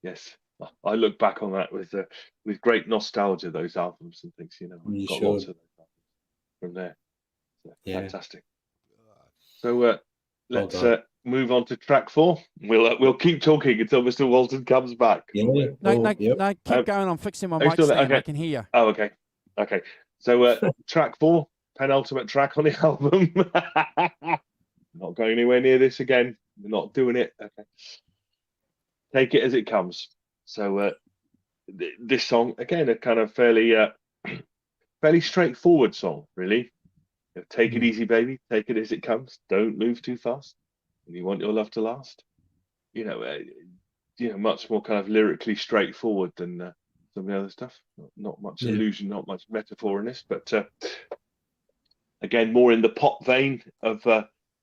yes, I look back on that with great nostalgia. Those albums and things. We've got lots of those albums from there. So, fantastic. So let's move on to track 4. We'll keep talking until Mr. Walton comes back. No, keep going. I'm fixing my mic stand. Okay. I can hear you. Oh, okay. So track 4, penultimate track on the album. Not going anywhere near this again. We're not doing it. Okay. Take It As It Comes. So this song, again, a kind of fairly straightforward song, really. Take it easy, baby. Take it as it comes. Don't move too fast. And you want your love to last. Much more kind of lyrically straightforward than some of the other stuff. Not much allusion, not much metaphor in this, but again, more in the pop vein of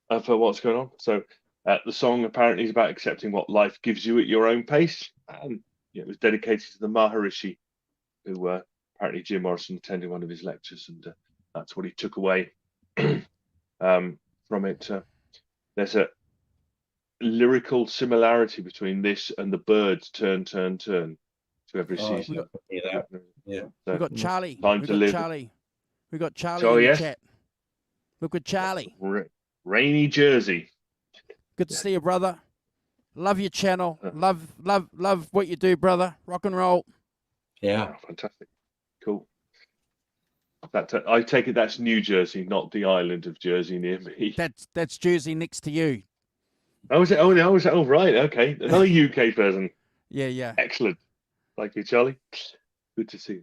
what's going on. So the song apparently is about accepting what life gives you at your own pace. And it was dedicated to the Maharishi, who apparently Jim Morrison attended one of his lectures, and that's what he took away from it. There's a lyrical similarity between this and the Birds' Turn, Turn, Turn to every season. So, We've got Charlie. We've got Charlie in the chat. Look at Charlie. Rainy Jersey. Good to see you, brother. Love your channel. Love what you do, brother. Rock and roll. Yeah. Oh, fantastic. Cool. I take it that's New Jersey, not the island of Jersey near me. That's Jersey next to you. Oh, was it? Oh, right. Okay. Another UK person. Yeah. Excellent. Thank you, Charlie. Good to see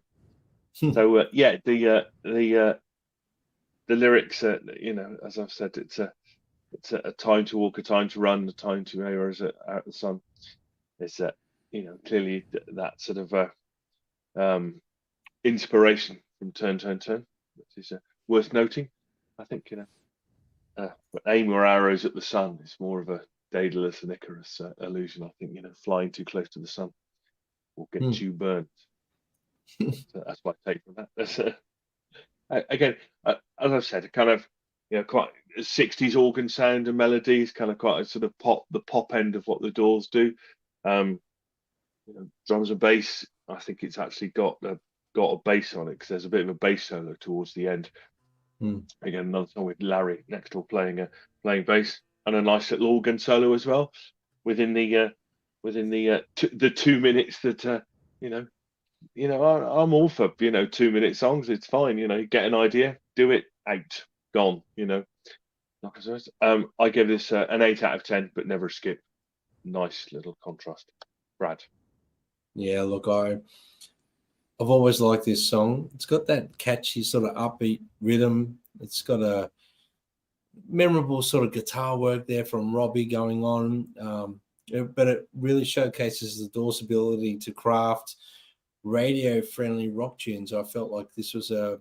you. So, yeah, the lyrics, as I've said, it's a time to walk, a time to run, a time to arrows out the sun. It's clearly that sort of inspiration from Turn, Turn, Turn, which is worth noting. I think aim your arrows at the sun is more of a Daedalus and Icarus illusion. I think flying too close to the sun will get you burned. So that's my take on that. That's again, as I've said, kind of quite 60s organ sound and melodies, kind of quite a sort of the pop end of what the Doors do. Drums and bass. I think it's actually got a bass on it because there's a bit of a bass solo towards the end. Again, another song with Larry next door playing bass and a nice little organ solo as well within the 2 minutes that I'm all for 2-minute songs. It's fine. Get an idea, do it, out, gone. I give this an 8 out of 10, but never skip. Nice little contrast. Brad. Yeah, look, I've always liked this song. It's got that catchy sort of upbeat rhythm. It's got a memorable sort of guitar work there from Robbie going on. But it really showcases the Doors' ability to craft radio-friendly rock tunes. I felt like this was a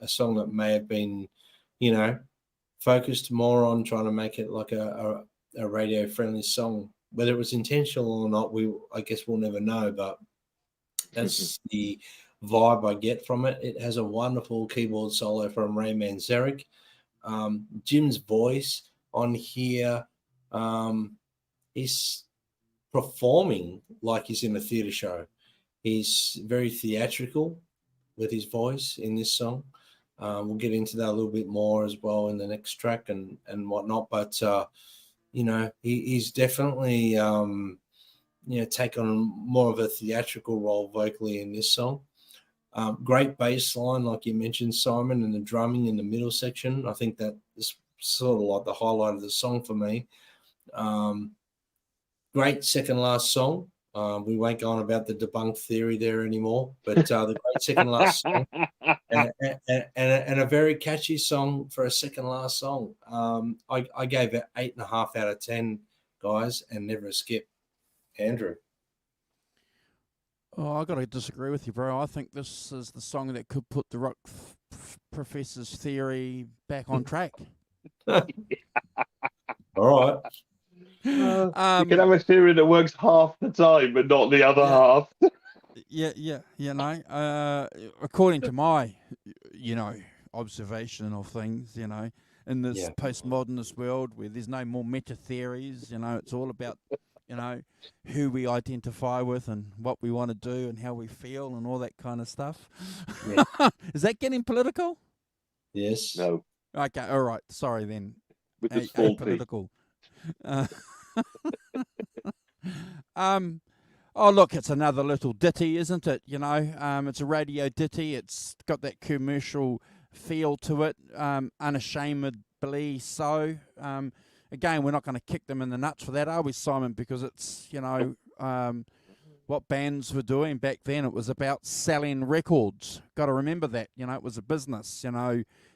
song that may have been, focused more on trying to make it like a radio-friendly song. Whether it was intentional or not, I guess we'll never know. But that's the vibe I get from it. It has a wonderful keyboard solo from Ray Manzarek. Jim's voice on here is performing like he's in a theatre show. He's very theatrical with his voice in this song. We'll get into that a little bit more as well in the next track and whatnot. But, he's definitely, taken on more of a theatrical role vocally in this song. Great bass line, like you mentioned, Simon, and the drumming in the middle section. I think that is sort of like the highlight of the song for me. Great second last song. We won't go on about the debunked theory there anymore, but the great second last song and a very catchy song for a second last song. I gave it 8.5 out of 10, guys, and never a skip. Andrew. Oh, I got to disagree with you, bro. I think this is the song that could put the rock professor's theory back on track. All right. You can have a theory that works half the time, but not the other half. Yeah. According to my, observation of things, in this postmodernist world where there's no more meta theories, it's all about, who we identify with and what we want to do and how we feel and all that kind of stuff. Yeah. Is that getting political? Yes. No. Okay. All right. Sorry then. With the small political. Oh look, it's another little ditty, isn't it? It's a radio ditty. It's got that commercial feel to it, unashamedly so. Again, we're not going to kick them in the nuts for that, are we, Simon? Because it's what bands were doing back then. It was about selling records. Got to remember that. It was a business.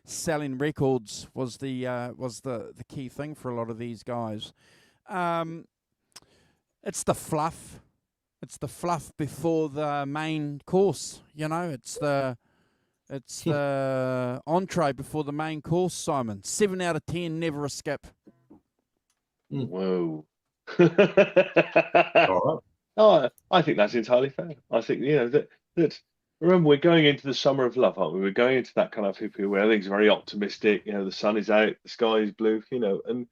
Selling records was the key thing for a lot of these guys. It's the fluff. It's the fluff before the main course. It's the entree before the main course. Simon, 7 out of 10, never a skip. Whoa. All right. Oh, I think that's entirely fair. I think that remember, we're going into the summer of love, aren't we? We're going into that kind of hippie where everything's very optimistic. The sun is out, the sky is blue. And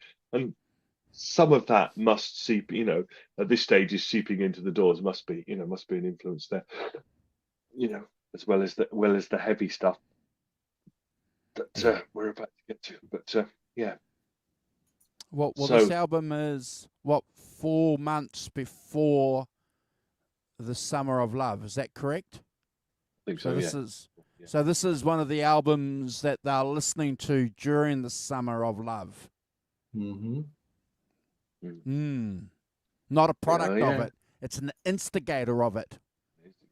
some of that must seep. At this stage is seeping into the Doors. Must be an influence there. As well as the heavy stuff that we're about to get to. But yeah. Well, this album is 4 months before the Summer of Love. Is that correct? I think so. So this is one of the albums that they're listening to during the Summer of Love. Mm-hmm. Not a product yeah. of it. It's an instigator of it.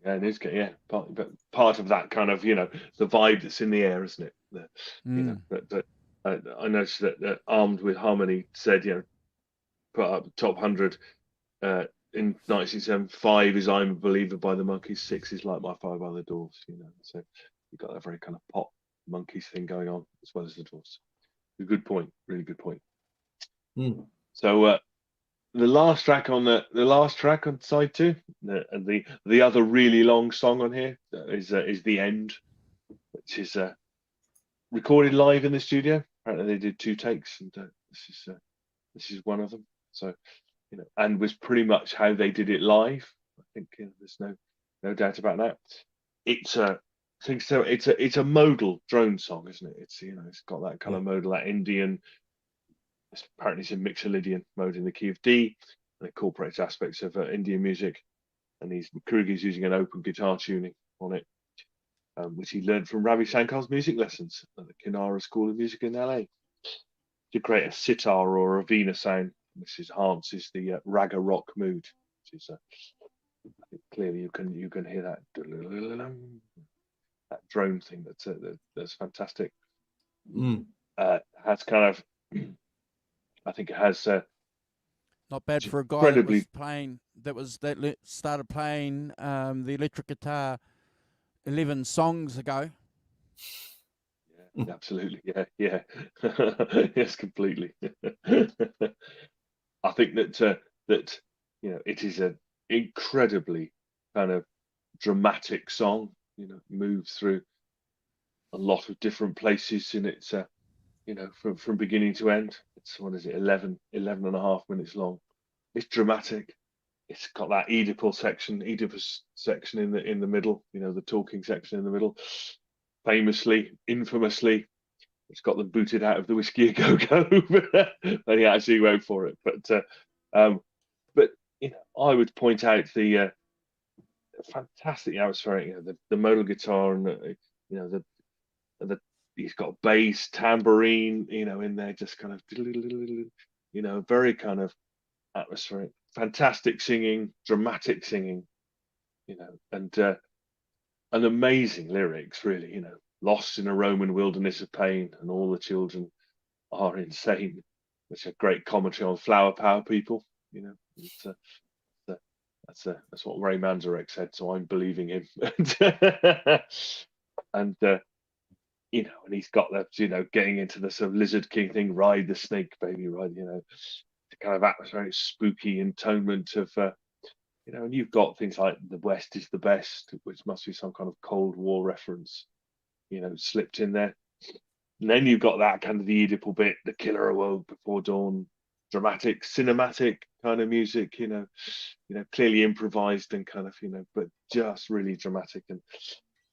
Yeah, it is. Yeah, part of that kind of the vibe that's in the air, isn't it? That I noticed that Armed with Harmony said put up top 100 in 1975 is I'm a Believer by the Monkees, 6 is Like My Fire by the Doors. So you've got that very kind of pop Monkees thing going on as well as the Doors. A good point, really good point. So the last track on side 2, the other really long song on here is The End, which is recorded live in the studio. Apparently they did 2 takes, and this is one of them. So and was pretty much how they did it live. I think there's no doubt about that. It's a it's a modal drone song, isn't it? It's got that kind of modal, that Indian. Apparently it's in Mixolydian mode in the key of D, and incorporates aspects of Indian music. And Kruger's using an open guitar tuning on it, which he learned from Ravi Shankar's music lessons at the Kinara School of Music in LA, to create a sitar or a veena sound, which enhances the raga rock mood. Which is I think clearly you can hear that drone thing. That's fantastic. Has kind of I think it has not bad for a guy incredibly that started playing the electric guitar 11 songs ago. Yeah, absolutely. Yeah. Yes, completely. I think that it is an incredibly kind of dramatic song. Moves through a lot of different places in its from beginning to end. It's 11 and a half minutes long. It's dramatic. It's got that Oedipus section in the middle, the talking section in the middle. Infamously, it's got them booted out of the Whiskey A Go Go, but he actually went for it. But I would point out the fantastic atmospheric, the modal guitar, and the he's got bass, tambourine, in there, just kind of, very kind of atmospheric, fantastic singing, dramatic singing, and amazing lyrics, really, lost in a Roman wilderness of pain, and all the children are insane, which is a great commentary on flower power people. That's what Ray Manzarek said, so I'm believing him. And and he's got that, getting into the sort of Lizard King thing, ride the snake, baby, ride, the kind of atmospheric, spooky intonement of, and you've got things like The West is the Best, which must be some kind of Cold War reference, slipped in there. And then you've got that kind of the Oedipal bit, The Killer Awoke Before Dawn, dramatic, cinematic kind of music, clearly improvised and kind of, but just really dramatic and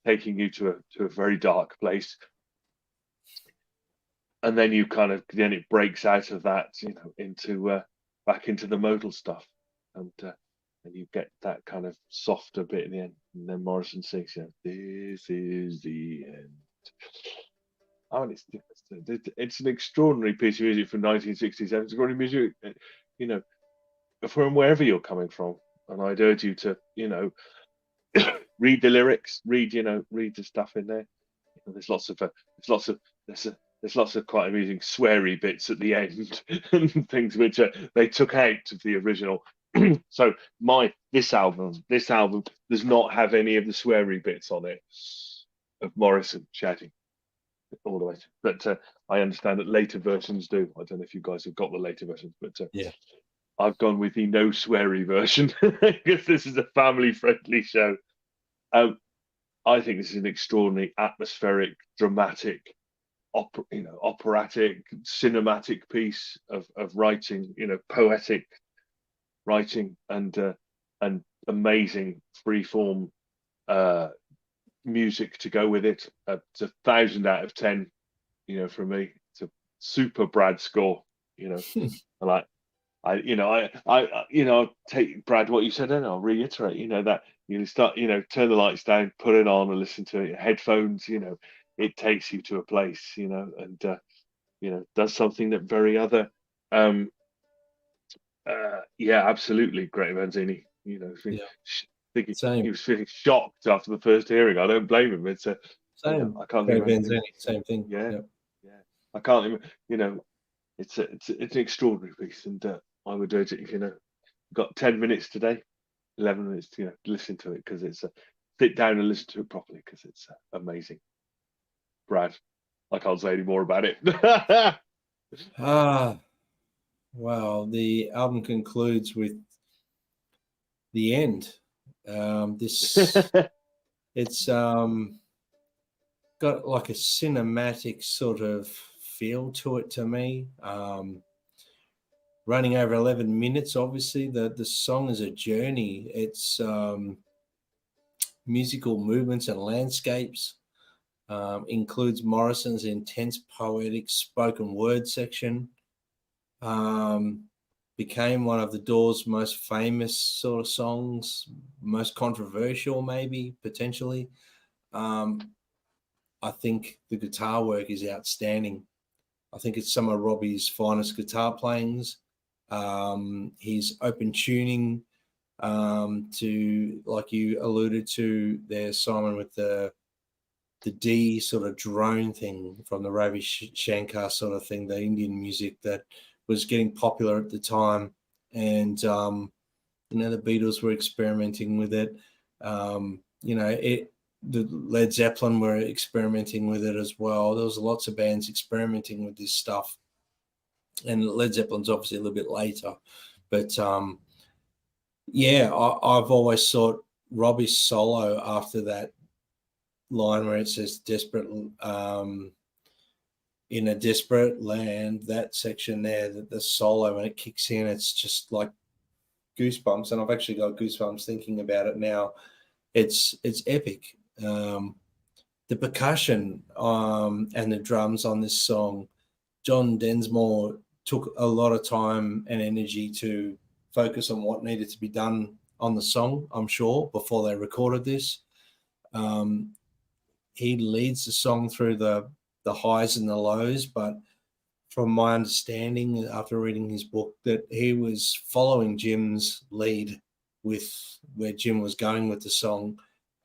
taking you to a very dark place. And then then it breaks out of that, into back into the modal stuff, and you get that kind of softer bit in the end. And then Morrison sings, "This is the end." Oh, and it's an extraordinary piece of music from 1967. It's extraordinary music, from wherever you're coming from. And I'd urge you to, read the lyrics, read the stuff in there. There's lots of quite amusing sweary bits at the end and things which they took out of the original. So this album does not have any of the sweary bits on it of Morrison shouting all the way. But I understand that later versions do. I don't know if you guys have got the later versions, but yeah, I've gone with the no sweary version because this is a family-friendly show. I think this is an extraordinary, atmospheric, dramatic, operatic, cinematic piece of writing. Poetic writing and amazing freeform music to go with it. It's 1,000 out of 10. For me, it's a super Brad score. And I take Brad what you said, and I'll reiterate. That start, turn the lights down, put it on, and listen to it. Headphones, it takes you to a place, and does something that very other Yeah, absolutely. Greg Manzini, Yeah, thinking same, he was feeling shocked after the first hearing. I don't blame him. It's same. I can't Craig imagine. Benzini, same thing. Yeah, Yeah. yeah. I can't even. It's an extraordinary piece, and I would urge it. Got 10 minutes today, 11 minutes. Listen to it because it's sit down and listen to it properly because it's amazing. Brad, I can't say any more about it. Ah, wow. The album concludes with the end. It's got like a cinematic sort of feel to it to me. Running over 11 minutes, obviously. The song is a journey. It's musical movements and landscapes. Includes Morrison's intense poetic spoken word section. Became one of the Doors' most famous sort of songs, most controversial, maybe potentially. I think the guitar work is outstanding. I think it's some of Robbie's finest guitar playings. His open tuning to, like you alluded to there, Simon, with the D sort of drone thing from the Ravi Shankar sort of thing, the Indian music that was getting popular at the time. And, the Beatles were experimenting with it. The Led Zeppelin were experimenting with it as well. There was lots of bands experimenting with this stuff. And Led Zeppelin's obviously a little bit later. But, I've always thought Robbie's solo after that line where it says desperate in a desperate land, that section there, the solo, when it kicks in, it's just like goosebumps. And I've actually got goosebumps thinking about it now. It's epic. The percussion and the drums on this song, John Densmore took a lot of time and energy to focus on what needed to be done on the song, I'm sure, before they recorded this. He leads the song through the highs and the lows, but from my understanding after reading his book, that he was following Jim's lead with where Jim was going with the song.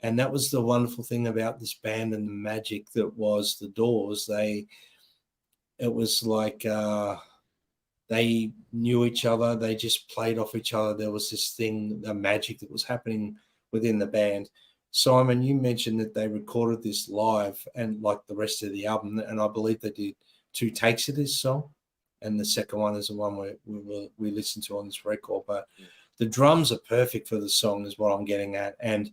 And that was the wonderful thing about this band and the magic that was the Doors. It was like they knew each other. They just played off each other. There was this thing, the magic that was happening within the band. Simon, you mentioned that they recorded this live and like the rest of the album, and I believe they did 2 takes of this song, and the second one is the one we listened to on this record. But the drums are perfect for the song is what I'm getting at. And,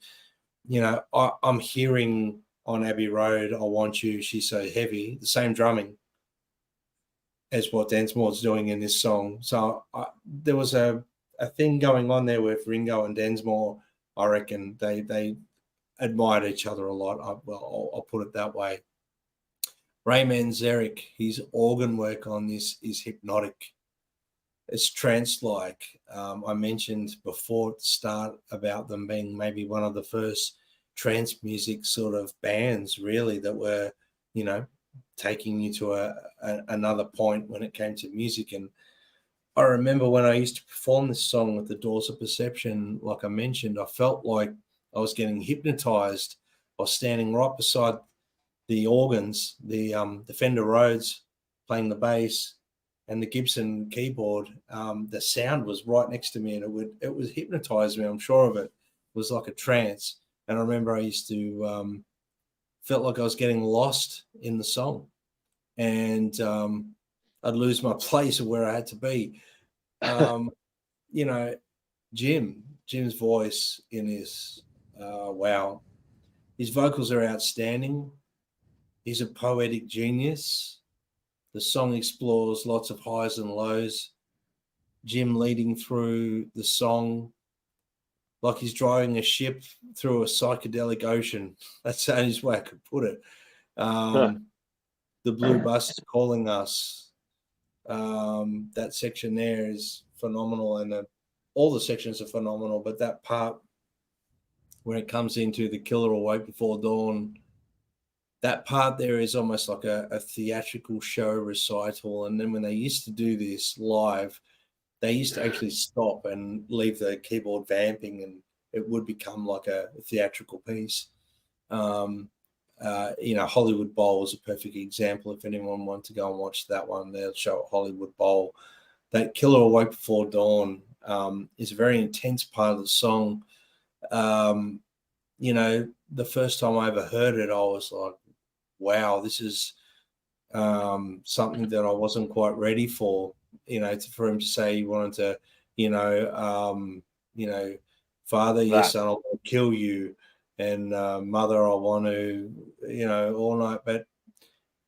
I'm hearing on Abbey Road, I Want You, She's So Heavy, the same drumming as what Densmore's doing in this song. So there was a thing going on there with Ringo and Densmore. I reckon they admired each other a lot. I'll put it that way. Ray Manzarek, his organ work on this is hypnotic. It's trance-like. I mentioned before at the start about them being maybe one of the first trance music sort of bands, really, that were, taking you to another point when it came to music. And I remember when I used to perform this song with the Doors of Perception, like I mentioned, I felt like I was getting hypnotized. I was standing right beside the organs, the Fender Rhodes playing the bass and the Gibson keyboard. The sound was right next to me, and it was hypnotized me. I'm sure of it. It was like a trance. And I remember I used to felt like I was getting lost in the song, and I'd lose my place of where I had to be. Jim's voice in this, wow. His vocals are outstanding. He's a poetic genius. The song explores lots of highs and lows. Jim leading through the song like he's driving a ship through a psychedelic ocean. That's the only way I could put it. The Blue Bus is Calling Us. That section there is phenomenal, and all the sections are phenomenal, but that part when it comes into The Killer Awake Before Dawn, that part there is almost like a theatrical show recital. And then when they used to do this live, they used to actually stop and leave the keyboard vamping, and it would become like a theatrical piece. Hollywood Bowl is a perfect example. If anyone wants to go and watch that one, they'll show it Hollywood Bowl. That Killer Awoke Before Dawn is a very intense part of the song. The first time I ever heard it, I was like, wow, this is something that I wasn't quite ready for. For him to say he wanted to, Father, yes, son, I want to kill you, and Mother, I want to, all night. But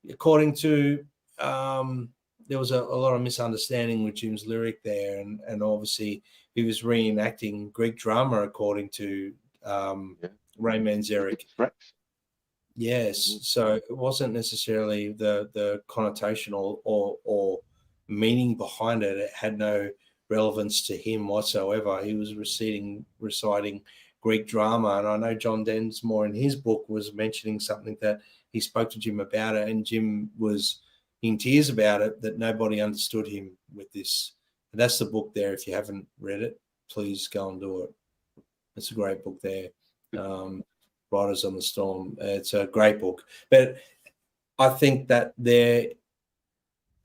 according to, there was a lot of misunderstanding with Jim's lyric there, and obviously he was reenacting Greek drama according to Ray Manzarek. Yes, so it wasn't necessarily the connotation or meaning behind it. It had no relevance to him whatsoever. He was reciting Greek drama, and I know John Densmore in his book was mentioning something that he spoke to Jim about it, and Jim was in tears about it, that nobody understood him with this. And that's the book there. If you haven't read it, please go and do it. It's a great book there. Riders on the Storm. It's a great book. But I think that there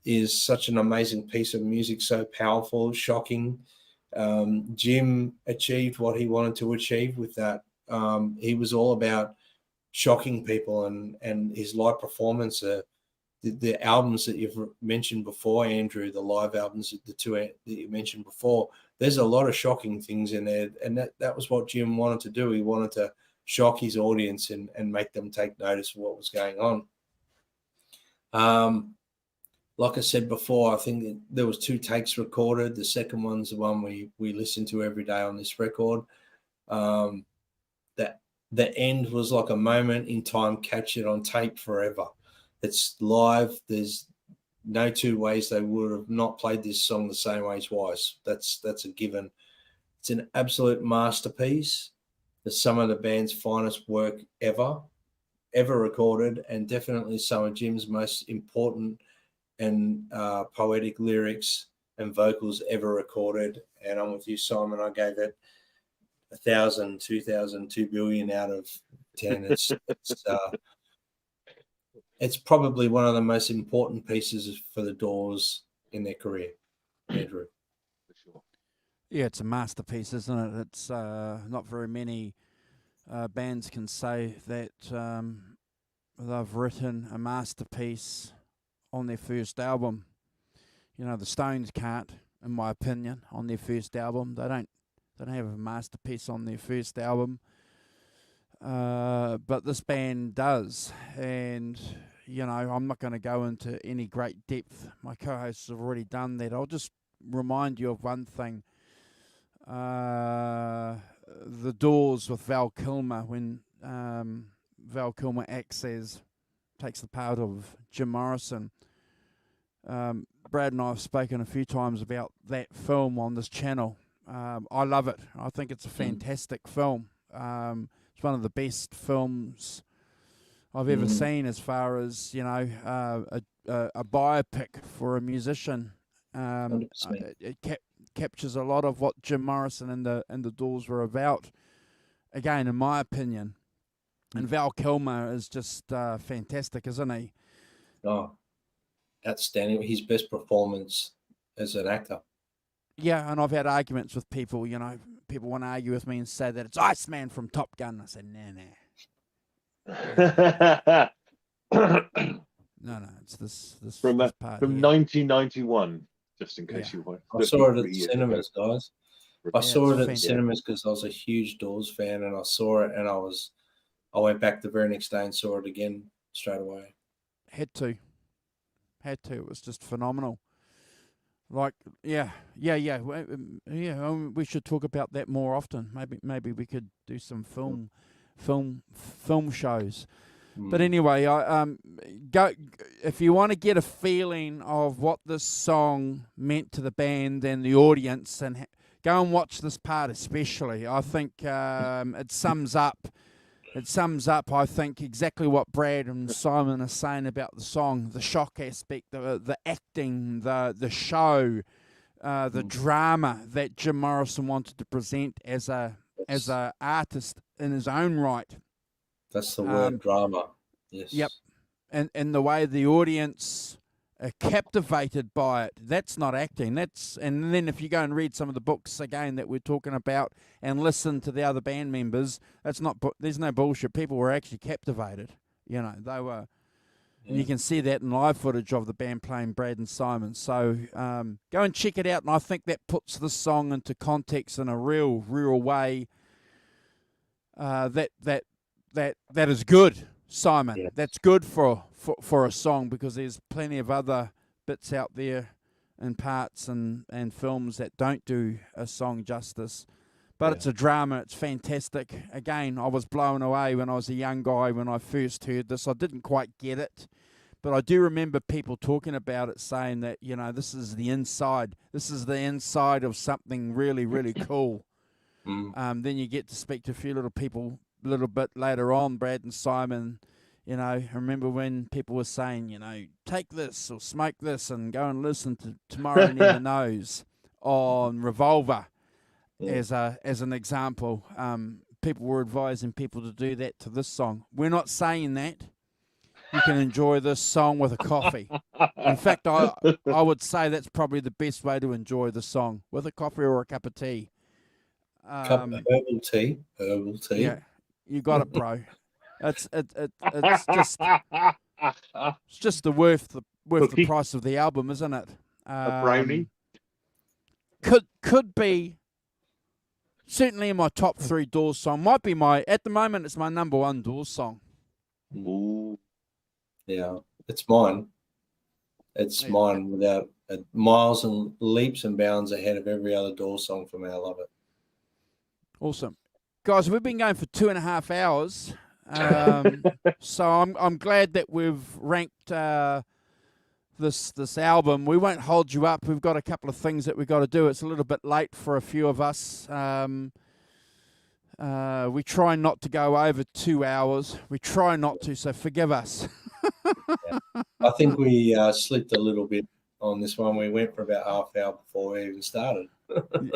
is such an amazing piece of music, so powerful, shocking. Jim achieved what he wanted to achieve with that. He was all about shocking people, and his live performance, the albums that you've mentioned before, Andrew, the live albums, the two that you mentioned before, there's a lot of shocking things in there, and that was what Jim wanted to do. He wanted to shock his audience and make them take notice of what was going on. Like I said before, I think that there was 2 takes recorded. The second one's the one we listen to every day on this record. That the end was like a moment in time captured on tape forever. It's live. There's no 2 ways they would have not played this song the same way twice. That's a given. It's an absolute masterpiece. It's some of the band's finest work ever recorded, and definitely some of Jim's most important and poetic lyrics and vocals ever recorded. And I'm with you, Simon. I gave it 1,000, 2,000, 2 billion out of 10. It's probably one of the most important pieces for the Doors in their career, Andrew. For sure. Yeah, it's a masterpiece, isn't it? It's not very many bands can say that they've written a masterpiece on their first album. The Stones can't, in my opinion, on their first album. They don't have a masterpiece on their first album, but this band does. And I'm not going to go into any great depth. My co-hosts have already done that. I'll just remind you of one thing. The Doors with Val Kilmer, when Val Kilmer takes the part of Jim Morrison. Brad and I have spoken a few times about that film on this channel. I love it. I think it's a fantastic film. It's one of the best films I've ever seen, as far as a biopic for a musician. It captures a lot of what Jim Morrison and the Doors were about. Again, in my opinion, and Val Kilmer is just fantastic, isn't he? Oh, outstanding! His best performance as an actor. Yeah, and I've had arguments with people. People want to argue with me and say that it's Iceman from Top Gun. I said, nah. No, it's this from part from here. 1991. Just in case you want. I saw it at the cinemas, guys. I saw it at the fantastic. cinemas because I was a huge Doors fan, and I saw it, and I went back the very next day and saw it again straight away. Had to. It was just phenomenal. Like, yeah. We should talk about that more often. Maybe we could do some film shows. But anyway, go if you want to get a feeling of what this song meant to the band and the audience, and go and watch this part especially. I think it sums up. I think, exactly what Brad and Simon are saying about the song, the shock aspect, the acting, the show. the drama that Jim Morrison wanted to present as a artist in his own right. That's the word, drama. Yes. Yep. And the way the audience are captivated by it, that's not acting. And then if you go and read some of the books again that we're talking about and listen to the other band members, there's no bullshit. People were actually captivated. You know, they were, and you can see that in live footage of the band playing Brad and Simon. So go and check it out, and I think that puts this song into context in a real way. That is good, Simon. Yeah. That's good for a song, because there's plenty of other bits out there and parts and films that don't do a song justice. But it's a drama. It's fantastic. Again, I was blown away when I was a young guy when I first heard this. I didn't quite get it, but I do remember people talking about it, saying that, you know, this is the inside. This is the inside of something really, really cool. Then you get to speak to a few little people a little bit later on, Brad and Simon. You know, I remember when people were saying, you know, take this or smoke this and go and listen to Tomorrow Never Knows on Revolver as an example. People were advising people to do that to this song. We're not saying that. You can enjoy this song with a coffee. In fact, I would say that's probably the best way to enjoy the song, with a coffee or a cup of tea. Cup of herbal tea. Yeah, you got it, bro. It's just worth the price of the album, isn't it? A brownie could be certainly in my top 3 Doors song. Might be at the moment it's my number 1 Doors song. Ooh. Yeah, it's mine. It's mine without miles and leaps and bounds ahead of every other Doors song for me. I love it. Awesome. Guys, we've been going for 2.5 hours. So I'm glad that we've ranked this album. We won't hold you up. We've got a couple of things that we've got to do. It's a little bit late for a few of us. We try not to go over 2 hours. We try not to, so forgive us. I think we slipped a little bit on this one. We went for about half hour before we even started.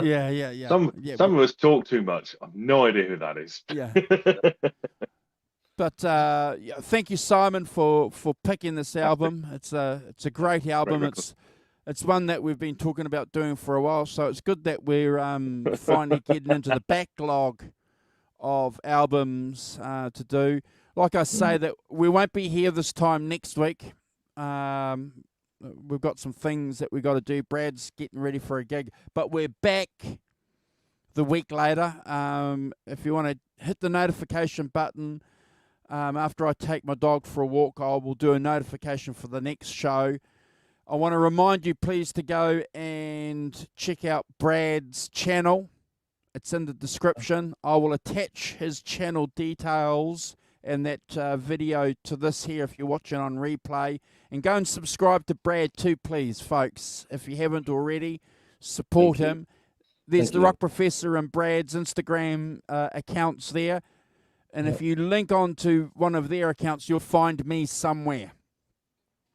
Yeah. Some of us talk too much. I've no idea who that is. Yeah. But thank you, Simon, for picking this album. It's a great album. It's one that we've been talking about doing for a while. So it's good that we're finally getting into the backlog of albums to do. Like I say, that we won't be here this time next week. We've got some things that we've got to do. Brad's getting ready for a gig, but we're back the week later. If you want to hit the notification button, after I take my dog for a walk, I will do a notification for the next show. I want to remind you, please, to go and check out Brad's channel. It's in the description. I will attach his channel details and that video to this here if you're watching on replay. And go and subscribe to Brad too, please, folks. If you haven't already, support him. There's the Rock Professor and Brad's Instagram accounts there. And if you link on to one of their accounts, you'll find me somewhere.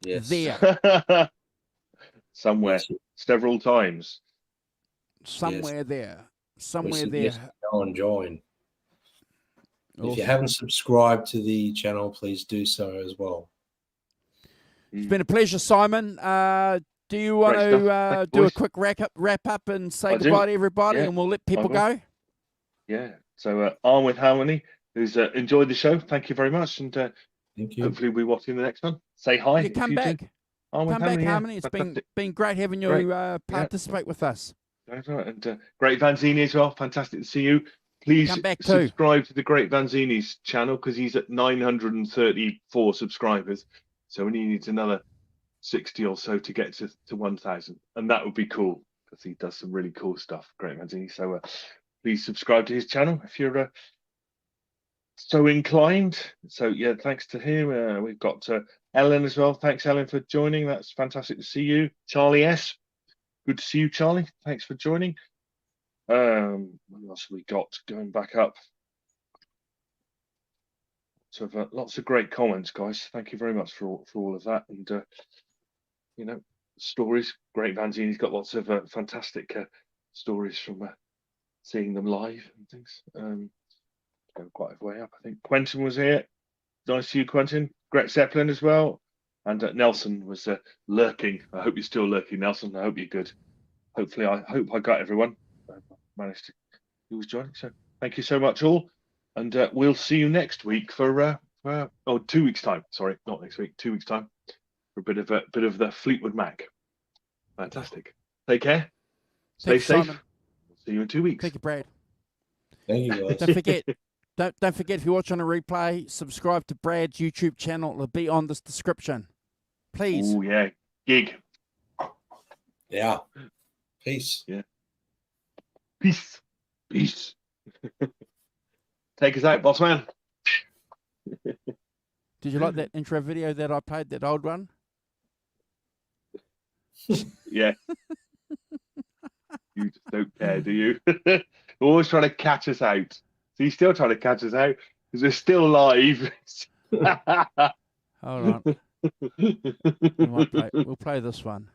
Yes. There. Somewhere. Several times. Somewhere there. Somewhere there. Go and join. Awesome. If you haven't subscribed to the channel, please do so as well. It's been a pleasure, Simon. Do you want to do a quick wrap up and say goodbye to everybody, and we'll let people go? Yeah. So Arm with Harmony, who's enjoyed the show, thank you very much, and thank you. Hopefully we watch you in the next one. Say hi. Yeah, come back. Come back, Harmony. It's been great having you participate with us. That's right. And Great Vanzini as well. Fantastic to see you. Please subscribe to the Great Vanzini's channel, because he's at 934 subscribers. So he needs another 60 or so to get to 1,000. And that would be cool, because he does some really cool stuff, Great Vanzini. So please subscribe to his channel if you're so inclined. So yeah, thanks to him. We've got Ellen as well. Thanks, Ellen, for joining. That's fantastic to see you. Charlie S. Good to see you, Charlie. Thanks for joining. What else have we got going back up? So lots of great comments, guys. Thank you very much for all of that. And stories. Great fanzine. He's got lots of fantastic stories from seeing them live and things. Go quite a way up, I think. Quentin was here. Nice to see you, Quentin. Gret Zeppelin as well. And Nelson was lurking. I hope you're still lurking, Nelson. I hope you're good. Hopefully, I hope I got everyone. I managed to. Who was joining? So thank you so much, all. And we'll see you next week for 2 weeks time. Sorry, not next week. 2 weeks time for a bit of the Fleetwood Mac. Fantastic. Take care. Stay safe. Simon. See you in 2 weeks. Thank you, Brad. Thank you, guys. Don't forget. Don't forget, if you watch on a replay, subscribe to Brad's YouTube channel. It'll be on this description. Please. Oh yeah, gig. Yeah. Peace. Yeah. Peace. Peace. Take us out, boss man. Did you like that intro video that I played, that old one? Yeah. You just don't care, do you? Always trying to catch us out. So you're still trying to catch us out because we're still live. Hold on. We'll play this one.